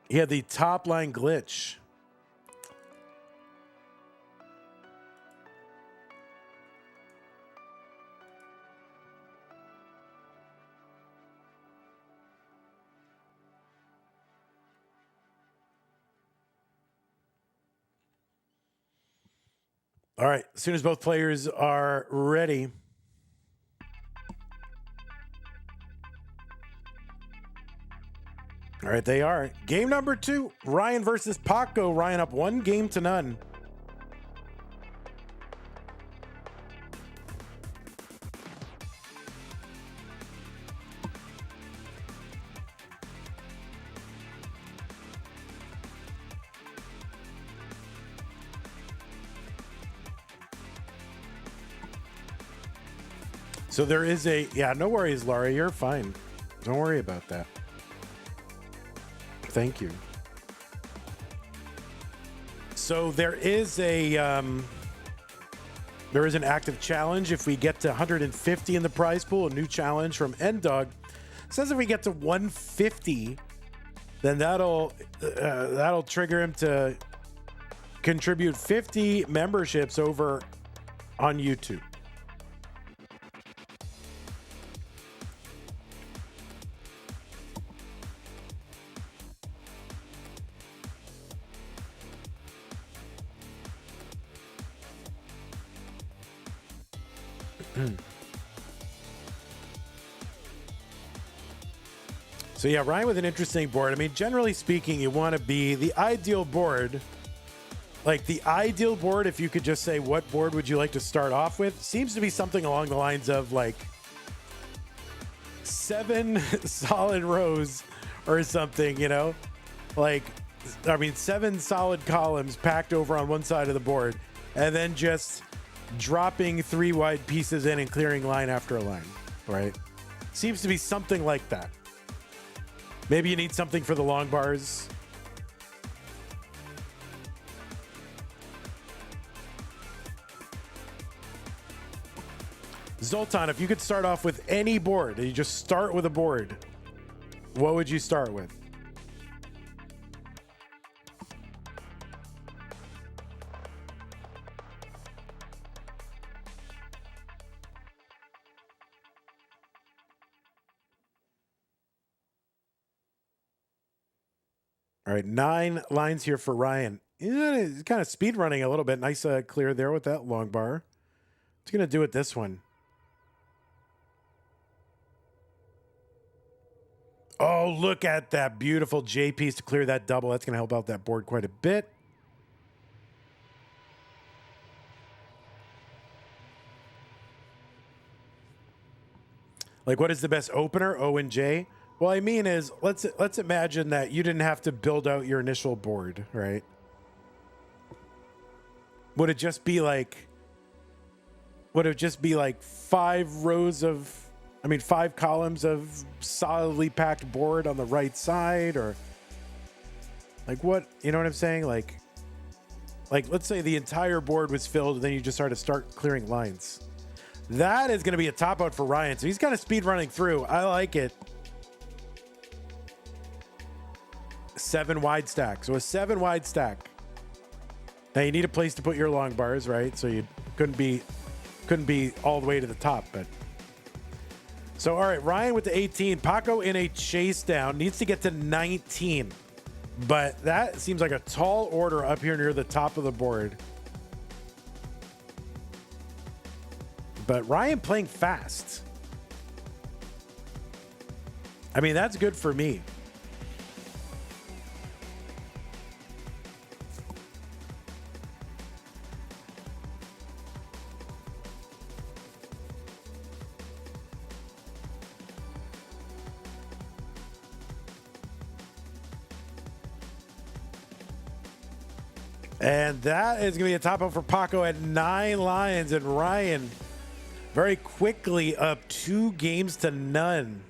He had the top line glitch. All right, as soon as both players are ready. All right, they are. Game number 2, Ryan versus Paco. Ryan up 1-0. So there is no worries, Laura, you're fine. Don't worry about that. Thank you. So there is an active challenge. If we get to 150 in the prize pool, a new challenge from N-Dog. It says if we get to 150, then that'll trigger him to contribute 50 memberships over on YouTube. So yeah, Ryan with an interesting board. I mean, generally speaking, you want to be the ideal board Like the ideal board, if you could just say what board would you like to start off with, seems to be something along the lines of like 7 solid rows or something, you know? Like, I mean, 7 solid columns packed over on one side of the board, and then just dropping 3 wide pieces in and clearing line after line, right? Seems to be something like that. Maybe you need something for the long bars. Zoltan, if you could start off with any board, and you just start with a board, what would you start with? All right, 9 lines here for Ryan. He's kind of speed running a little bit. Nice clear there with that long bar. What's going to do with this one? Oh, look at that beautiful J piece to clear that double. That's going to help out that board quite a bit. Like, what is the best opener? O and J? Well, I mean is, let's imagine that you didn't have to build out your initial board, right? Would it just be like 5 rows of, I mean, 5 columns of solidly packed board on the right side, or like what, you know what I'm saying? Like let's say the entire board was filled and then you just start clearing lines. That is going to be a top out for Ryan. So he's kind of speed running through. I like it. 7 wide stack. So a 7 wide stack. Now you need a place to put your long bars, right? So you couldn't be all the way to the top, but so all right, Ryan with the 18. Paco in a chase down, needs to get to 19. But that seems like a tall order up here near the top of the board. But Ryan playing fast. I mean, that's good for me. And that is going to be a top up for Paco at 9 lines. And Ryan very quickly up 2 games to none.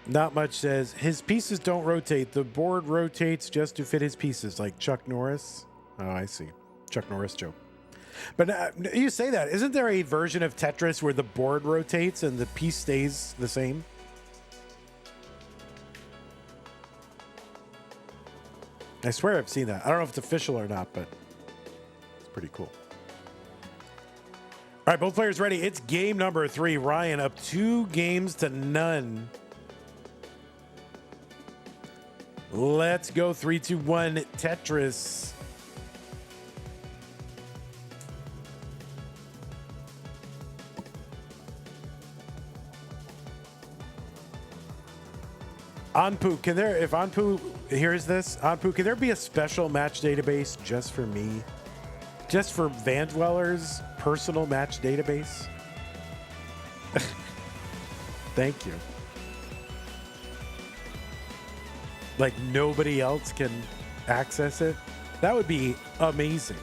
Not much says his pieces don't rotate. The board rotates just to fit his pieces, like Chuck Norris. Oh, I see. Chuck Norris joke. But you say that. Isn't there a version of Tetris where the board rotates and the piece stays the same? I swear I've seen that. I don't know if it's official or not, but it's pretty cool. All right, both players ready. It's game number 3. Ryan up 2 games to none. Let's go. 3, 2, 1, Tetris. Anpu, if Anpu hears this, Anpu, can there be a special match database just for me? Just for Van Dweller's personal match database? Thank you. Like nobody else can access it? That would be amazing.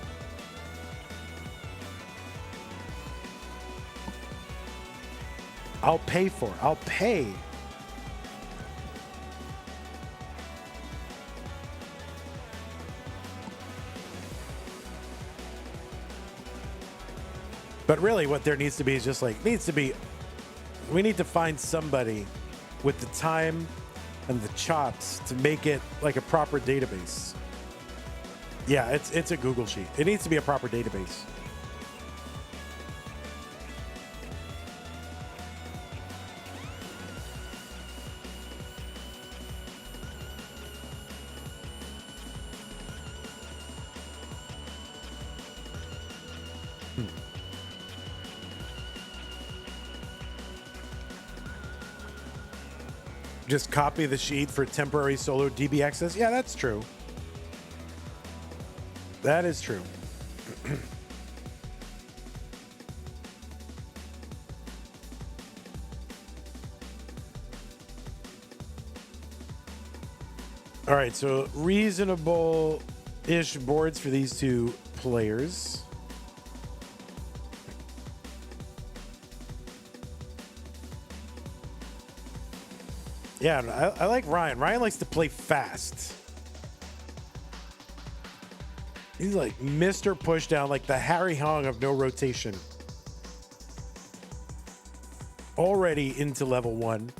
I'll pay for it. I'll pay. But really what there needs to be is just like, we need to find somebody with the time and the chops to make it like a proper database. Yeah, it's a Google sheet. It needs to be a proper database. Just copy the sheet for temporary solo DB access. Yeah, that's true. That is true. All right, so reasonable-ish boards for these two players. Yeah, I like Ryan. Ryan likes to play fast. He's like Mr. Pushdown, like the Harry Hong of no rotation. Already into level 1.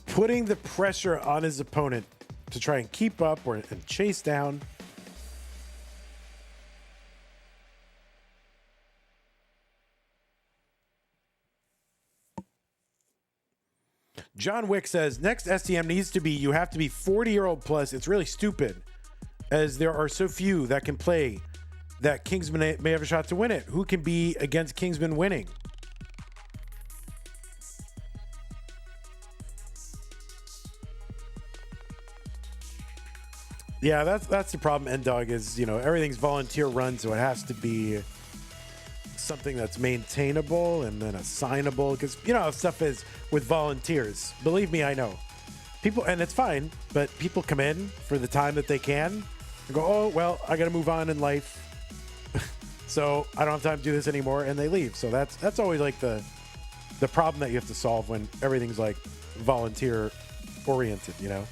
Putting the pressure on his opponent to try and keep up and chase down. John Wick says, next STM needs to be, you have to be 40-year-old plus. It's really stupid, as there are so few that can play that Kingsman may have a shot to win it. Who can be against Kingsman winning? Yeah, that's the problem, N-Dog, is, you know, everything's volunteer run, so it has to be something that's maintainable and then assignable, because you know how stuff is with volunteers. Believe me, I know. People, and it's fine, but people come in for the time that they can and go, oh, well, I got to move on in life. So I don't have time to do this anymore, and they leave. So that's always like the problem that you have to solve when everything's like volunteer oriented, you know?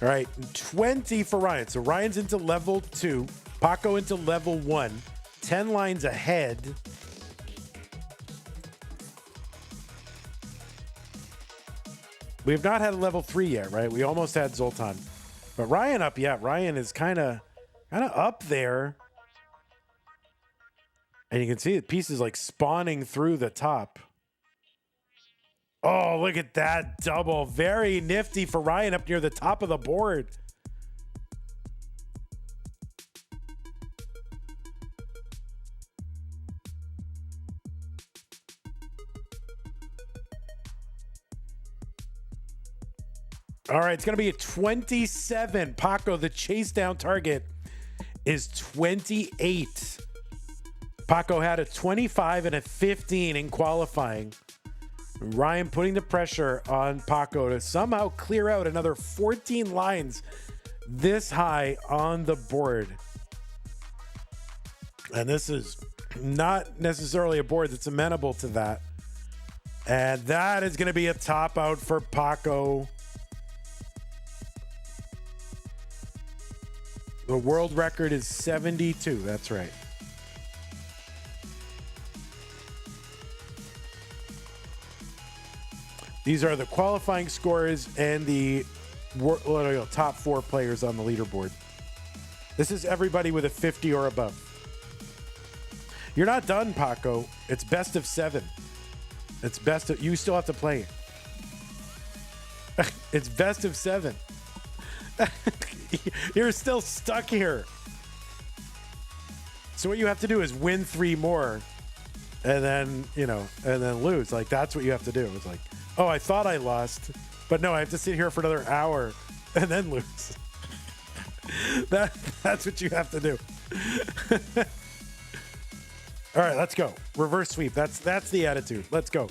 All right, 20 for Ryan. So Ryan's into level 2, Paco into level 1, 10 lines ahead. We have not had a level 3 yet, right? We almost had Zoltan. But Ryan up, yeah, Ryan is kind of up there. And you can see the pieces like spawning through the top. Oh, look at that double. Very nifty for Ryan up near the top of the board. All right, it's going to be a 27. Paco, the chase down target is 28. Paco had a 25 and a 15 in qualifying. Ryan putting the pressure on Paco to somehow clear out another 14 lines this high on the board. And this is not necessarily a board that's amenable to that. And that is going to be a top out for Paco. The world record is 72. That's right. These are the qualifying scores and the top 4 players on the leaderboard. This is everybody with a 50 or above. You're not done, Paco. It's best of 7. It's best of, you still have to play. It's best of 7. You're still stuck here. So what you have to do is win 3 more and then, you know, and then lose. Like, that's what you have to do. It's like, oh, I thought I lost, but no, I have to sit here for another hour and then lose. That's what you have to do. All right, let's go. Reverse sweep. That's the attitude. Let's go.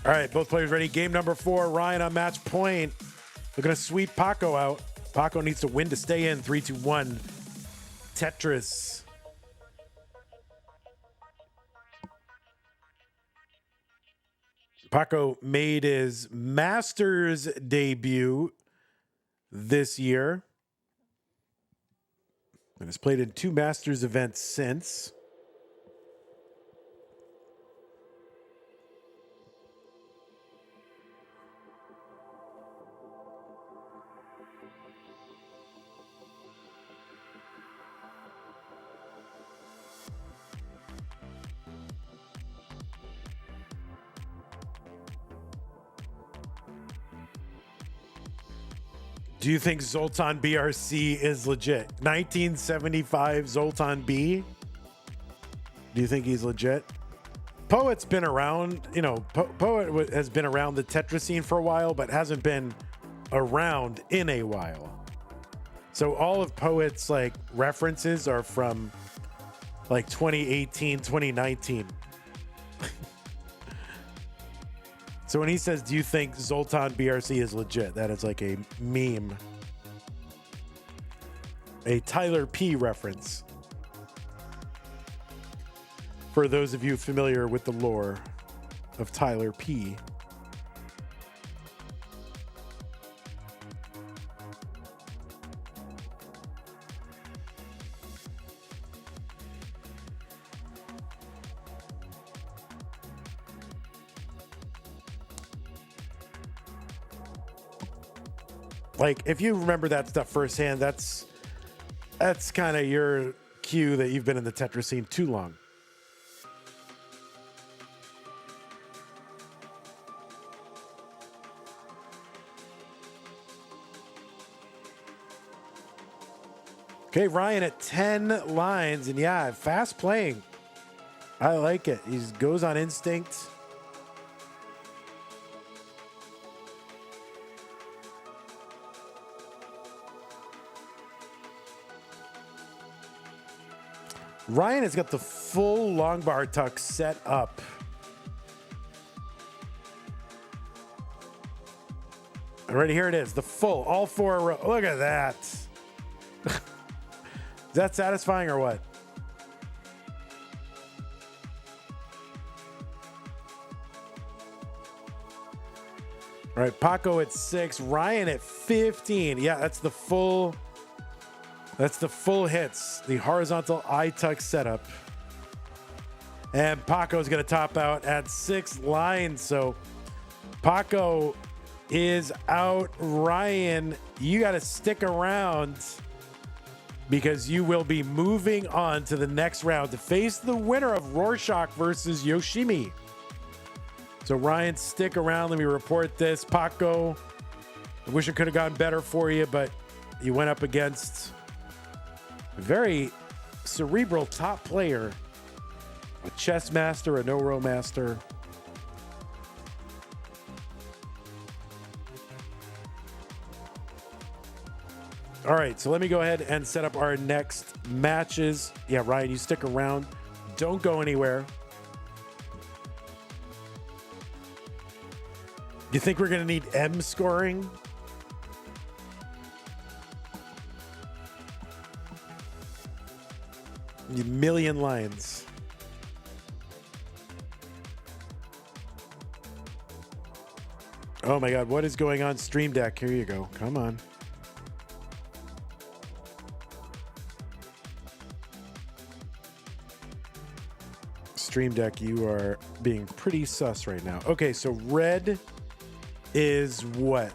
All right, both players ready. Game number 4. Ryan on match point. We're going to sweep Paco out. Paco needs to win to stay in. 3, 2, 1. Tetris. Paco made his Masters debut this year and has played in 2 Masters events since. Do you think Zoltan BRC is legit? 1975 Zoltan B? Do you think he's legit? Poet's been around, you know, Poet has been around the Tetris scene for a while, but hasn't been around in a while. So all of Poet's like references are from like 2018, 2019. So when he says, do you think Zoltan BRC is legit? That is like a meme. A Tyler P reference. For those of you familiar with the lore of Tyler P. Like, if you remember that stuff firsthand, that's kind of your cue that you've been in the Tetris scene too long. Okay, Ryan at 10 lines, and yeah, fast playing. I like it. He goes on instinct. Ryan has got the full long bar tuck set up. Alrighty, here it is. The full, all 4 rows. Look at that. Is that satisfying or what? All right, Paco at 6, Ryan at 15. Yeah, that's the full hits, the horizontal eye tuck setup. And Paco's gonna top out at 6 lines. So Paco is out. Ryan, you gotta stick around because you will be moving on to the next round to face the winner of Rorschach versus Yoshimi. So Ryan, stick around. Let me report this. Paco, I wish it could have gone better for you, but you went up against a very cerebral top player, a chess master, a no-row master. All right, so let me go ahead and set up our next matches. Yeah, Ryan, you stick around. Don't go anywhere. You think we're going to need M scoring? A million lines. Oh my God, what is going on Stream Deck? Here you go. Come on. Stream Deck, you are being pretty sus right now. Okay, so red is what?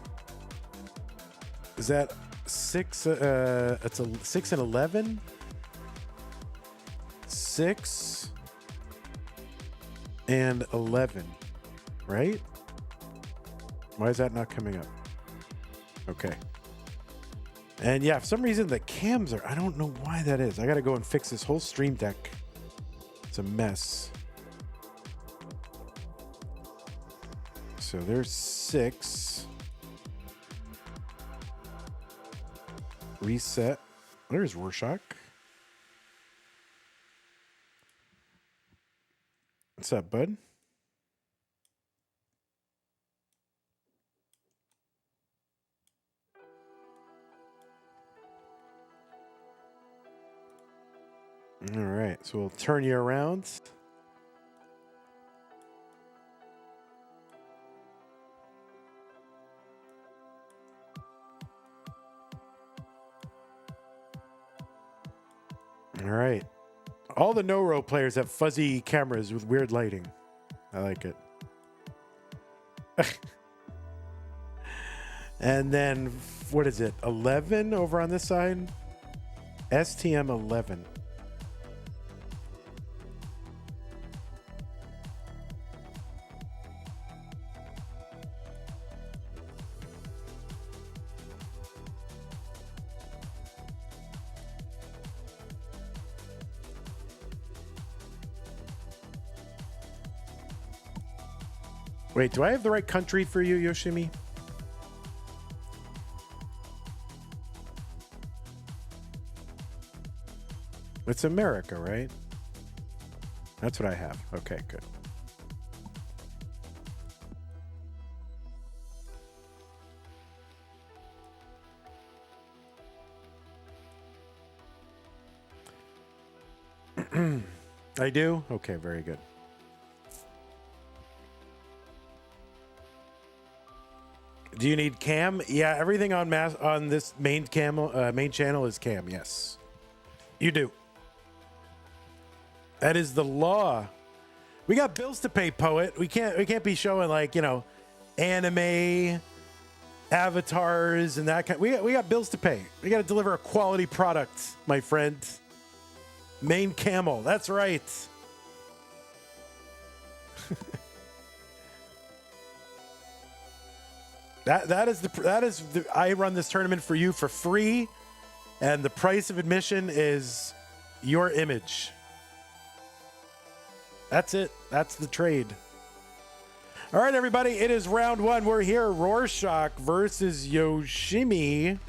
Is that 6? It's a 6 and 11? 6 and 11, right? Why is that not coming up? Okay. And yeah, for some reason the cams are, I don't know why that is. I got to go and fix this whole Stream Deck. It's a mess. So there's 6. Reset. There's Rorschach. What's up, bud? All right, so we'll turn you around. All right. All the no-row players have fuzzy cameras with weird lighting. I like it. And then, what is it? 11 over on this side? STM 11. Wait, do I have the right country for you, Yoshimi? It's America, right? That's what I have. Okay, good. I do? Okay, very good. Do you need cam? Yeah, everything on this main channel is cam. Yes, you do. That is the law. We got bills to pay, poet. We can't be showing like, you know, anime avatars and that kind. We got bills to pay. We got to deliver a quality product, my friend. Main camel. That's right. That is the I run this tournament for you for free, and the price of admission is your image. That's it. That's the trade. All right, everybody. It is round one. We're here. Rorschach versus Yoshimi.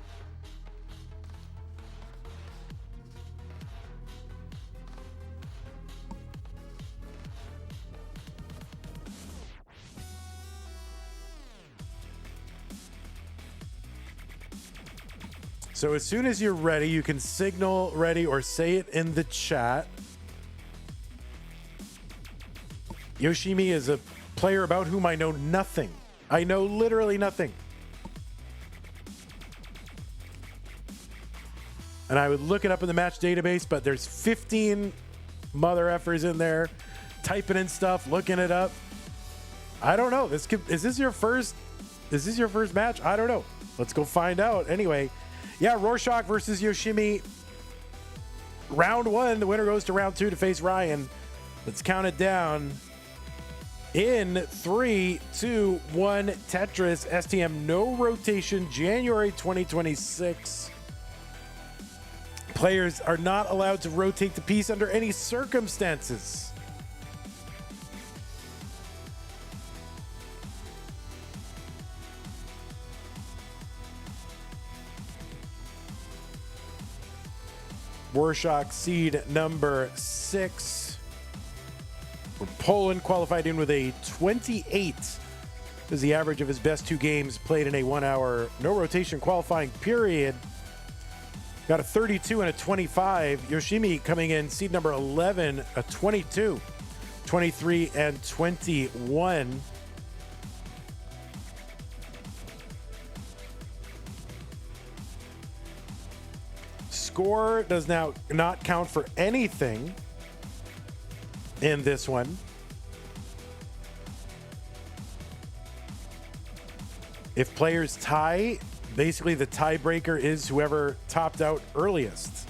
So as soon as you're ready, you can signal ready or say it in the chat. Yoshimi is a player about whom I know nothing. I know literally nothing. And I would look it up in the match database, but there's 15 mother effers in there typing in stuff, looking it up. I don't know. Is this your first match? I don't know. Let's go find out. Anyway, yeah, Rorschach versus Yoshimi. Round one. The winner goes to round two to face Ryan. Let's count it down. In 3, 2, 1, Tetris STM no rotation, January 2026. Players are not allowed to rotate the piece under any circumstances. Rorschach seed number 6. Poland qualified in with a 28. This is the average of his best 2 games played in a 1 hour no rotation qualifying period. Got a 32 and a 25. Yoshimi coming in seed number 11, a 22, 23 and 21. Score does now not count for anything in this one. If players tie, basically the tiebreaker is whoever topped out earliest.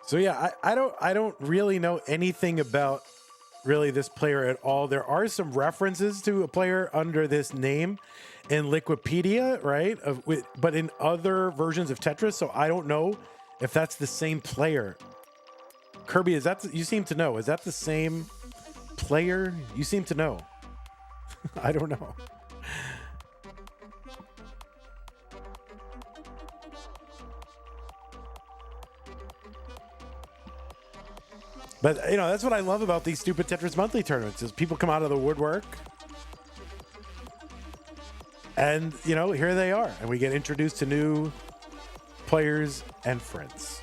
So yeah, I don't really know anything about really this player at all. There are some references to a player under this name in Liquipedia, right? But in other versions of Tetris, so I don't know if that's the same player. Kirby, is that you seem to know? Is that the same player? You seem to know. I don't know. But, you know, that's what I love about these stupid Tetris monthly tournaments is people come out of the woodwork and, you know, here they are. And we get introduced to new players and friends.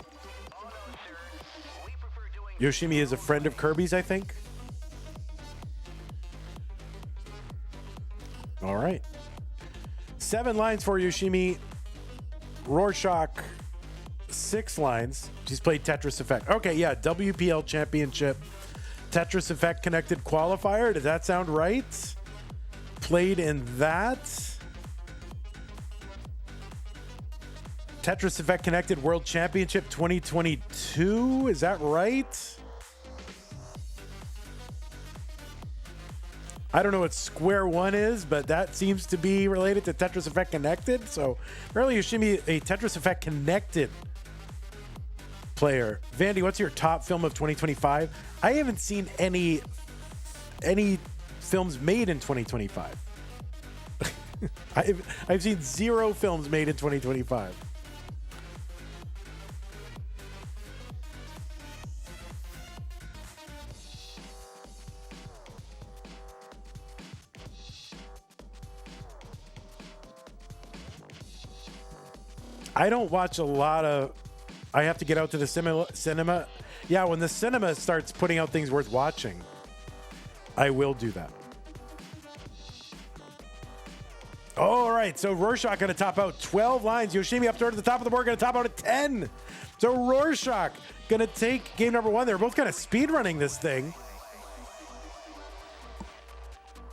Yoshimi is a friend of Kirby's, I think. All right. 7 lines for Yoshimi. Rorschach, 6 lines. She's played Tetris Effect. Okay, yeah, WPL Championship. Tetris Effect connected qualifier. Does that sound right? Played in that. Tetris Effect Connected World Championship 2022. Is that right? I don't know what Square One is, but that seems to be related to Tetris Effect Connected. So apparently Yoshimi, a Tetris Effect Connected player. Vandy, what's your top film of 2025? I haven't seen any films made in 2025. I've seen 0 films made in 2025. I don't watch a lot of. I have to get out to the cinema. Yeah, when the cinema starts putting out things worth watching, I will do that. All right, so Rorschach going to top out 12 lines. Yoshimi up toward the top of the board, going to top out at 10. So Rorschach going to take game number 1. They're both kind of speed running this thing.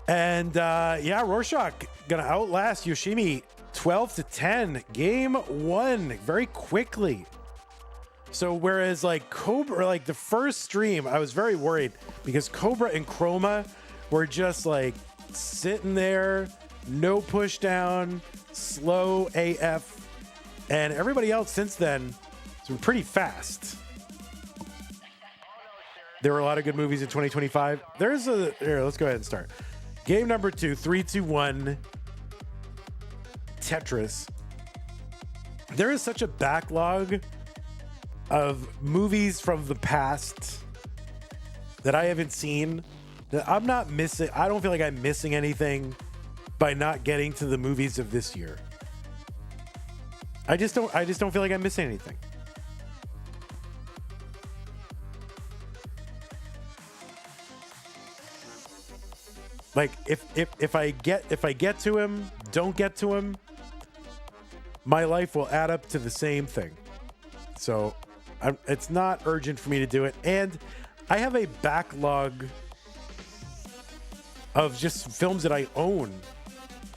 And yeah, Rorschach going to outlast Yoshimi 12 to 10. Game 1 very quickly. So whereas like Cobra, like the first stream, I was very worried because Cobra and Chroma were just like sitting there, no push down, slow AF, and everybody else since then has been pretty fast. There were a lot of good movies in 2025. Here, let's go ahead and start. Game number 2, 3, 2, 1, Tetris. There is such a backlog of movies from the past that I haven't seen that I'm not missing. I don't feel like I'm missing anything by not getting to the movies of this year. I just don't feel like I'm missing anything. Like if I get to him, don't get to him, my life will add up to the same thing. So it's not urgent for me to do it. And I have a backlog of just films that I own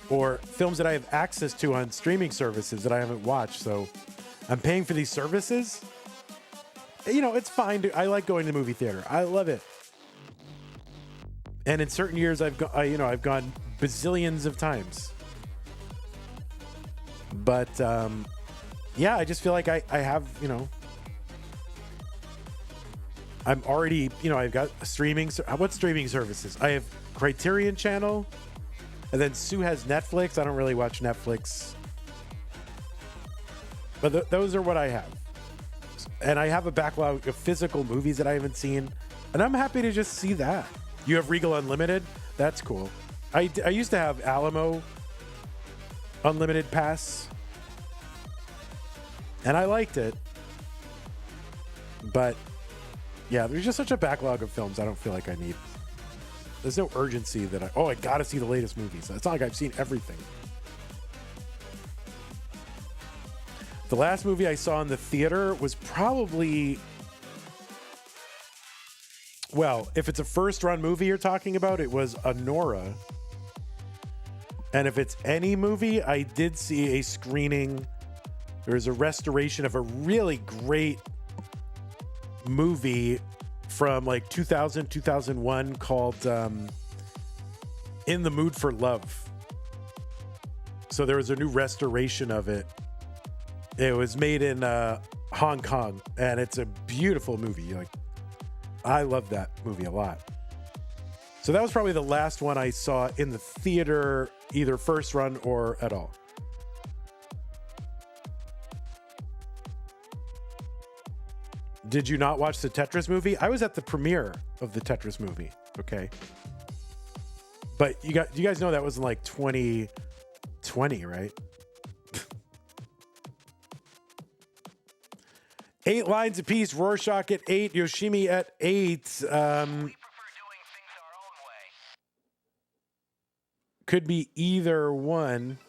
or films that I have access to on streaming services that I haven't watched. So I'm paying for these services. You know, it's fine. I like going to the movie theater. I love it. And in certain years, I've gone bazillions of times. But yeah, I just feel like I have, I'm already, I've got streaming. What streaming services? I have Criterion Channel, and then Sue has Netflix. I don't really watch Netflix, but those are what I have. And I have a backlog of physical movies that I haven't seen, and I'm happy to just see that. You have Regal Unlimited? That's cool. I used to have Alamo Unlimited Pass, and I liked it. But yeah, there's just such a backlog of films I don't feel like I need. There's no urgency that I got to see the latest movies. It's not like I've seen everything. The last movie I saw in the theater was probably... Well, if it's a first-run movie you're talking about, it was Anora. And if it's any movie, I did see a screening. There's a restoration of a really great movie from like 2000, 2001 called In the Mood for Love. So there was a new restoration of it. It was made in Hong Kong, and it's a beautiful movie. Like, I love that movie a lot. So that was probably the last one I saw in the theater, either first run or at all. Did you not watch the Tetris movie? I was at the premiere of the Tetris movie. Okay. But you guys know that was in like 2020, right? 8 lines apiece. Rorschach at 8. Yoshimi at 8. Could be either one.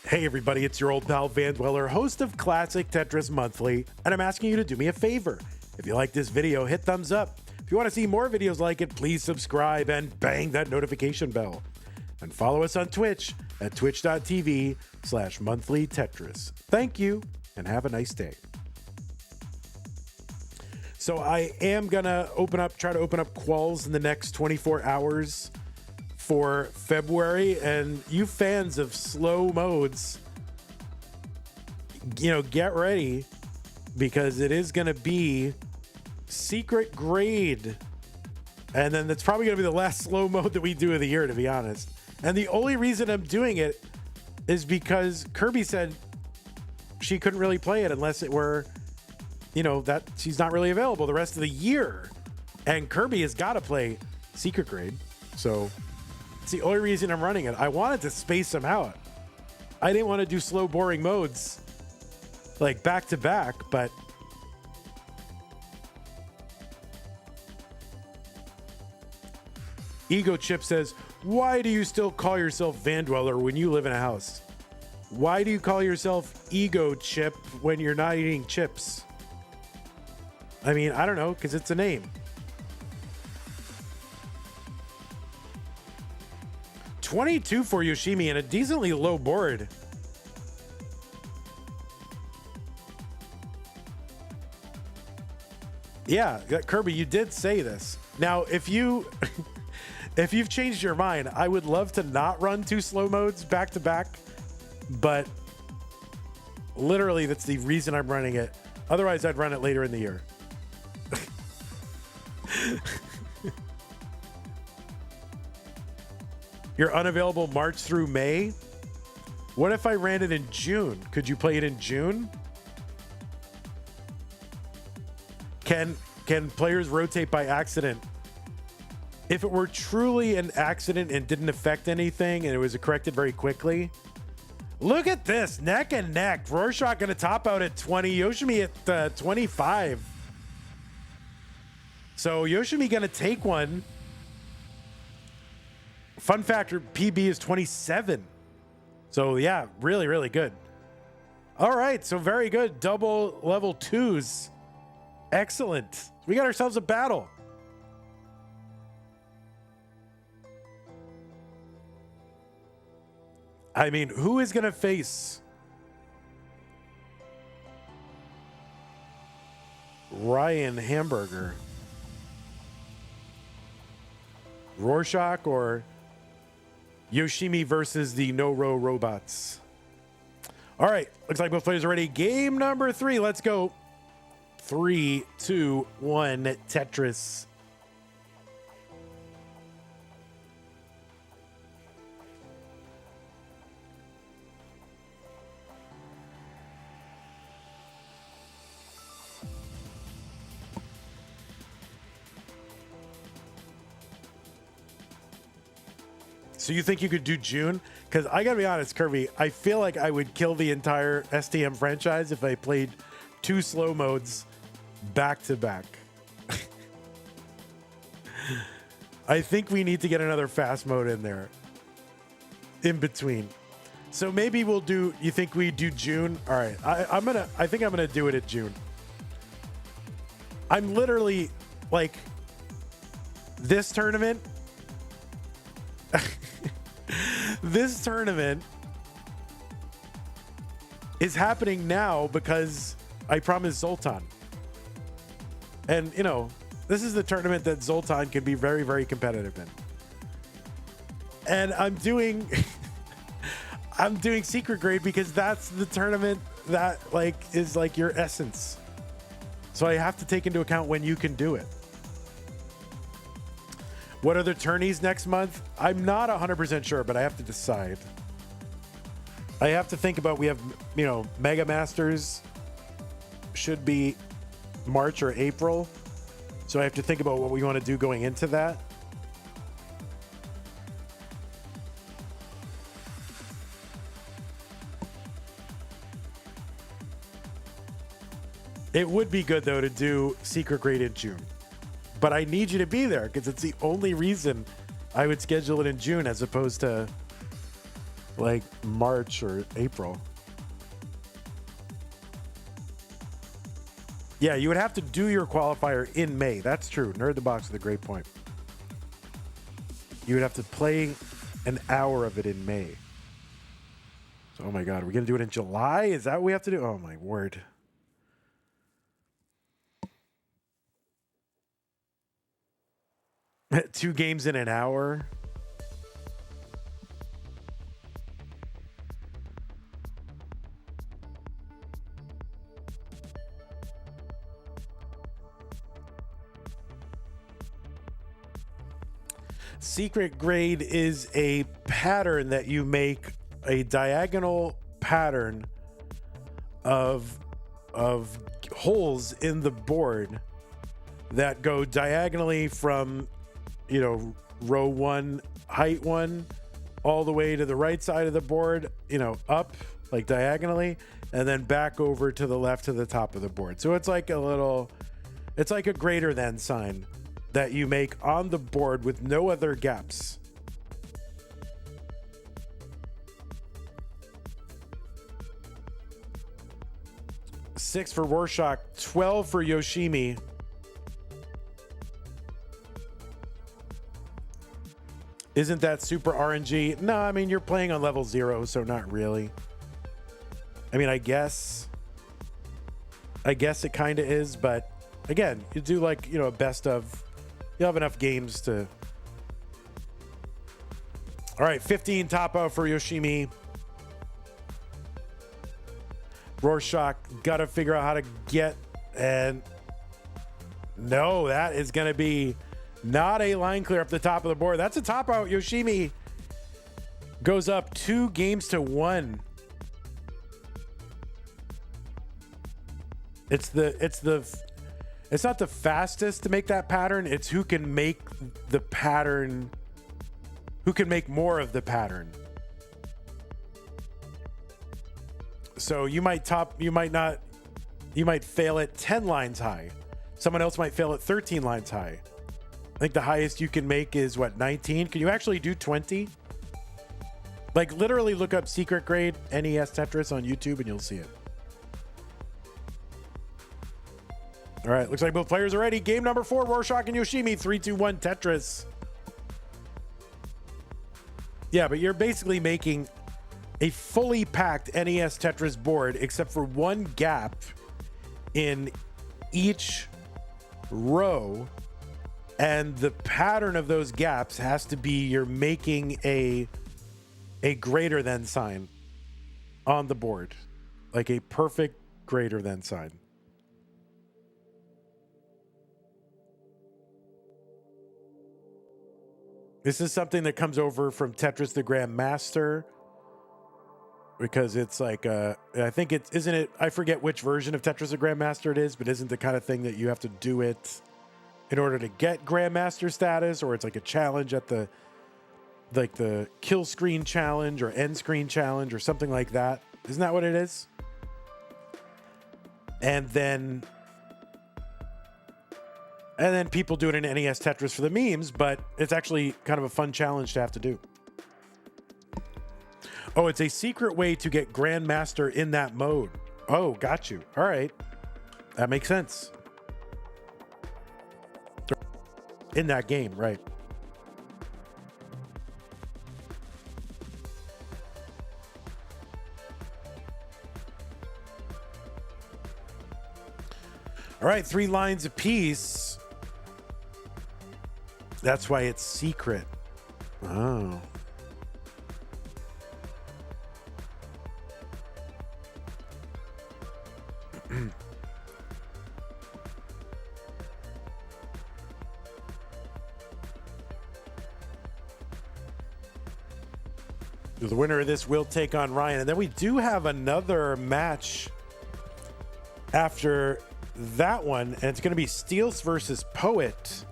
Hey everybody, it's your old pal Van Dweller, host of Classic Tetris Monthly, and I'm asking you to do me a favor. If you like this video, hit thumbs up. If you want to see more videos like it, please subscribe and bang that notification bell. And follow us on Twitch at twitch.tv/monthlytetris. Thank you, and have a nice day. So I am gonna try to open up quals in the next 24 hours for February. And you fans of slow modes, get ready, because it is gonna be secret grade. And then that's probably gonna be the last slow mode that we do of the year, to be honest. And the only reason I'm doing it is because Kirby said she couldn't really play it unless it were, that she's not really available the rest of the year. And Kirby has got to play secret grade. So it's the only reason I'm running it. I wanted to space them out. I didn't want to do slow, boring modes like back to back, but Ego Chip says, why do you still call yourself Van Dweller when you live in a house? Why do you call yourself Ego Chip when you're not eating chips? I mean, I don't know, because it's a name. 22 for Yoshimi and a decently low board. Yeah, Kirby, you did say this. Now, if you've changed your mind, I would love to not run 2 slow modes back to back, but literally that's the reason I'm running it. Otherwise, I'd run it later in the year. You're unavailable March through May? What if I ran it in June? Could you play it in June? Can players rotate by accident? If it were truly an accident and didn't affect anything and it was corrected very quickly. Look at this, neck and neck. Rorschach gonna top out at 20, Yoshimi at 25. So Yoshimi gonna take one. Fun factor, PB is 27. So yeah, really, really good. All right, so very good. Double level 2s. Excellent. We got ourselves a battle. I mean, who is going to face Ryan Hamburger? Rorschach or Yoshimi versus the No-Row robots? All right, looks like both players are ready. Game number 3, let's go. 3, 2, 1, Tetris. So you think you could do June? Because I gotta be honest, Kirby, I feel like I would kill the entire STM franchise if I played 2 slow modes back to back. I think we need to get another fast mode in there in between. So maybe we'll do, you think we do June? All right, I think I'm gonna do it at June. I'm literally like, this tournament, this tournament is happening now because I promised Zoltan. And, you know, this is the tournament that Zoltan can be very, very competitive in. And I'm doing I'm doing secret grade because that's the tournament that like is like your essence. So I have to take into account when you can do it. What are the tourneys next month? I'm not 100% sure, but I have to decide. I have to think about, we have, you know, Mega Masters should be March or April. So I have to think about what we want to do going into that. It would be good, though, to do secret grade in June. But I need you to be there because it's the only reason I would schedule it in June as opposed to like March or April. Yeah, you would have to do your qualifier in May. That's true. Nerd the Box with a great point. You would have to play an hour of it in May. So, oh my God, are we going to do it in July? Is that what we have to do? Oh my word. Two games in an hour. Secret grade is a pattern that you make, a diagonal pattern of holes in the board that go diagonally from, you know, row 1, height 1, all the way to the right side of the board, you know, up like diagonally, and then back over to the left to the top of the board. So it's like a little, it's like a greater than sign that you make on the board with no other gaps. Six for Rorschach, 12 for Yoshimi. Isn't that super RNG? No, I mean, you're playing on level 0, so not really. I mean, I guess it kind of is, but again, you do like, you know, a best of. You'll have enough games to. All right, 15 Tapo for Yoshimi. Rorschach, got to figure out how to get, and no, that is going to be not a line clear up the top of the board. That's a top out. Yoshimi goes up 2 games to 1. It's not the fastest to make that pattern. It's who can make the pattern, who can make more of the pattern. So you might fail at 10 lines high. Someone else might fail at 13 lines high. I think the highest you can make is what, 19? Can you actually do 20? Like literally look up secret grade NES Tetris on YouTube and you'll see it. All right, looks like both players are ready. Game number 4, Rorschach and Yoshimi, 3, 2, 1, Tetris. Yeah, but you're basically making a fully packed NES Tetris board except for one gap in each row. And the pattern of those gaps has to be you're making a greater than sign on the board. Like a perfect greater than sign. This is something that comes over from Tetris the Grandmaster, because it's like I think it isn't it. I forget which version of Tetris the Grandmaster it is, but isn't the kind of thing that you have to do it in order to get Grandmaster status, or it's like a challenge at the kill screen challenge or end screen challenge or something like that. Isn't that what it is? And then people do it in NES Tetris for the memes, but it's actually kind of a fun challenge to have to do. Oh, it's a secret way to get Grandmaster in that mode. Oh, got you. All right. That makes sense. In that game, right. All right, 3 lines apiece. That's why it's secret. Oh. The winner of this will take on Ryan. And then we do have another match after that one, and it's going to be Steels versus Poet.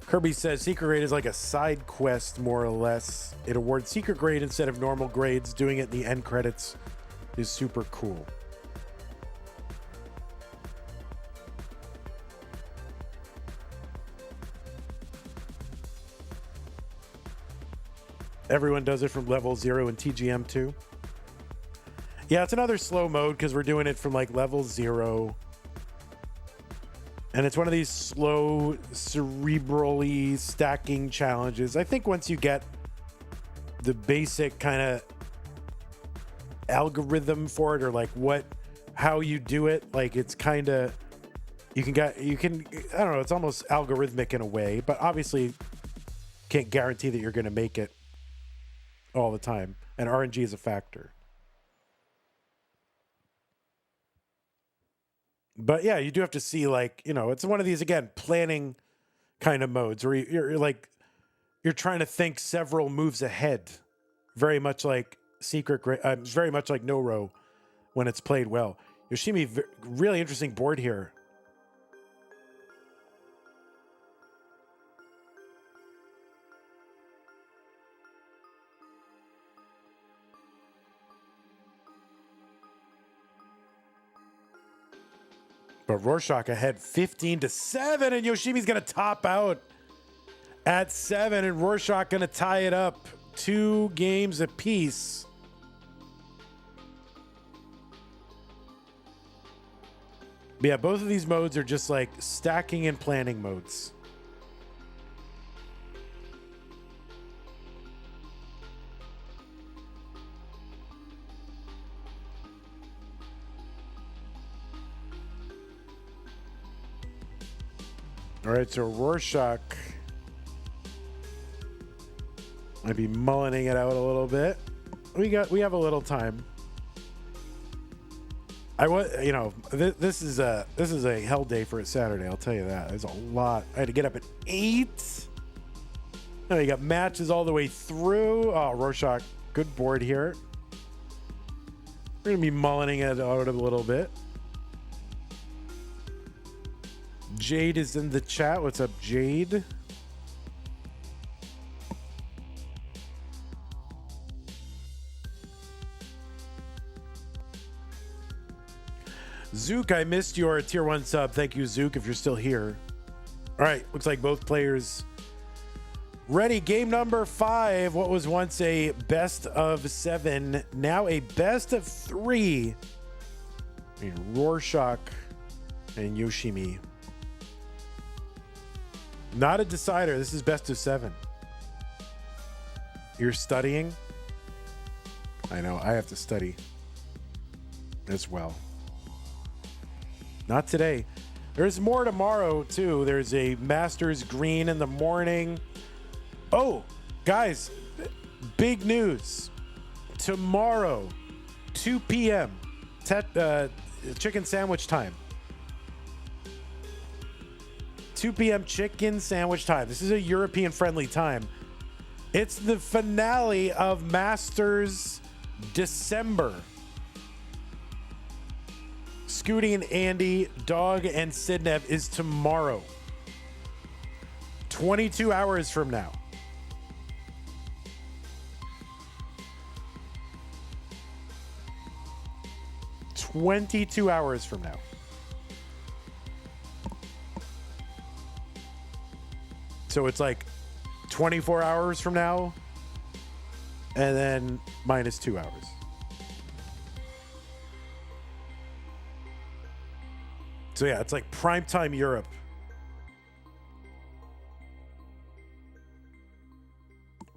Kirby says secret grade is like a side quest, more or less. It awards secret grade instead of normal grades. Doing it in the end credits is super cool. Everyone does it from level 0 in TGM too. Yeah, it's another slow mode because we're doing it from like level 0. And it's one of these slow, cerebrally stacking challenges. I think once you get the basic kind of algorithm for it, or like how you do it, like it's kind of, I don't know, it's almost algorithmic in a way, but obviously can't guarantee that you're going to make it all the time. And RNG is a factor. But yeah, you do have to see, like, you know, it's one of these, again, planning kind of modes where you're trying to think several moves ahead. Very much like very much like No Row when it's played well. Yoshimi, really interesting board here. But Rorschach ahead 15-7, and Yoshimi's going to top out at 7, and Rorschach going to tie it up 2 games apiece. But yeah, both of these modes are just like stacking and planning modes. All right, so Rorschach might be mullening it out a little bit. We have a little time. This is a hell day for a Saturday. I'll tell you that. There's a lot. I had to get up at 8. Now you got matches all the way through. Oh, Rorschach, good board here. We're gonna be mullening it out a little bit. Jade is in the chat. What's up, Jade? Zook, I missed your tier 1 sub. Thank you, Zook, if you're still here. All right, looks like both players ready. Game number 5. What was once a best of 7, now a best of 3. Rorschach and Yoshimi. Not a decider. This is best of 7. You're studying? I know. I have to study as well. Not today. There's more tomorrow, too. There's a Masters Green in the morning. Oh, guys, big news. Tomorrow, 2 p.m., chicken sandwich time. 2 p.m. chicken sandwich time. This is a European friendly time. It's the finale of Masters December. Scooty and Andy, Dog and Sidnev is tomorrow. 22 hours from now. "22 hours from now." So it's like 24 hours from now, and then minus 2 hours. So yeah, it's like primetime Europe.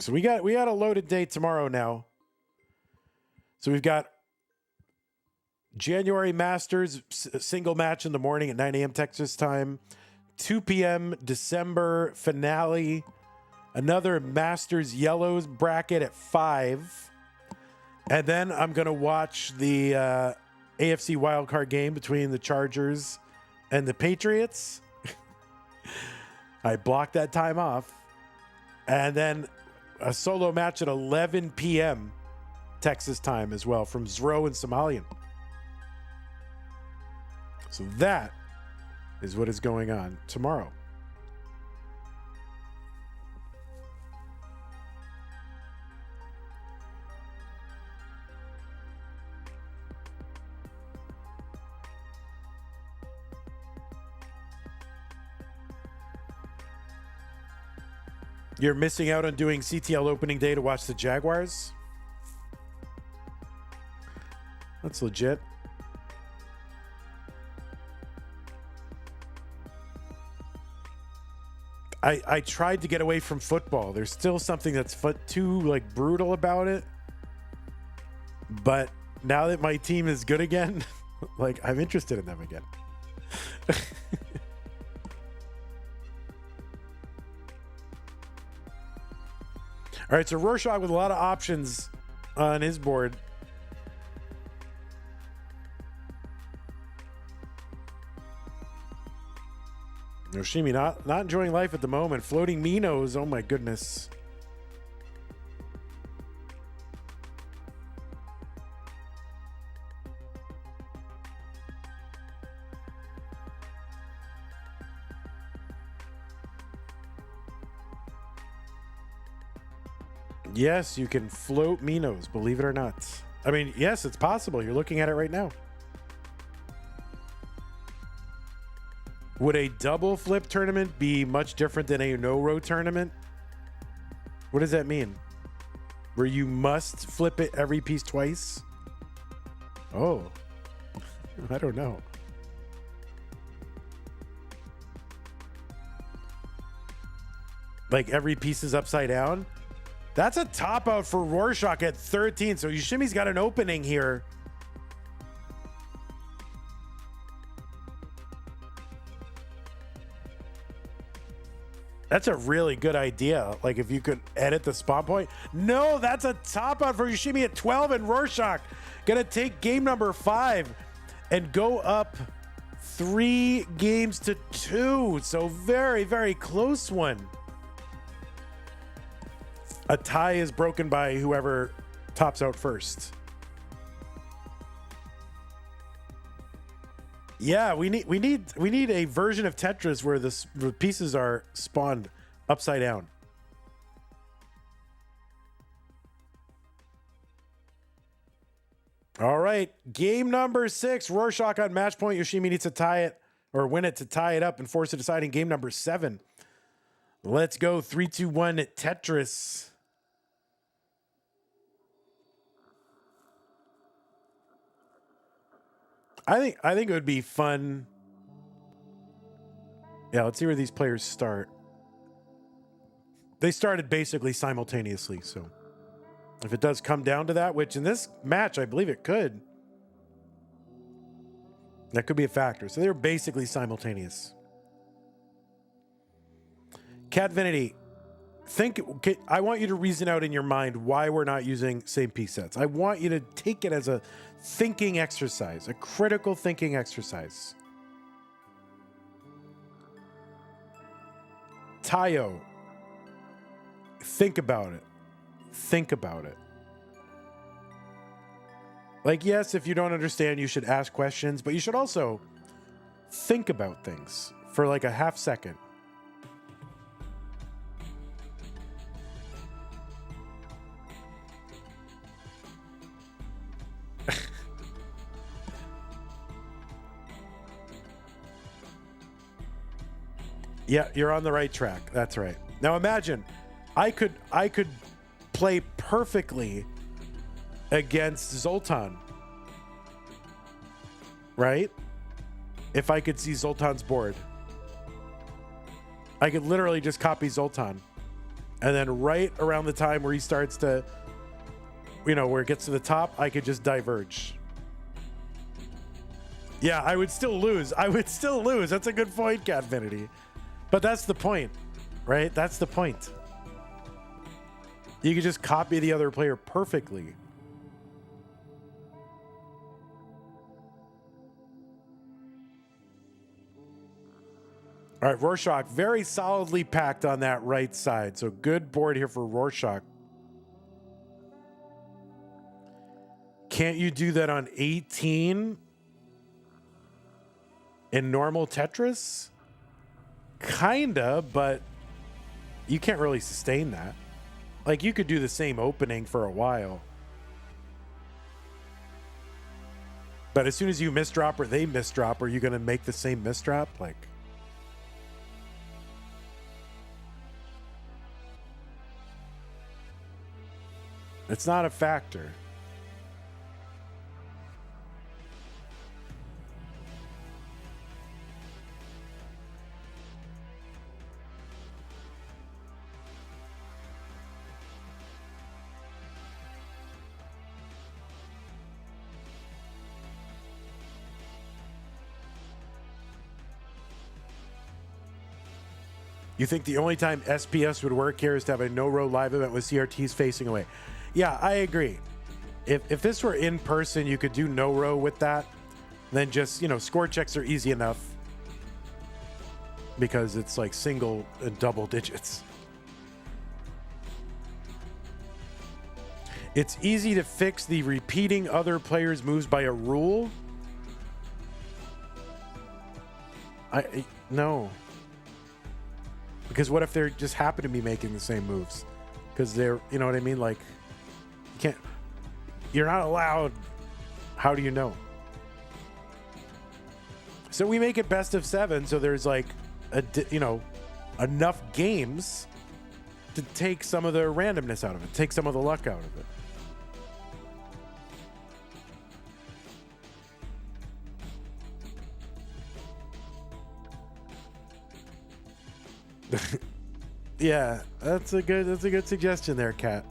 So we got a loaded day tomorrow now. So we've got January Masters single match in the morning at 9 a.m. Texas time. 2 p.m. December finale. Another Masters Yellows bracket at 5. And then I'm going to watch the AFC wildcard game between the Chargers and the Patriots. I blocked that time off. And then a solo match at 11 p.m. Texas time as well from Zro and Somalian. So that is what is going on tomorrow. You're missing out on doing CTL opening day to watch the Jaguars? That's legit. I tried to get away from football. There's still something that's too like brutal about it. But now that my team is good again, like I'm interested in them again. All right, so Rorschach with a lot of options on his board. Yoshimi not enjoying life at the moment. Floating Minos, oh my goodness. Yes, you can float Minos, believe it or not. I mean, yes, it's possible. You're looking at it right now. Would a double flip tournament be much different than a no-row tournament? What does that mean? Where you must flip it every piece twice? Oh, I don't know. Like every piece is upside down? That's a top out for Rorschach at 13. So Yoshimi's got an opening here. That's a really good idea. Like if you could edit the spawn point. No, that's a top out for Yoshimi at 12, and Rorschach gonna take game number 5 and go up 3 games to 2. So very, very close one. A tie is broken by whoever tops out first. Yeah, we need a version of Tetris where the pieces are spawned upside down. All right, game number 6. Rorschach on match point. Yoshimi needs to tie it or win it to tie it up and force a deciding game number 7. Let's go 3, 2, 1 Tetris. I think it would be fun. Yeah, let's see where these players start. They started basically simultaneously, so if it does come down to that, which in this match I believe it could, that could be a factor. So they're basically simultaneous. Catvinity, I want you to reason out in your mind why we're not using same piece sets. I want you to take it as a thinking exercise, a critical thinking exercise. Tayo, think about it. Think about it. Like, yes, if you don't understand, you should ask questions, but you should also think about things for like a half second. Yeah, you're on the right track. That's right. Now imagine, I could play perfectly against Zoltan, right? If I could see Zoltan's board, I could literally just copy Zoltan, and then right around the time where he starts to, where it gets to the top, I could just diverge. Yeah, I would still lose. That's a good point, Catfinity. But that's the point, right? That's the point. You could just copy the other player perfectly. All right, Rorschach, very solidly packed on that right side. So good board here for Rorschach. Can't you do that on 18 in normal Tetris? Kinda, but you can't really sustain that. Like, you could do the same opening for a while, but as soon as you misdrop or they misdrop, are you going to make the same misdrop? Like, it's not a factor. You think the only time SPS would work here is to have a no-row live event with CRTs facing away. Yeah, I agree. If this were in person, you could do no-row with that. Then just, you know, score checks are easy enough because it's like single and double digits. It's easy to fix the repeating other players' moves by a rule. No. Because what if they just happen to be making the same moves? Because they're, you know what I mean? Like, you're not allowed. How do you know? So we make it best of 7. So there's like, enough games to take some of the randomness out of it, take some of the luck out of it. Yeah, that's a good suggestion there, Kat.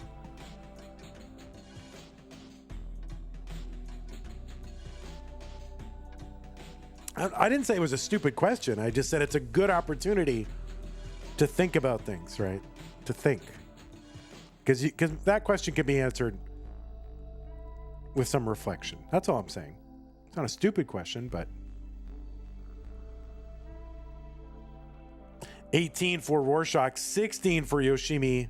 I didn't say it was a stupid question. I just said it's a good opportunity to think about things, right? To think. Because that question can be answered with some reflection. That's all I'm saying. It's not a stupid question, but 18 for Rorschach, 16 for Yoshimi.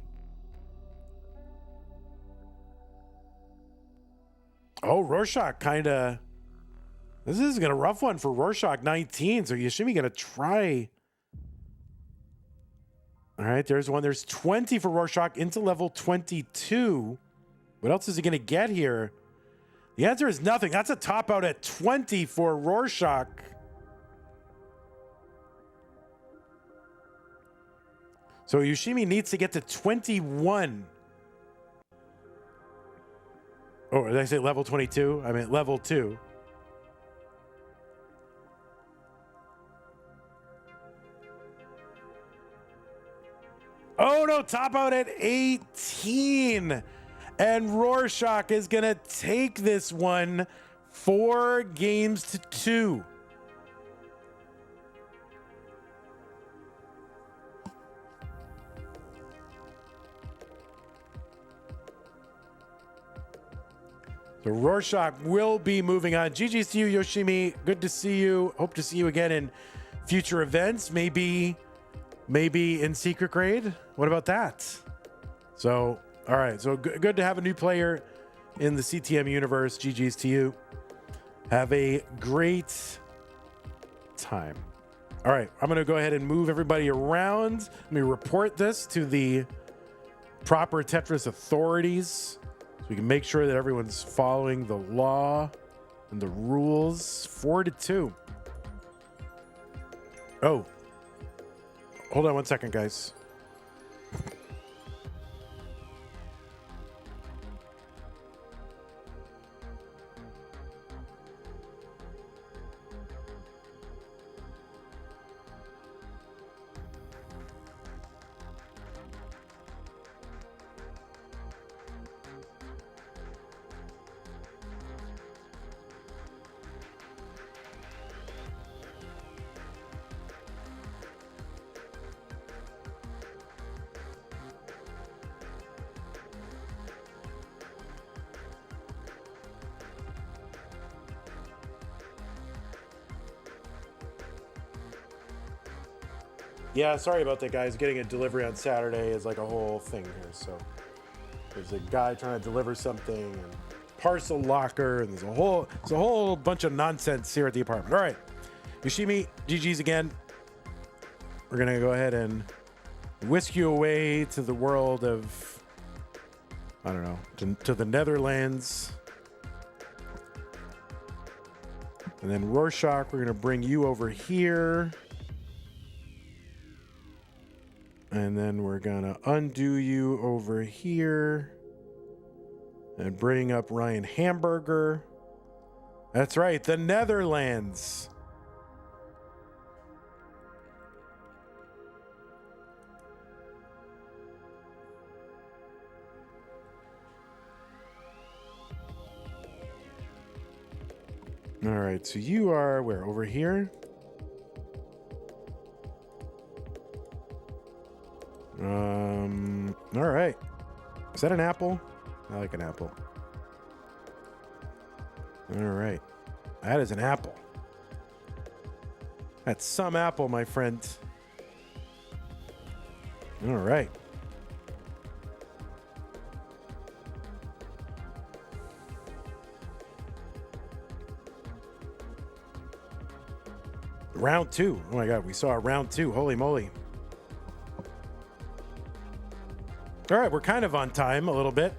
Oh, Rorschach kind of... This is going to rough one for Rorschach, 19. So Yoshimi going to try. All right, there's one. There's 20 for Rorschach into level 22. What else is he going to get here? The answer is nothing. That's a top out at 20 for Rorschach. So Yoshimi needs to get to 21. Oh, did I say level 22? I mean level 2. Oh no, top out at 18. And Rorschach is going to take this one 4 games to 2. So Rorschach will be moving on. GG's to you, Yoshimi. Good to see you. Hope to see you again in future events. Maybe in Secret Grade. What about that? So, all right. So good to have a new player in the CTM universe. GG's to you. Have a great time. All right. I'm going to go ahead and move everybody around. Let me report this to the proper Tetris authorities, so we can make sure that everyone's following the law and the rules. 4-2. Oh, hold on one second, guys. Yeah, sorry about that, guys. Getting a delivery on Saturday is like a whole thing here. So there's a guy trying to deliver something and parcel locker, and there's a whole bunch of nonsense here at the apartment. All right, Yoshimi, GG's again. We're gonna go ahead and whisk you away to the world of, I don't know, to the Netherlands. And then Rorschach, we're gonna bring you over here. And then we're gonna undo you over here and bring up Ryan Hamburger. That's right, the Netherlands. All right, so you are where? Over here? All right. Is that an apple? I like an apple. All right. That is an apple. That's some apple, my friend. All right. Round 2. Oh my God, we saw round 2. Holy moly. All right, we're kind of on time a little bit.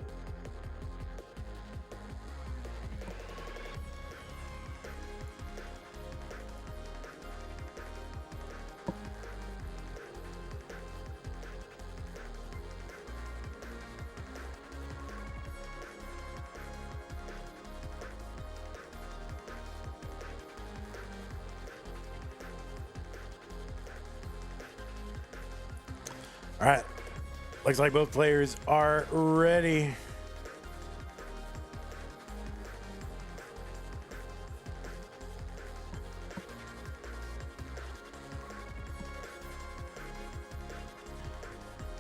All right. Looks like both players are ready.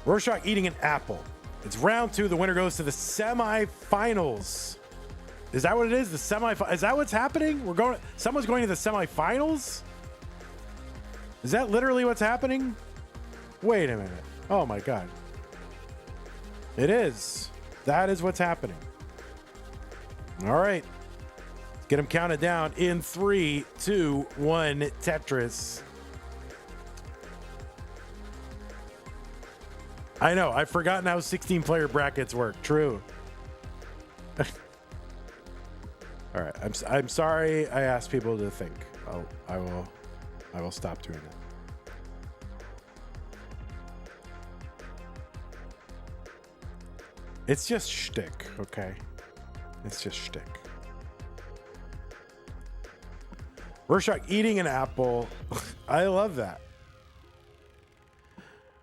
Rorschach eating an apple. It's round 2. The winner goes to the semifinals. Is that what it is? The semifinals? Is that what's happening? Someone's going to the semifinals? Is that literally what's happening? Wait a minute. Oh my God. It is. That is what's happening. All right. Let's get them counted down in 3, 2, 1. Tetris. I know. I've forgotten how 16-player brackets work. True. All right. I'm sorry. I asked people to think. I will stop doing it. It's just shtick, okay? It's just shtick. Rorschach eating an apple. I love that.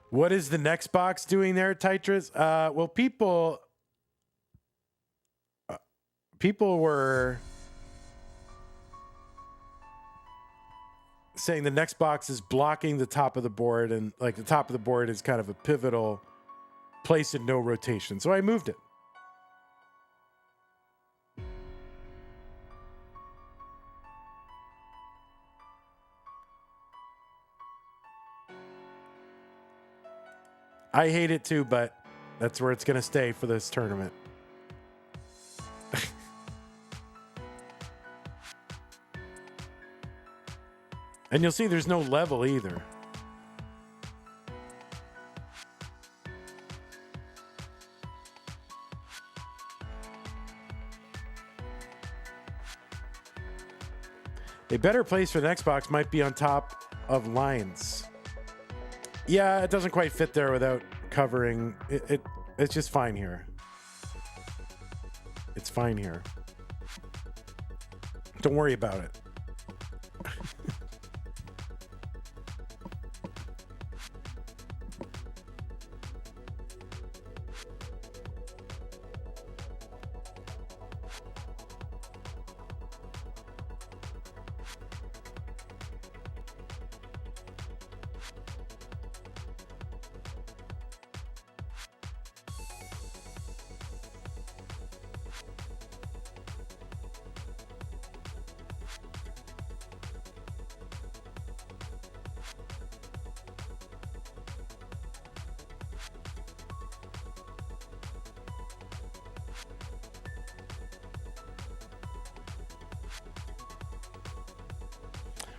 What is the next box doing there, Tetris? Well, people were saying the next box is blocking the top of the board, and like the top of the board is kind of a pivotal place in no rotation. So I moved it. I hate it too, but that's where it's going to stay for this tournament. And you'll see there's no level either. A better place for the next box might be on top of lines. Yeah, it doesn't quite fit there without covering. It's just fine here. It's fine here. Don't worry about it.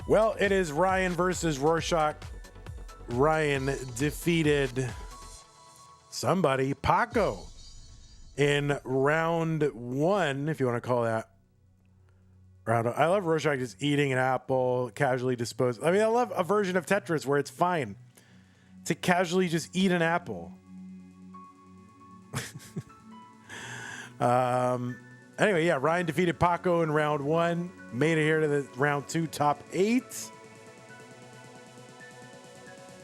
Well, it is Ryan versus Rorschach. Ryan defeated somebody, Paco, in round 1, if you want to call that round. I love Rorschach just eating an apple, casually disposed. I mean, I love a version of Tetris where it's fine to casually just eat an apple. Anyway, yeah, Ryan defeated Paco in round 1. Made it here to the round 2 top 8.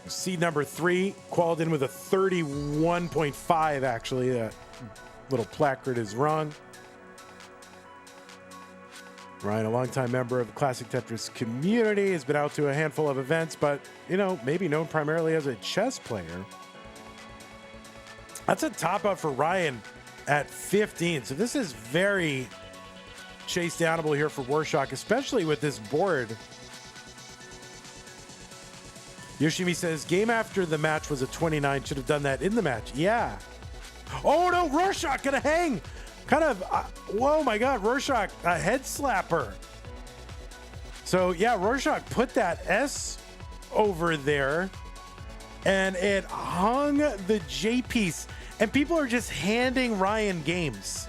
Seed number 3 qualified in with a 31.5, actually. That little placard is wrong. Ryan, a longtime member of the Classic Tetris community, has been out to a handful of events, but, you know, maybe known primarily as a chess player. That's a top out for Ryan at 15. So this is very chase downable here for Rorschach, especially with this board. Yoshimi says, game after the match was a 29. Should have done that in the match. Yeah. Oh no, Rorschach gonna hang. Kind of, whoa, my God, Rorschach, a head slapper. So yeah, Rorschach put that S over there and it hung the J piece. And people are just handing Ryan games.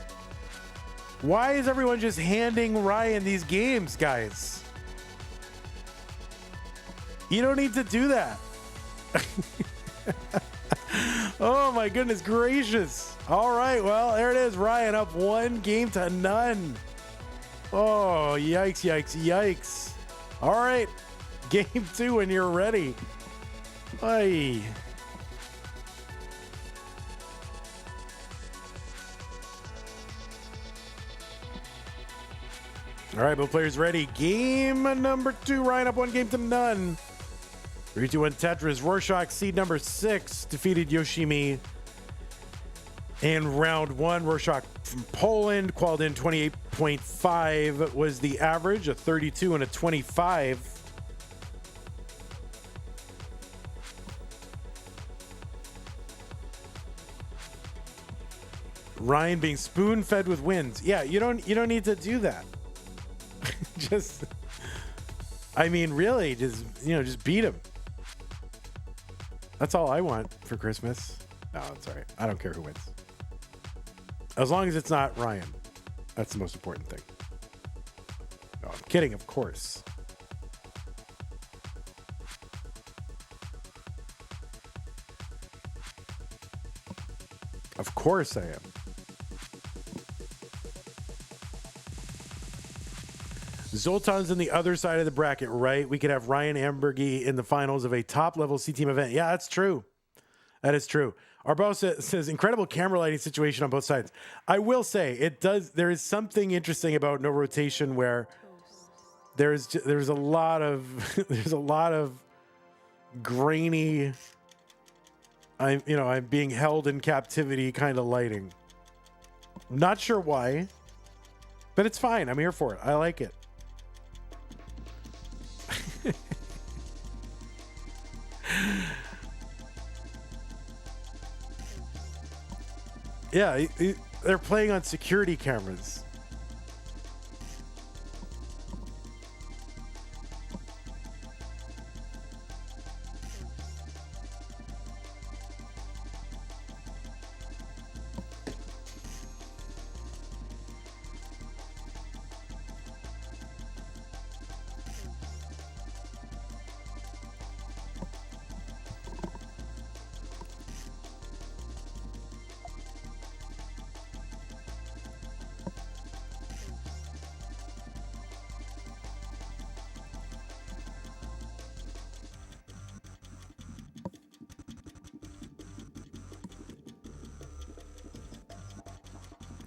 Why is everyone just handing Ryan these games, guys? You don't need to do that. Oh my goodness gracious. All right, well, there it is. Ryan up 1-0. Oh, yikes, yikes, yikes. All right, game 2 when you're ready. Aye. All right, both players ready. Game number 2, Ryan up 1-0. 3-2-1 Tetris. Rorschach, seed number 6, defeated Yoshimi in round 1. Rorschach from Poland, qualified in 28.5 was the average, a 32 and a 25. Ryan being spoon-fed with wins. Yeah, you don't need to do that. Just, I mean, really, just beat him. That's all I want for Christmas. No, it's all right. I don't care who wins. As long as it's not Ryan. That's the most important thing. No, I'm kidding, of course. Of course I am. Zoltan's in the other side of the bracket, right? We could have Ryan Ambergy in the finals of a top-level C-Team event. Yeah, that's true. That is true. Arbo says, incredible camera lighting situation on both sides. I will say, there is something interesting about no rotation where there's a lot of grainy, I'm being held in captivity kind of lighting. Not sure why, but it's fine. I'm here for it. I like it. Yeah, they're playing on security cameras.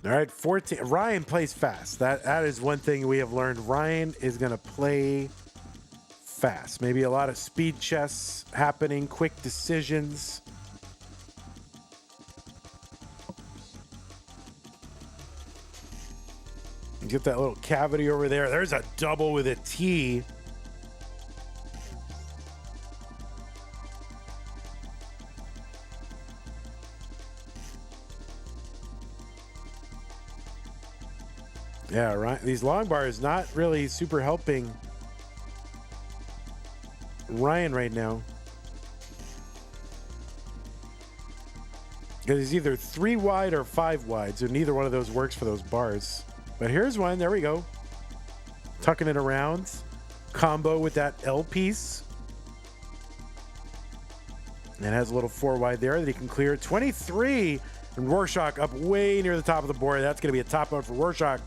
All right, 14. Ryan plays fast. That is one thing we have learned. Ryan is going to play fast. Maybe a lot of speed chess happening, quick decisions. Get that little cavity over there. There's a double with a T. Yeah, right. These long bars not really super helping Ryan right now. Because he's either 3 wide or 5 wide, so neither one of those works for those bars. But here's one. There we go. Tucking it around. Combo with that L piece. And has a little 4 wide there that he can clear. 23. And Rorschach up way near the top of the board. That's going to be a top out for Rorschach.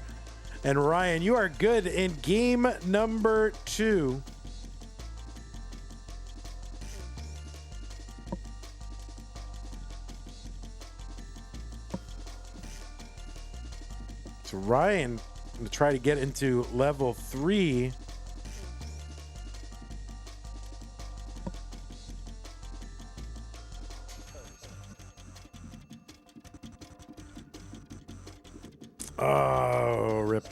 And Ryan, you are good in game number 2. So Ryan going to try to get into level 3. Oh, rip.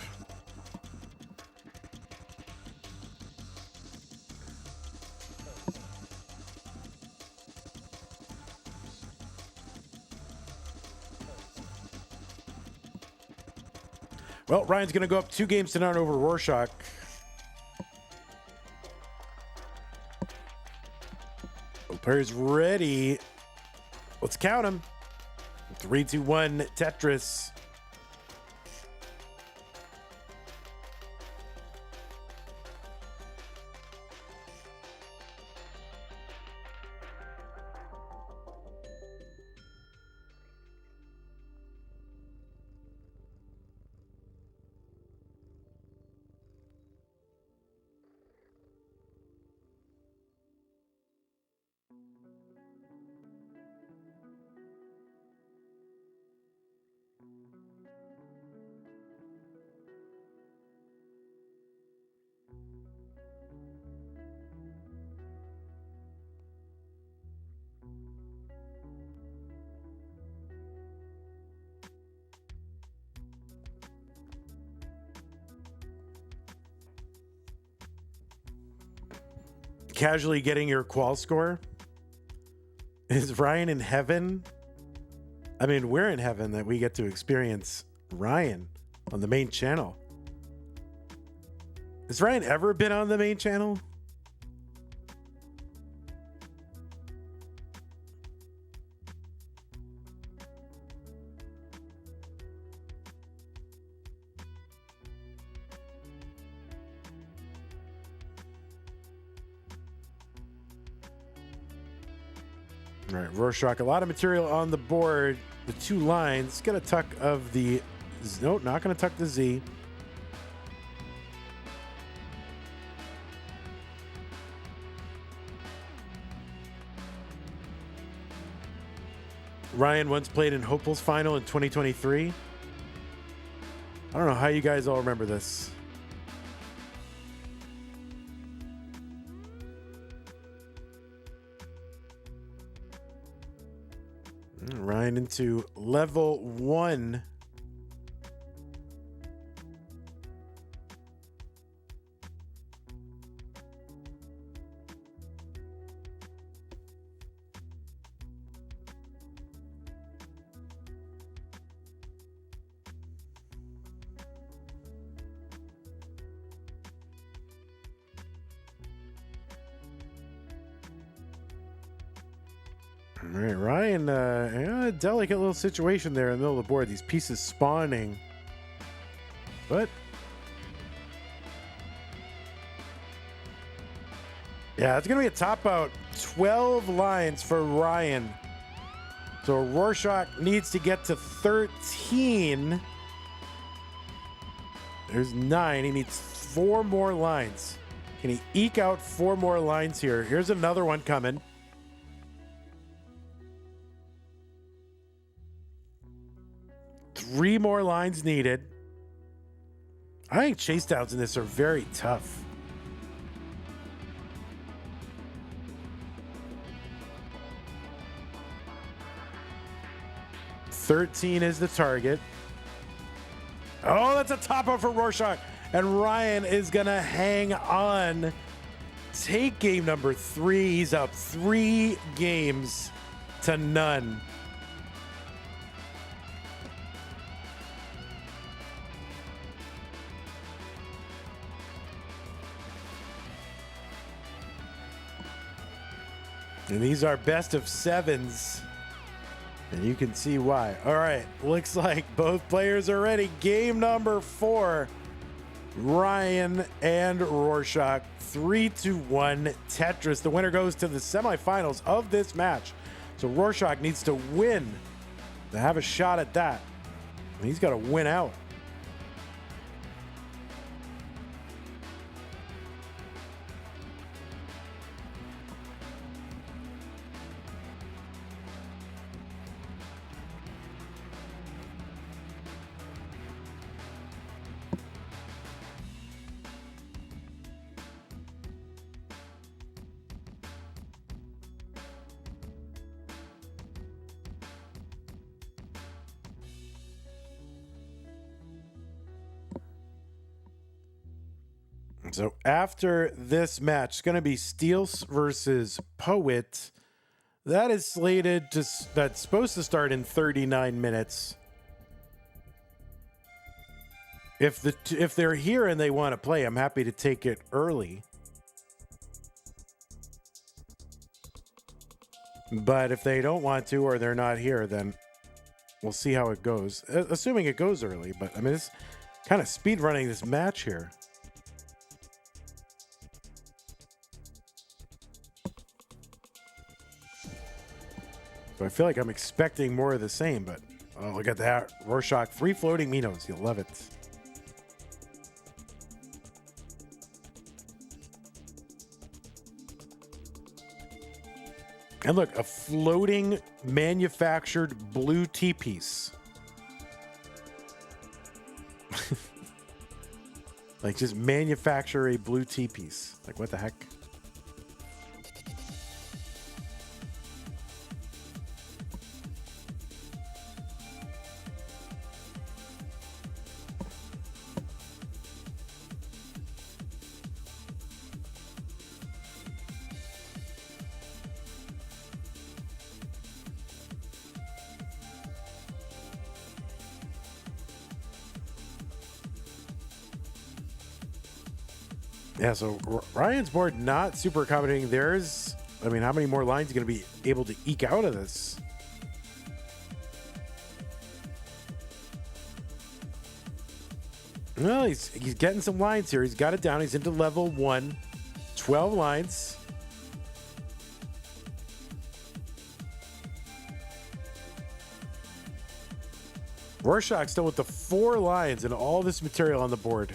Well, Ryan's going to go up 2-0 over Rorschach. Players ready. Let's count them. 3, 2, 1, Tetris. Casually getting your qual score. Is Ryan in heaven? I mean, we're in heaven that we get to experience Ryan on the main channel. Has Ryan ever been on the main channel? All right, Rorschach, a lot of material on the board. The 2 lines. Get a tuck of the... Nope, not going to tuck the Z. Ryan once played in Hopel's final in 2023. I don't know how you guys all remember this. Ryan into level 1. All right, Ryan, a delicate little situation there in the middle of the board. These pieces spawning. But yeah, it's going to be a top out. 12 lines for Ryan. So Rorschach needs to get to 13. There's 9. He needs 4 more lines. Can he eke out 4 more lines here? Here's another one coming. Three more lines needed. I think chase downs in this are very tough. $13 is the target. Oh, that's a top out for Rorschach. And Ryan is going to hang on. Take game number 3. He's up 3 games to none. And these are best of 7s. And you can see why. All right. Looks like both players are ready. Game number 4. Ryan and Rorschach. 3-1 Tetris. The winner goes to the semifinals of this match. So Rorschach needs to win to have a shot at that. And he's got to win out. So after this match, it's going to be Steels versus Poet. That is slated to, that's supposed to start in 39 minutes. If they're here and they want to play, I'm happy to take it early. But if they don't want to or they're not here, then we'll see how it goes. Assuming it goes early, but I mean, it's kind of speed running this match here. So I feel like I'm expecting more of the same, but oh, look at that. Rorschach, free floating Minos. You'll love it. And look, a floating manufactured blue T-piece. Like, just manufacture a blue T-piece. Like, what the heck? Yeah, so Ryan's board not super accommodating. There's, I mean, how many more lines are going to be able to eke out of this? Well, he's getting some lines here. He's got it down. He's into level 1. 12 lines. Rorschach still with the 4 lines and all this material on the board.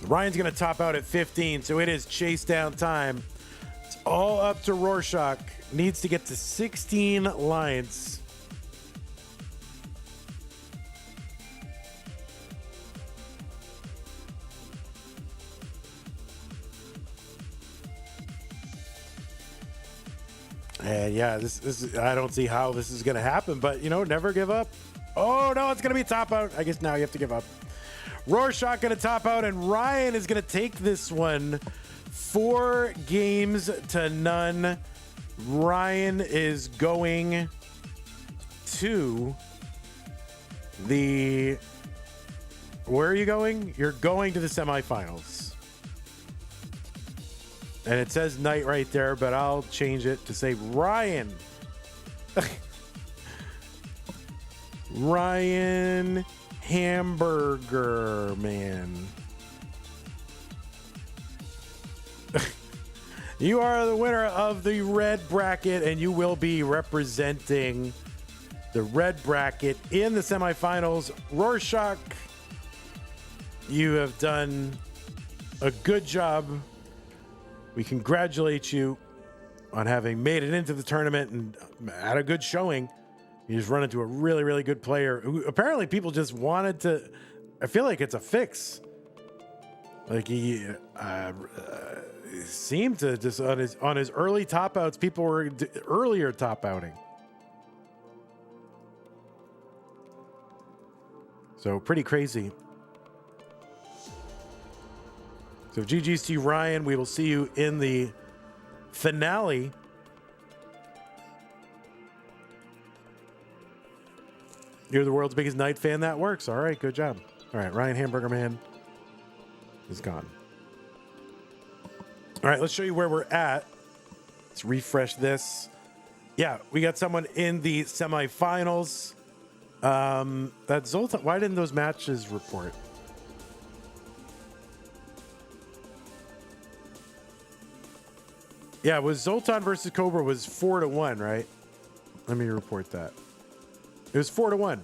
Ryan's going to top out at 15, so it is chase down time. It's all up to Rorschach. Needs to get to 16 lines. And yeah, this is, I don't see how this is going to happen, but you know, never give up. Oh no, it's going to be top out. I guess now you have to give up. Rorschach going to top out, and Ryan is going to take this one 4 games to none. Ryan is going to the... Where are you going? You're going to the semifinals. And it says night right there, but I'll change it to say Ryan. Ryan Hamburger Man. You are the winner of the red bracket, and you will be representing the red bracket in the semifinals. Rorschach, you have done a good job. We congratulate you on having made it into the tournament and had a good showing. You just run into a really, really good player who apparently people just wanted to. I feel like it's a fix. Like he seemed to just on his early top outs, people were earlier top outing. So pretty crazy. So GG's to you, Ryan. We will see you in the finale. You're the world's biggest Knight fan. That works. All right, good job. All right, Ryan Hamburger Man is gone. All right, let's show you where we're at. Let's refresh this. Yeah, we got someone in the semifinals. That's Zoltan. Why didn't those matches report? Yeah, it was Zoltan versus Cobra was 4-1, right? Let me report that. It was 4-1.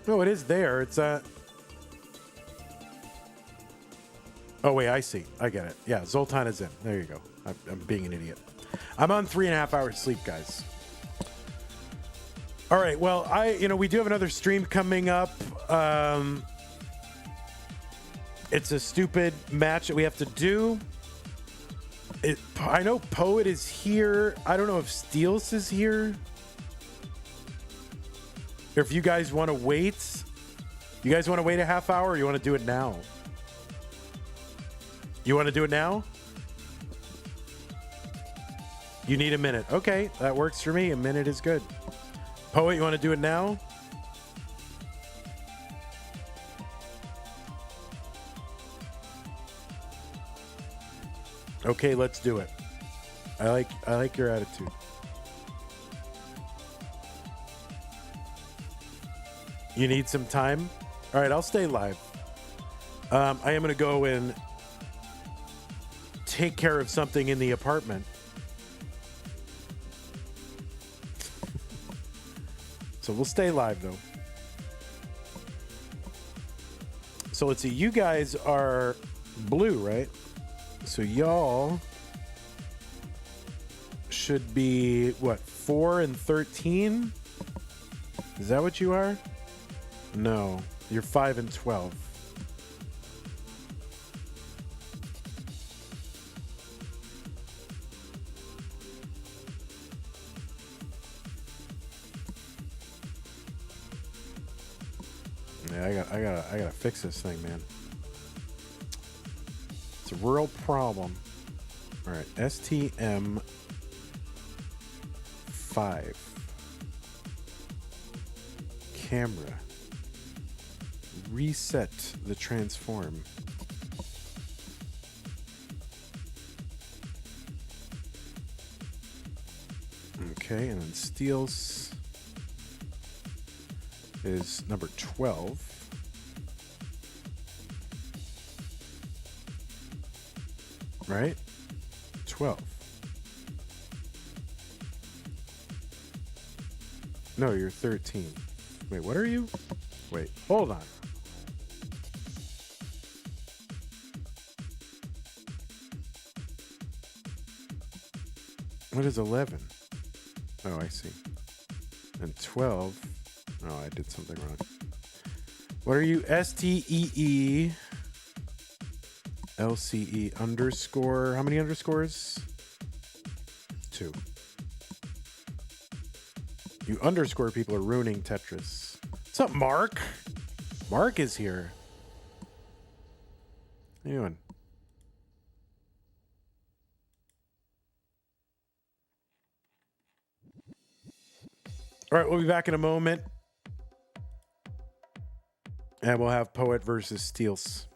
No, it is there. It's Oh wait, I see. I get it. Yeah, Zoltan is in. There you go. I'm being an idiot. I'm on 3.5 hours sleep, guys. All right. Well, we do have another stream coming up. It's a stupid match that we have to do. I know Poet is here. I don't know if Steels is here. Or if you guys want to wait. You guys want to wait a half hour or you want to do it now? You want to do it now? You need a minute. Okay, that works for me. A minute is good. Poet, you want to do it now? Okay, let's do it. I like your attitude. You need some time? All right, I'll stay live. I am going to go and take care of something in the apartment. So we'll stay live though. So let's see. You guys are blue, right? So y'all should be what, 4 and 13? Is that what you are? No, you're 5 and 12. Yeah, I gotta fix this thing, man. It's a real problem. All right, STM 5 camera. Reset the transform. Okay, and then Steels is number 12. Right? 12. No, you're 13. Wait, what are you? Wait, hold on. What is 11? Oh, I see. And 12. Oh, I did something wrong. What are you? STEE LCE underscore. How many underscores? 2. You underscore people are ruining Tetris. What's up, Mark? Mark is here. How you doing? All right, we'll be back in a moment. And we'll have Poet versus Steels.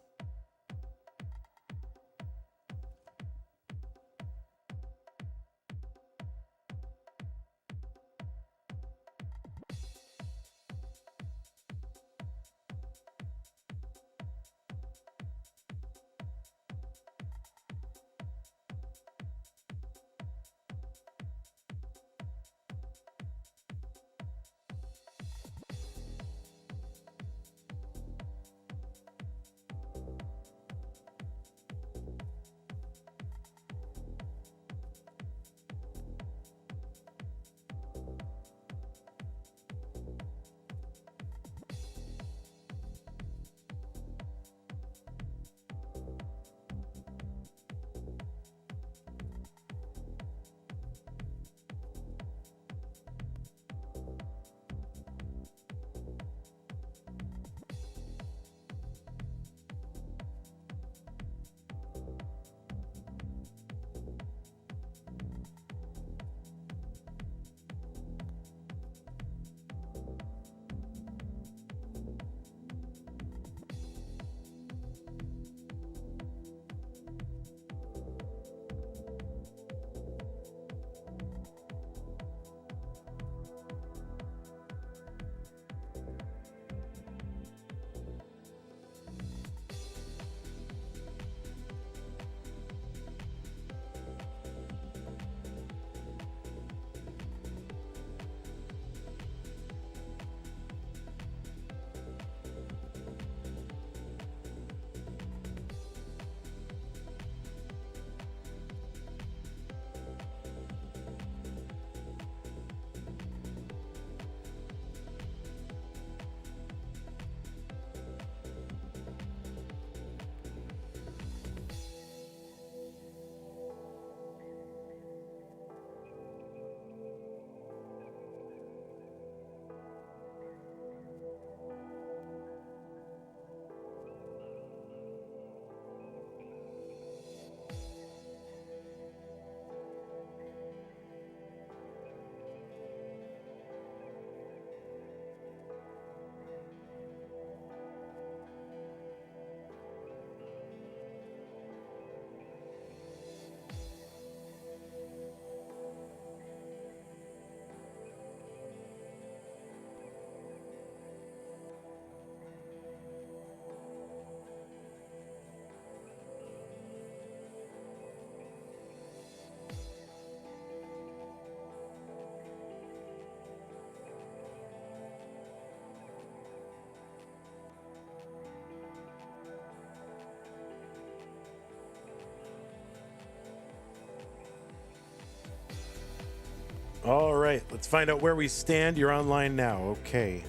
All right, let's find out where we stand. You're online now. Okay.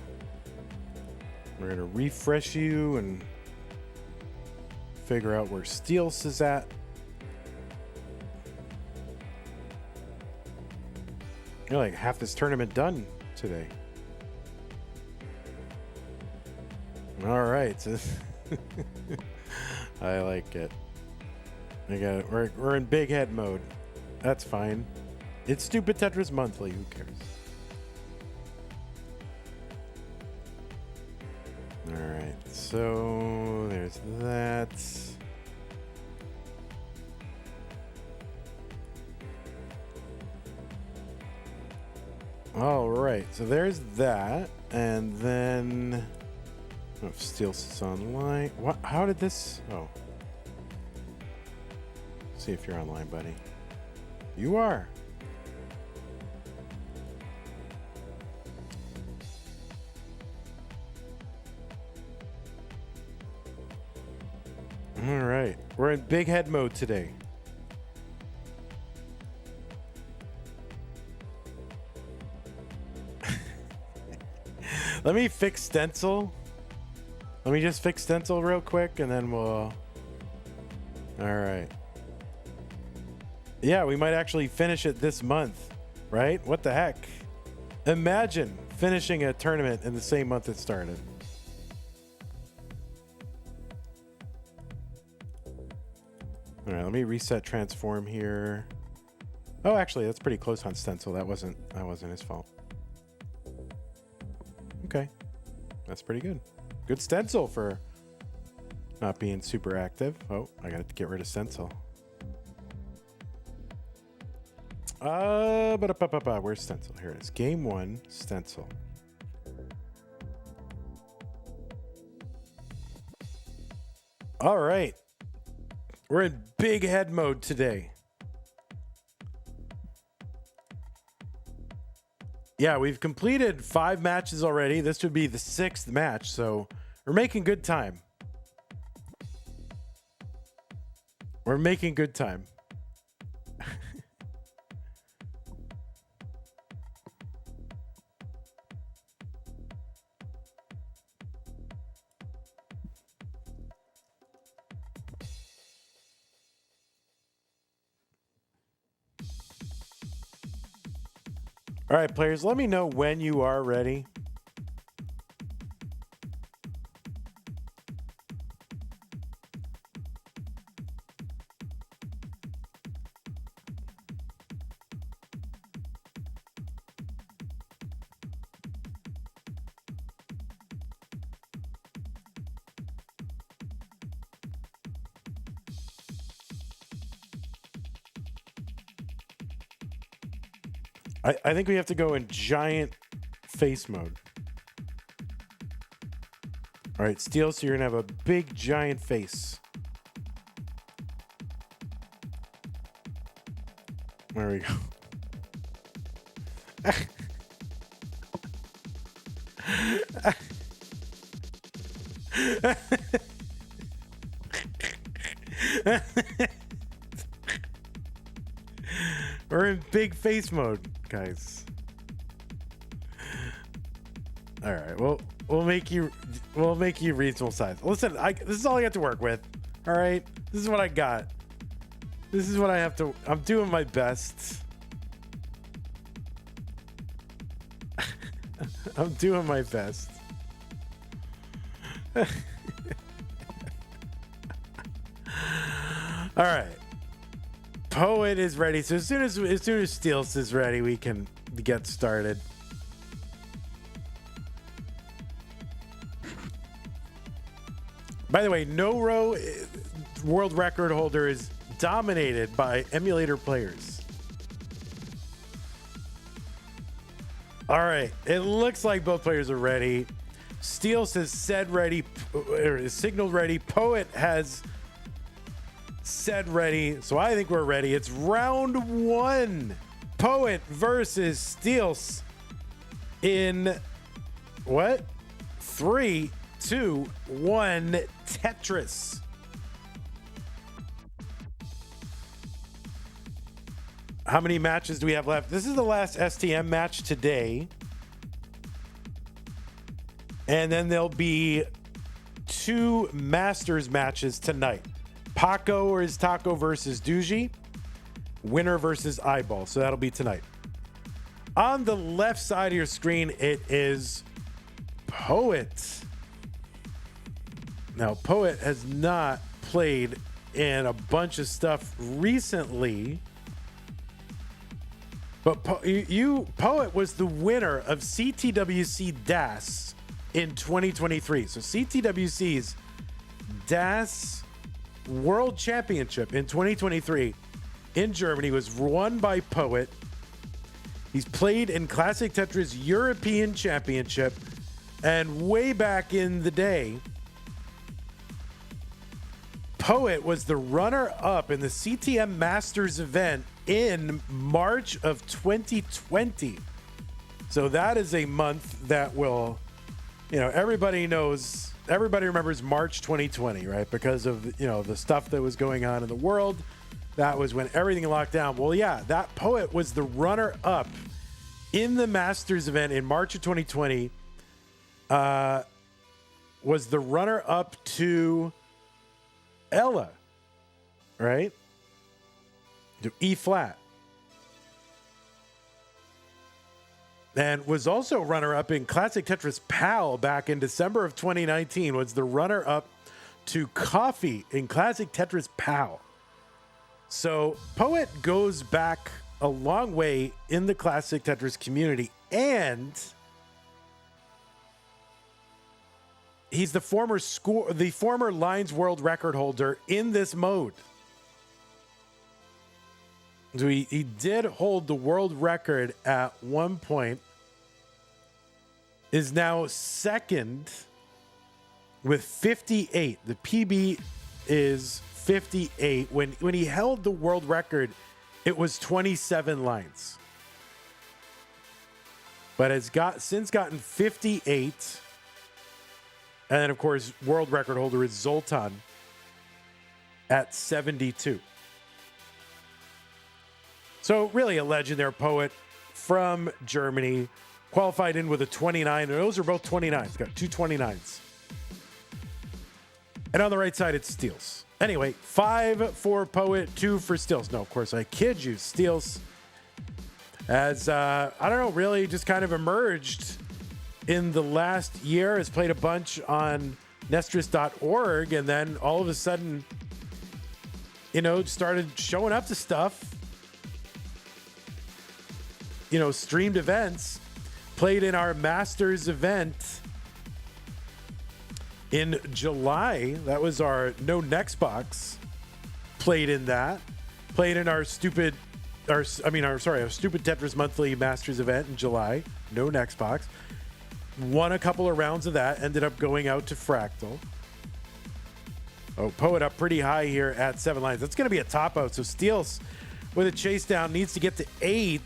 We're going to refresh you and figure out where Steels is at. You're like half this tournament done today. All right. So I like it. We're in big head mode. That's fine. It's Stupid Tetris Monthly. Who cares? All right. So there's that. All right. So there's that. And then... Oh, Steels is online. What? How did this... Oh. See if you're online, buddy. You are. All right. We're in big head mode today. Let me fix stencil. Let me just fix stencil real quick and then we'll... All right. Yeah, we might actually finish it this month, right? What the heck? Imagine finishing a tournament in the same month it started. All right, let me reset transform here. Oh, actually, that's pretty close on stencil. That wasn't his fault. Okay, that's pretty good. Good stencil for not being super active. Oh, I got to get rid of stencil. Where's stencil? Here it is. Game 1, stencil. All right. We're in big head mode today. Yeah, we've completed 5 matches already. This would be the 6th match, so we're making good time. We're making good time. All right, players, let me know when you are ready. I think we have to go in giant face mode. All right, Steel, so you're going to have a big giant face. There we go. We're in big face mode, guys. All right, well, we'll make you reasonable size. Listen, this is all I got to work with. All right, this is what I got. This is what I have to. I'm doing my best. I'm doing my best. All right. Poet is ready. So as soon as Steels is ready, we can get started. By the way, No Row world record holder is dominated by emulator players. All right, it looks like both players are ready. Steels has said ready, or is signaled ready. Poet has said ready, so I think we're ready. It's round 1. Poet versus Steels in what? 3, 2, 1, Tetris. How many matches do we have left? This is the last STM match today. And then there'll be 2 Masters matches tonight. Paco or his Taco versus Duji. Winner versus Eyeball. So that'll be tonight. On the left side of your screen, it is Poet. Now, Poet has not played in a bunch of stuff recently. But Poet was the winner of CTWC DAS in 2023. So CTWC's DAS World Championship in 2023 in Germany was won by Poet. He's played in Classic Tetris European Championship, and way back in the day, Poet was the runner-up in the CTM Masters event in March of 2020. So that is a month that will, everybody knows, everybody remembers March 2020, right? Because of, the stuff that was going on in the world. That was when everything locked down. Well, yeah, that Poet was the runner-up in the Masters event in March of 2020. Was the runner-up to Ella, right? To E flat. And was also runner-up in Classic Tetris PAL back in December of 2019. Was the runner-up to Coffee in Classic Tetris PAL. So Poet goes back a long way in the Classic Tetris community, and he's the former Lines world record holder in this mode. So he did hold the world record at one point, is now second with 58. The PB is 58. When he held the world record, it was 27 lines. But has since gotten 58. And then, of course, world record holder is Zoltan at 72. So really a legend there, Poet from Germany. Qualified in with a 29. And those are both 29s. Got 2 29s. And on the right side, it's Steels. Anyway, 5 for Poet, 2 for Steels. No, of course, I kid you. Steels has, I don't know, really just kind of emerged in the last year. Has played a bunch on Nestris.org, and then all of a sudden, started showing up to stuff. Streamed events. Played in our Masters event in July. That was our No Next Box. Played in that. Played in our Stupid Tetris Monthly Masters event in July. No Next Box. Won a couple of rounds of that. Ended up going out to Fractal. Oh, Poet up pretty high here at 7 lines. That's going to be a top out. So Steels with a chase down needs to get to 8.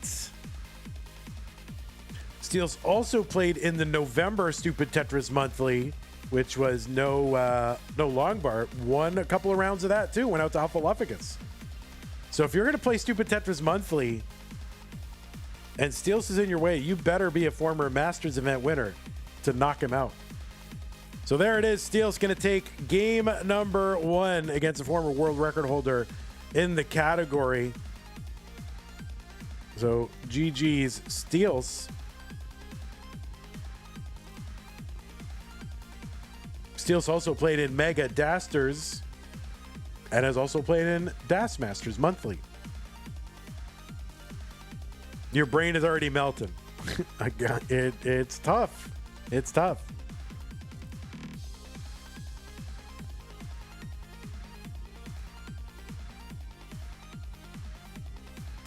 Steels also played in the November Stupid Tetris Monthly, which was no long bar. Won a couple of rounds of that too. Went out to Hufflepuffus. So if you're going to play Stupid Tetris Monthly and Steels is in your way, you better be a former Masters event winner to knock him out. So there it is. Steels going to take game number 1 against a former world record holder in the category. So GG's Steels. Steels also played in Mega Dasters and has also played in Das Masters Monthly. Your brain is already melting. It's tough. It's tough.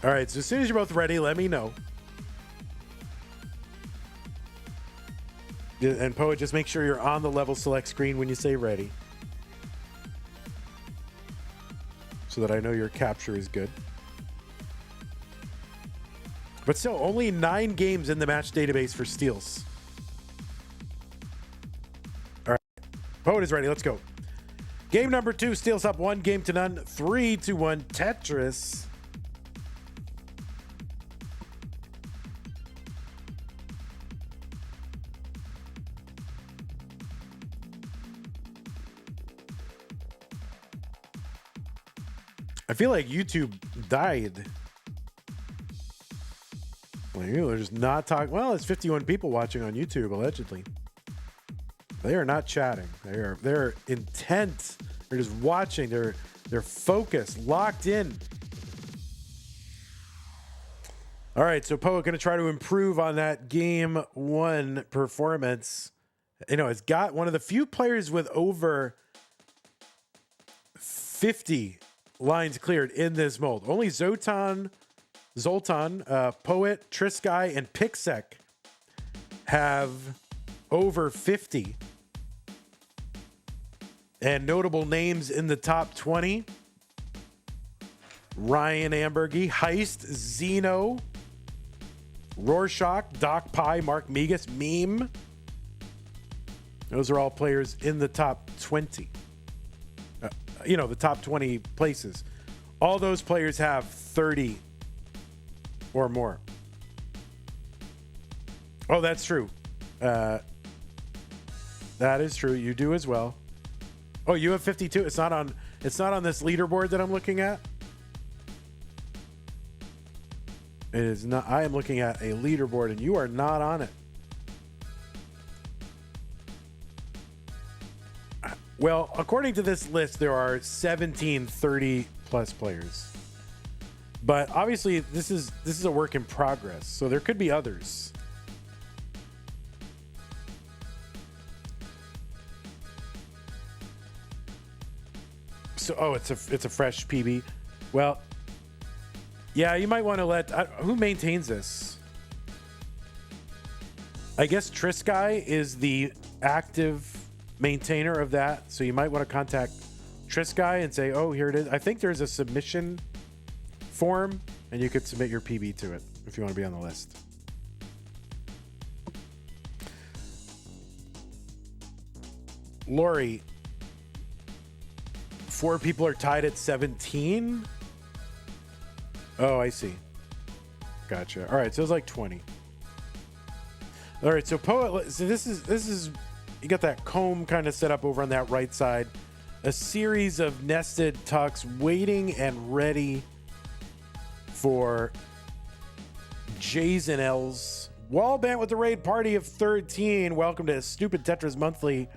All right, so as soon as you're both ready, let me know. And Poet, just make sure you're on the level select screen when you say ready, so that I know your capture is good. But still, only 9 games in the match database for Steels. All right, Poet is ready. Let's go. Game number 2, Steels up 1 game to none, 3-1 Tetris. I feel like YouTube died. Like, they're just not talking. Well, it's 51 people watching on YouTube, allegedly. They are not chatting. They're intent. They're just watching. They're focused, locked in. All right, so Poet going to try to improve on that game one performance. You know, it's got one of the few players with over 50 lines cleared in this mold. Only Zoltan, Poet, Trisky, and Pixek have over 50. And notable names in the top 20. Ryan Ambergy, Heist, Zeno, Rorschach, Doc Pie, Mark Migas, Meme. Those are all players in the top 20. The top 20 places. All those players have 30 or more. Oh, that's true. That is true. You do as well. Oh, you have 52. It's not on this leaderboard that I'm looking at. It is not. I am looking at a leaderboard and you are not on it. Well, according to this list, there are 17 30+ players. But obviously this is a work in progress, so there could be others. So, it's a fresh PB. Well, yeah, you might want to let who maintains this? I guess Trisky is the active maintainer of that, so you might want to contact Trisky and say, "Oh, here it is." I think there's a submission form, and you could submit your PB to it if you want to be on the list. Lori, 4 people are tied at 17. Oh, I see. Gotcha. All right, so it's like 20. All right, so Poet. So this is you got that comb kind of set up over on that right side. A series of nested tucks waiting and ready for J's and L's. Wallband with the raid party of 13. Welcome to Stupid Tetris Monthly.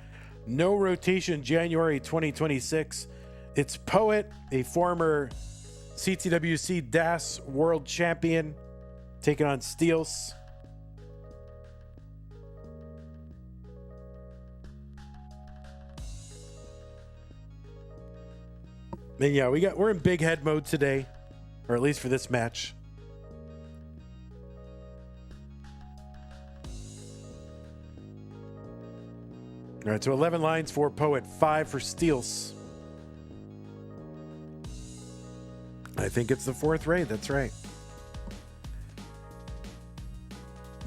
No rotation January 2026. It's Poet, a former CTWC DAS world champion, taking on Steels. And yeah, we're in big head mode today, or at least for this match. All right, so 11 lines for Poet, 5 for Steels. I think it's the 4th raid. That's right.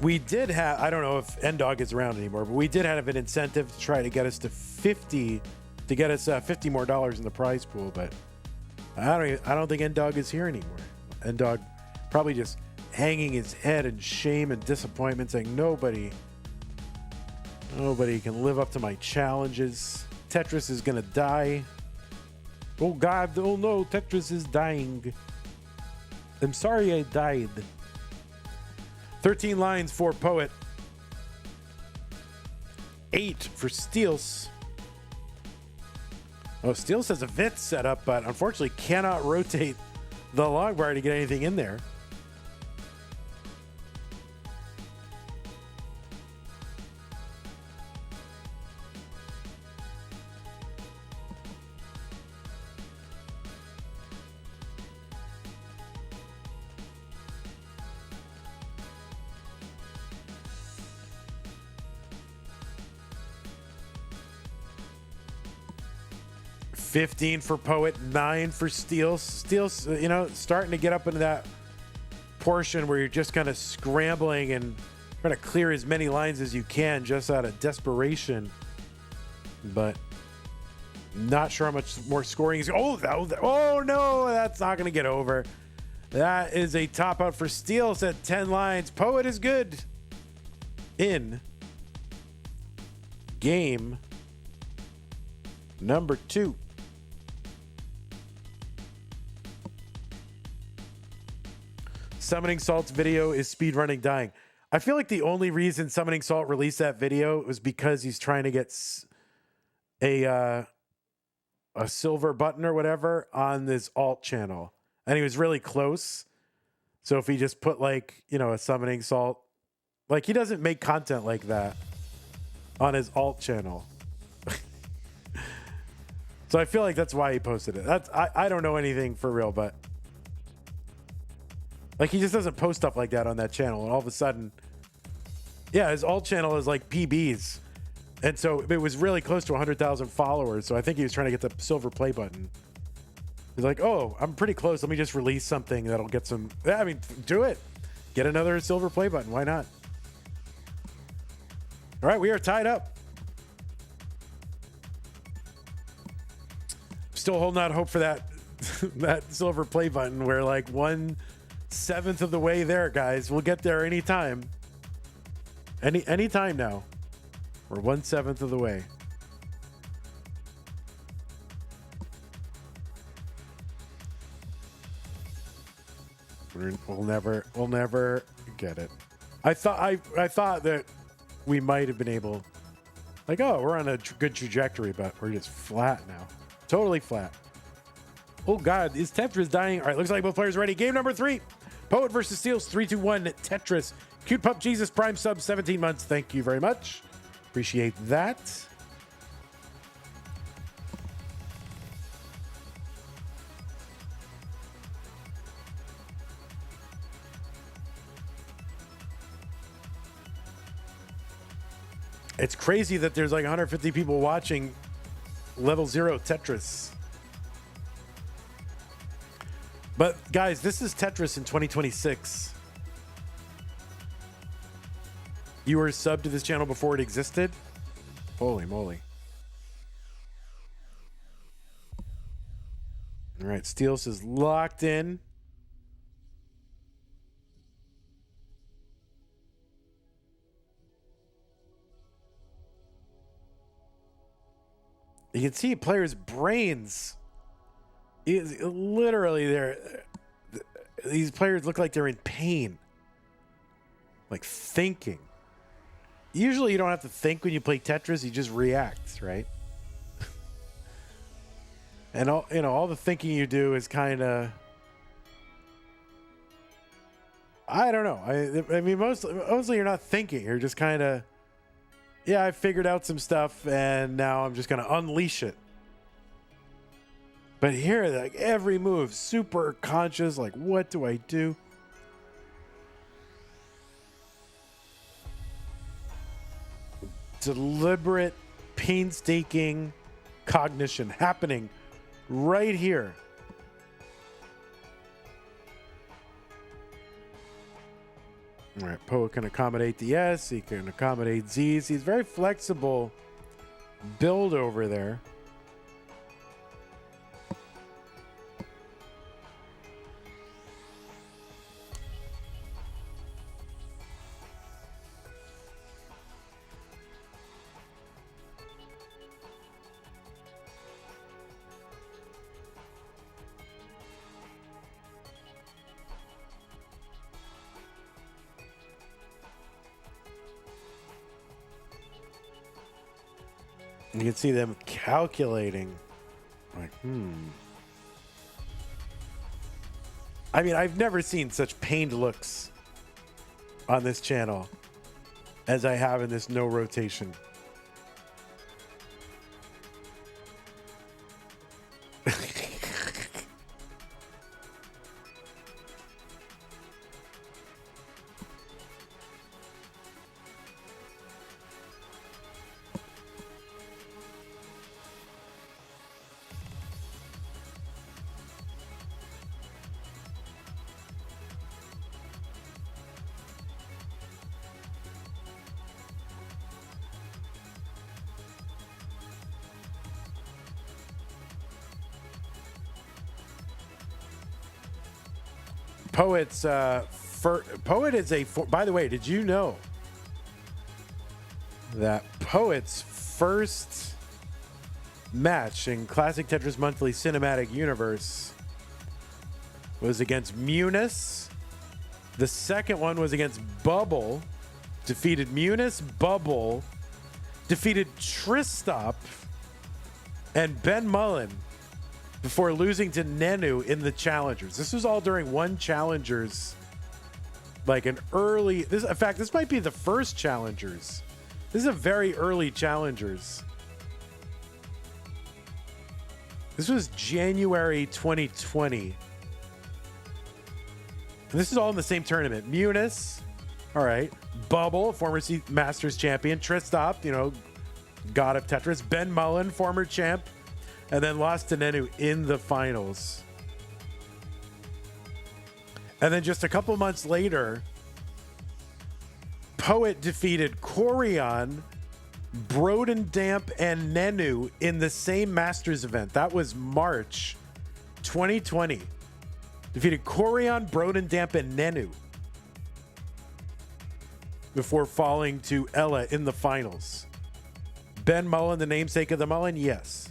We did have, I don't know if N-Dog is around anymore, but we did have an incentive to try to get us to 50, to get us $50 more in the prize pool, but I don't think N-Dog is here anymore. N-Dog probably just hanging his head in shame and disappointment, saying nobody can live up to my challenges. Tetris is gonna die. Oh God, oh no, Tetris is dying. I'm sorry I died. 13 lines for Poet. 8 for Steels. Oh, Steels has a Vit set up, but unfortunately cannot rotate the long bar to get anything in there. $15 for Poet, 9 for Steels. Steels, starting to get up into that portion where you're just kind of scrambling and trying to clear as many lines as you can just out of desperation. But not sure how much more scoring is. Oh no, that's not going to get over. That is a top out for Steels at 10 lines. Poet is good in game number 2. Summoning Salt's video is speedrunning dying. I feel like the only reason Summoning Salt released that video was because he's trying to get a silver button or whatever on this alt channel. And he was really close. So if he just put like, you know, a Summoning Salt, like he doesn't make content like that on his alt channel. So I feel like that's why he posted it. I don't know anything for real, but like he just doesn't post stuff like that on that channel. And all of a sudden, yeah, his alt channel is like PBs. And so it was really close to 100,000 followers. So I think he was trying to get the silver play button. He's like, oh, I'm pretty close. Let me just release something that'll get some. Yeah, I mean, do it. Get another silver play button. Why not? All right, we are tied up. Still holding out hope for that that silver play button. We're like 1/7 of the way there, guys. We'll get there anytime. Any time now. We're 1/7 of the way. We'll never get it. I thought that we might have been able, like, oh, we're on a good trajectory, but we're just flat now. Totally flat. Oh God, is Tetris dying? All right, looks like both players are ready. Game number 3. Poet versus Steels, 3-2-1 Tetris. Cute Pup Jesus Prime sub, 17 months. Thank you very much. Appreciate that. It's crazy that there's like 150 people watching level 0 Tetris. But guys, this is Tetris in 2026. You were subbed to this channel before it existed? Holy moly. All right, Steels is locked in. You can see players' brains is literally there. These players look like they're in pain, like thinking. Usually you don't have to think when you play Tetris, you just react, right? And all the thinking you do is kind of, I don't know. I mean, mostly you're not thinking. You're just kind of, yeah, I figured out some stuff and now I'm just going to unleash it. But here, like every move, super conscious, like what do I do? Deliberate, painstaking cognition happening right here. All right, Poe can accommodate the S. He can accommodate Z's. He's very flexible build over there. You can see them calculating. Like, I mean, I've never seen such pained looks on this channel as I have in this no rotation. Poet is a, by the way, did you know that Poet's first match in Classic Tetris Monthly Cinematic Universe was against Munis The second one was against Bubble. Defeated Munis, Bubble. Defeated Tristop and Ben Mullen before losing to Nenu in the Challengers. This was all during one Challengers, like an early, in fact, this might be the first Challengers. This is a very early Challengers. This was January 2020. And this is all in the same tournament. Munis, all right. Bubble, former Masters champion. Tristop, you know, god of Tetris. Ben Mullen, former champ. And then lost to Nenu in the finals. And then just a couple months later, Poet defeated Corion, Brodendamp, and Nenu in the same Masters event. That was March 2020. Defeated Corion, Brodendamp, and Nenu before falling to Ella in the finals. Ben Mullen, the namesake of the Mullen? Yes.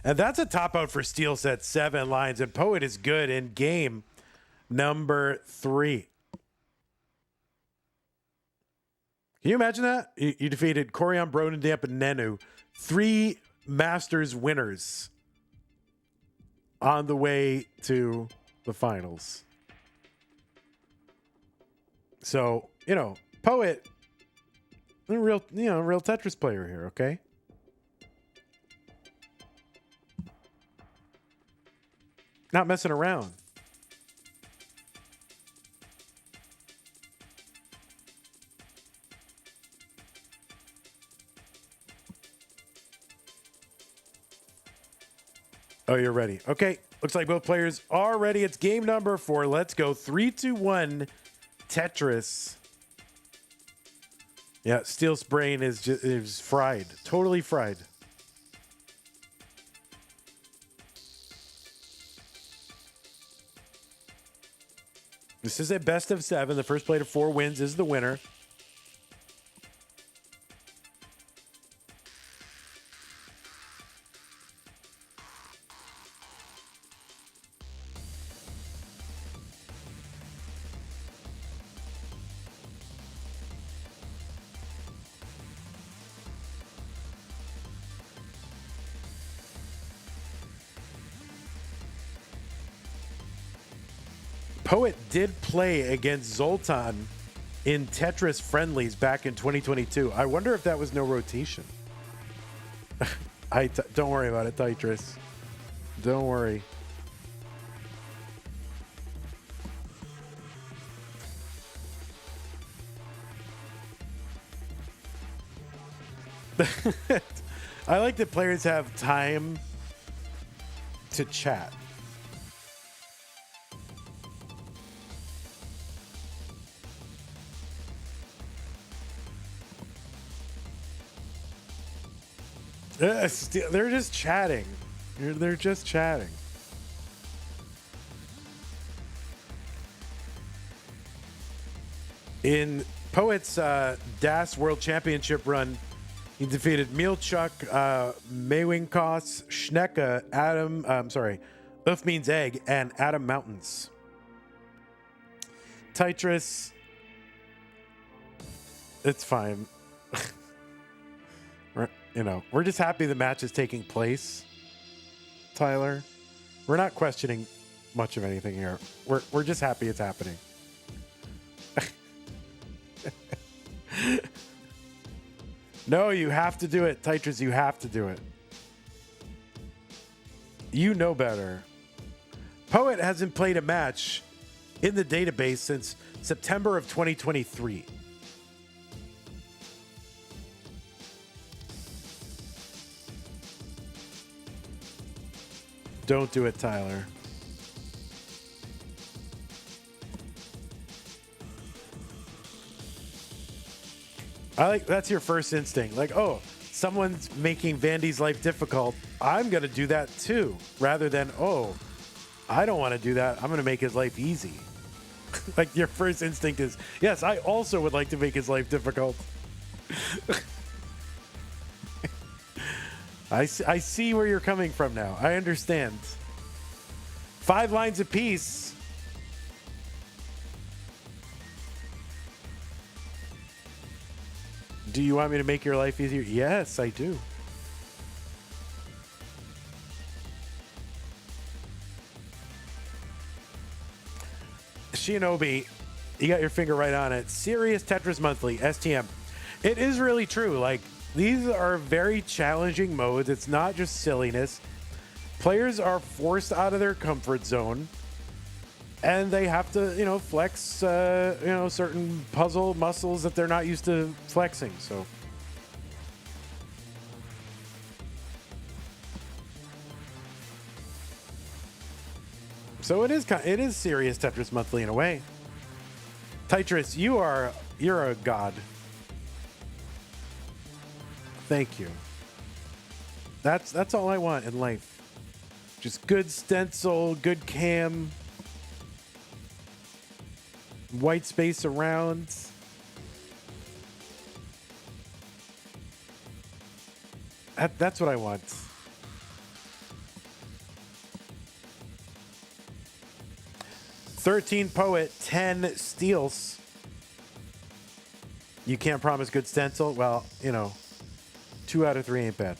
And that's a top out for Steel Set 7 lines. And Poet is good in game number 3. Can you imagine that? You defeated Corion, Brodendamp, and Nenu. 3 Masters winners on the way to the finals. So, you know, Poet, a real Tetris player here, okay? Not messing around. Oh, you're ready. Okay. Looks like both players are ready. It's game number 4. Let's go. 3, 2, 1. Tetris. Yeah, Steel's brain is fried. Totally fried. This is a best of 7. The first player to 4 wins is the winner. Poet did play against Zoltan in Tetris friendlies back in 2022. I wonder if that was no rotation. Don't worry about it, Tetris. Don't worry. I like that players have time to chat. They're just chatting. They're just chatting. In Poet's DAS World Championship run, he defeated Mielchuk, Maywinkos, Schnecke, Uf means egg, and Adam Mountains. Tetris, it's fine. We're just happy the match is taking place, Tyler. We're not questioning much of anything here. We're just happy it's happening. No, you have to do it, Tetris. You have to do it. You know better. Poet hasn't played a match in the database since September of 2023. Don't do it, Tyler. That's your first instinct. Like, oh, someone's making Vandy's life difficult. I'm going to do that too. Rather than, oh, I don't want to do that. I'm going to make his life easy. Like, your first instinct is, yes, I also would like to make his life difficult. I see where you're coming from now. I understand. 5 lines apiece. Do you want me to make your life easier? Yes, I do. Shinobi, you got your finger right on it. Serious Tetris Monthly, STM. It is really true. Like, these are very challenging modes. It's not just silliness. Players are forced out of their comfort zone, and they have to, you know, flex, you know, certain puzzle muscles that they're not used to flexing. So it is serious Tetris Monthly in a way. Tetris, you're a god. Thank you. That's all I want in life. Just good stencil, good cam, white space around. That's what I want. $13 Poet, 10 Steals. You can't promise good stencil? Well, you know, 2 out of 3 ain't bad.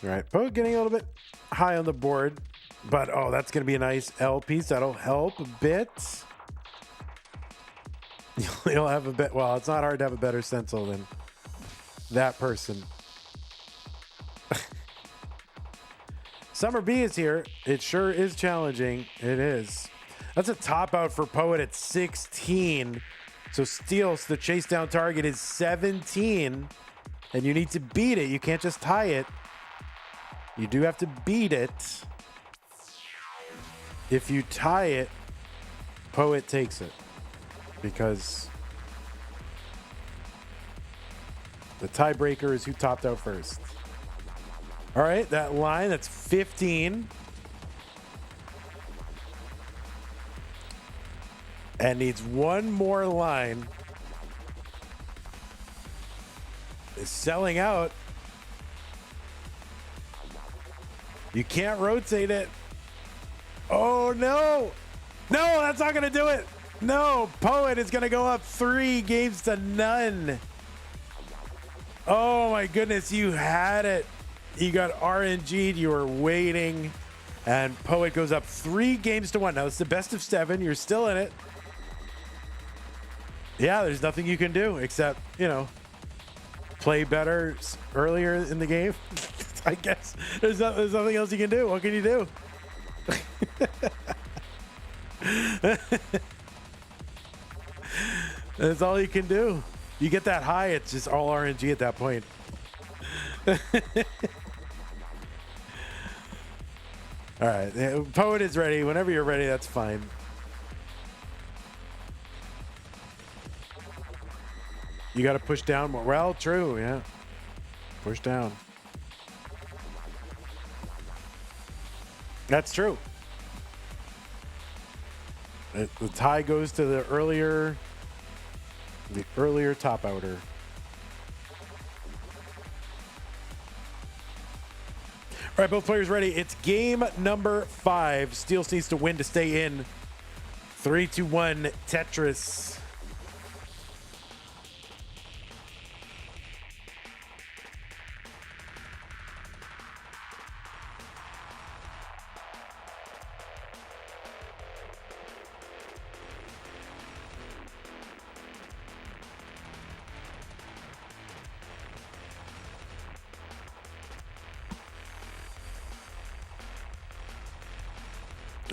All right, Poet getting a little bit high on the board, but oh, that's going to be a nice L piece. That'll help a bit. You'll have a bit. Well, it's not hard to have a better stencil than that person. Summer B is here. It sure is challenging. It is. That's a top out for Poet at 16. So Steals, the chase down target is 17, and you need to beat it. You can't just tie it. You do have to beat it. If you tie it, Poet takes it, because the tiebreaker is who topped out first. All right, that line, that's 15. And needs one more line. Is selling out. You can't rotate it. Oh, no. No, that's not going to do it. No, Poet is going to go up 3-0. Oh, my goodness. You had it. You got RNG'd. You were waiting. And Poet goes up 3-1. Now, it's the best of 7. You're still in it. Yeah, there's nothing you can do except, you know, play better earlier in the game. I guess there's nothing else you can do. What can you do? That's all you can do. You get that high, it's just all RNG at that point. All right, Poet is ready. Whenever you're ready, that's fine. You got to push down more. Well, true, yeah. Push down. That's true. The tie goes to the earlier top outer. All right, both players ready. It's game number 5. Steels needs to win to stay in. 3-1 Tetris.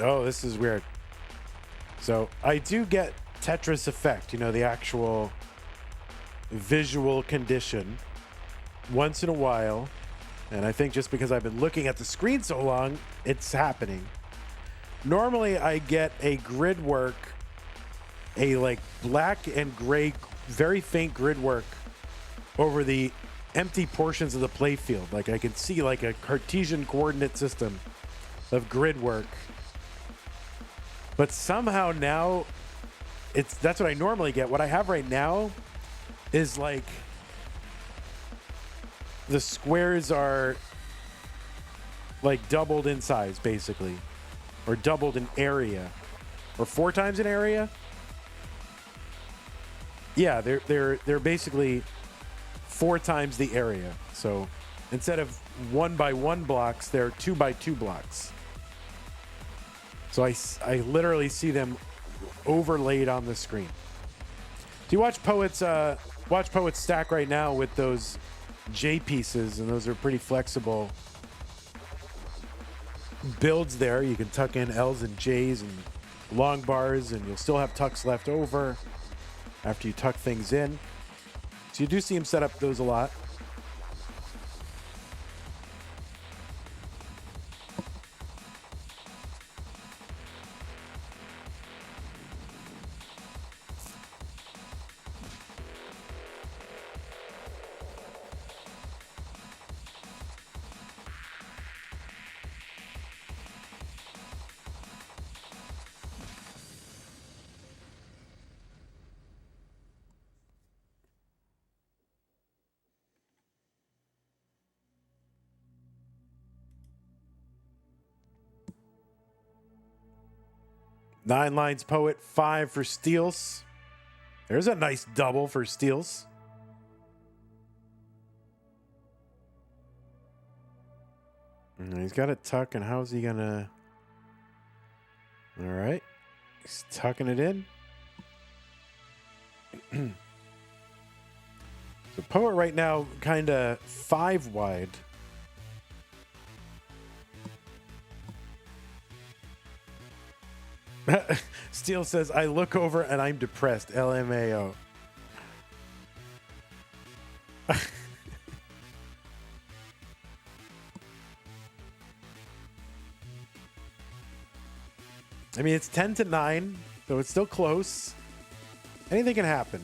Oh, this is weird. So I do get Tetris effect, you know, the actual visual condition once in a while. And I think just because I've been looking at the screen so long, it's happening. Normally I get a grid work, a like black and gray, very faint grid work over the empty portions of the playfield. Like I can see like a Cartesian coordinate system of grid work. But somehow now that's what I normally get. What I have right now is like the squares are like doubled in size basically, or doubled in area, or 4 times in area. Yeah, they're basically 4 times the area. So instead of 1 by 1 blocks, they're 2 by 2 blocks. So I literally see them overlaid on the screen. Do you watch Poet's stack right now with those J pieces, and those are pretty flexible builds there. You can tuck in L's and J's and long bars, and you'll still have tucks left over after you tuck things in. So you do see him set up those a lot. Nine lines Poet, 5 for steals. There's a nice double for steals. And he's got it tucked, and how's he gonna? All right, he's tucking it in. So Poet right now kind of 5 wide. Steele says, I look over and I'm depressed. LMAO. I mean, it's 10-9, so it's still close. Anything can happen.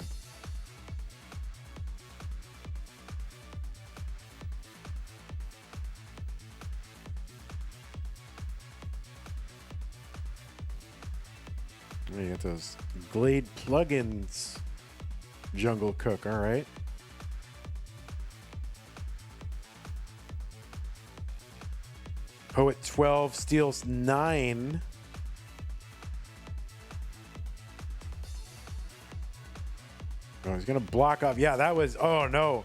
You got those Glade plugins, Jungle Cook. All right. Poet 12 steals 9. Oh, he's gonna block off. Yeah, that was. Oh no,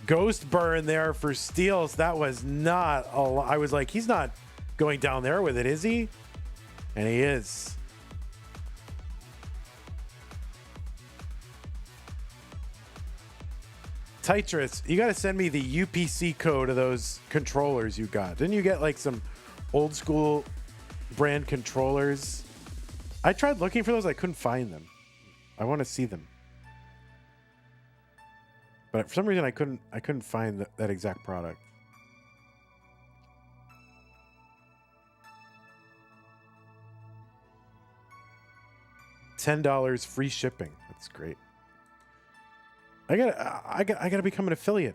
Ghost Burn there for steals. That was not. I was like, he's not going down there with it, is he? And he is. Tetris, you got to send me the UPC code of those controllers you got. Didn't you get like some old school brand controllers? I tried looking for those. I couldn't find them. I want to see them. But for some reason, I couldn't find that exact product. $10 free shipping. That's great. I gotta become an affiliate.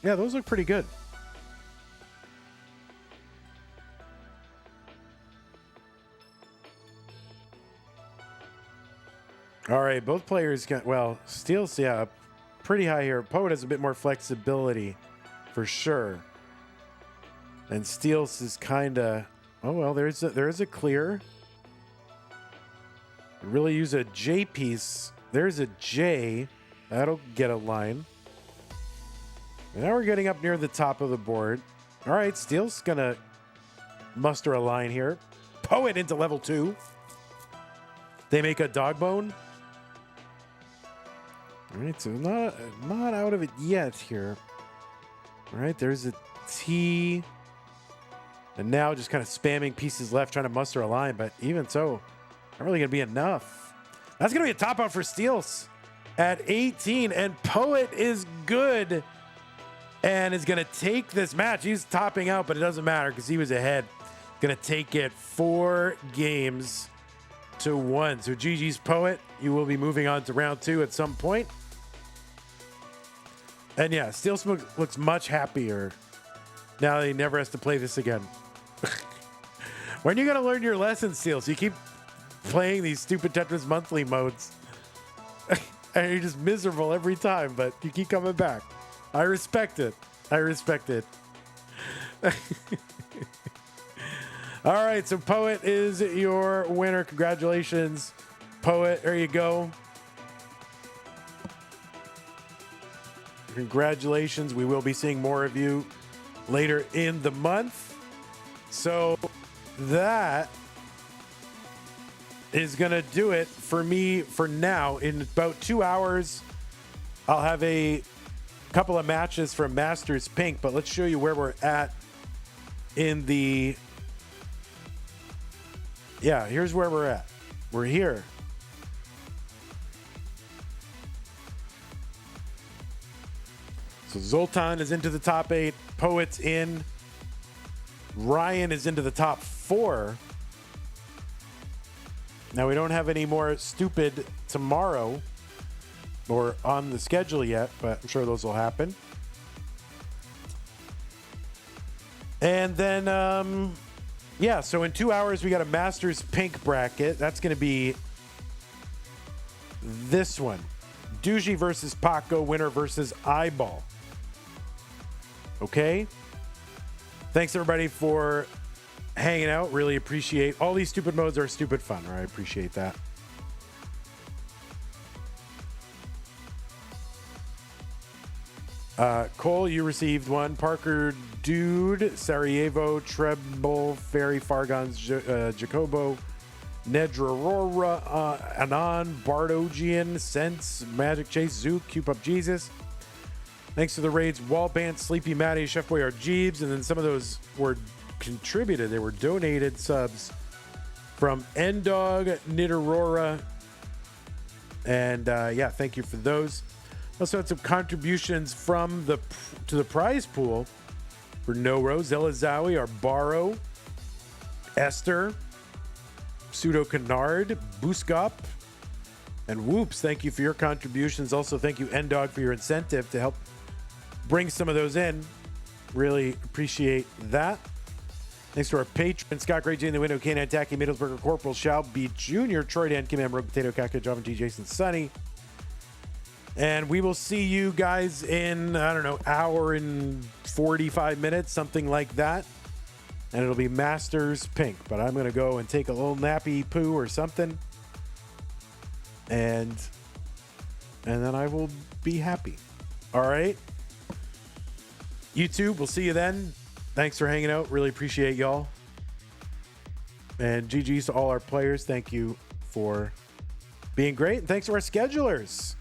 Yeah, those look pretty good. All right, both players got, well, Steele's, yeah, pretty high here. Poet has a bit more flexibility for sure. And Steele's is kind of, oh, well, there is a clear. Really use a J piece. There's a J. That'll get a line. And now we're getting up near the top of the board. All right, Steele's going to muster a line here. Poet into level 2. They make a dog bone. All right, so not out of it yet here. All right, there's a T. And now just kind of spamming pieces left, trying to muster a line. But even so, not really going to be enough. That's going to be a top out for Steels at 18. And Poet is good and is going to take this match. He's topping out, but it doesn't matter because he was ahead. Going to take it 4 games 1. So GG's Poet, you will be moving on to round 2 at some point. And yeah, Steel Smoke looks much happier now that he never has to play this again. When are you gonna learn your lessons, Steel? So you keep playing these stupid Tetris monthly modes. And you're just miserable every time, but you keep coming back. I respect it. I respect it. All right, so Poet is your winner. Congratulations, Poet. There you go. Congratulations. We will be seeing more of you later in the month. So that is going to do it for me for now. In about 2 hours, I'll have a couple of matches from Masters Pink, but let's show you where we're at in the... Yeah, here's where we're at. We're here. So Zoltan is into the top 8. Poet's in. Ryan is into the top 4. Now, we don't have any more stupid tomorrow or on the schedule yet, but I'm sure those will happen. And then, yeah, so in 2 hours, we got a Masters Pink bracket. That's going to be this one. Dougie versus Paco, winner versus Eyeball. Okay? Thanks, everybody, for hanging out. Really appreciate all these stupid modes are stupid fun. Right? I appreciate that. Cole, you received one. Parker, Dude, Sarajevo, Treble, Ferry, Fargons, Jacobo, Nedra, Anon, Bardogian, Sense, Magic Chase, Zook, Cube Up Jesus. Thanks to the raids, Wallband, Sleepy Matty, Chef Boyard Jeeves, and then some of those were contributed. They were donated subs from Endog, Nidorora, and yeah, thank you for those. Also had some contributions from to the prize pool for No Rose, Elazawi, Arbaro, Esther, Pseudo Canard, Booskop, and Whoops. Thank you for your contributions. Also, thank you, Endog, for your incentive to help bring some of those in. Really appreciate that. Thanks to our patron, Scott Gray, J in the window, Canine Tacky, Middlesbrough, Corporal Shelby Jr., Troy Dan, Kim M, Rogue Potato, Kaka, Java G, Jason, Sunny. And we will see you guys in, I don't know, hour and 45 minutes, something like that. And it'll be Masters Pink. But I'm going to go and take a little nappy poo or something. And then I will be happy. All right? YouTube, we'll see you then. Thanks for hanging out. Really appreciate y'all. And GG's to all our players. Thank you for being great. And thanks to our schedulers.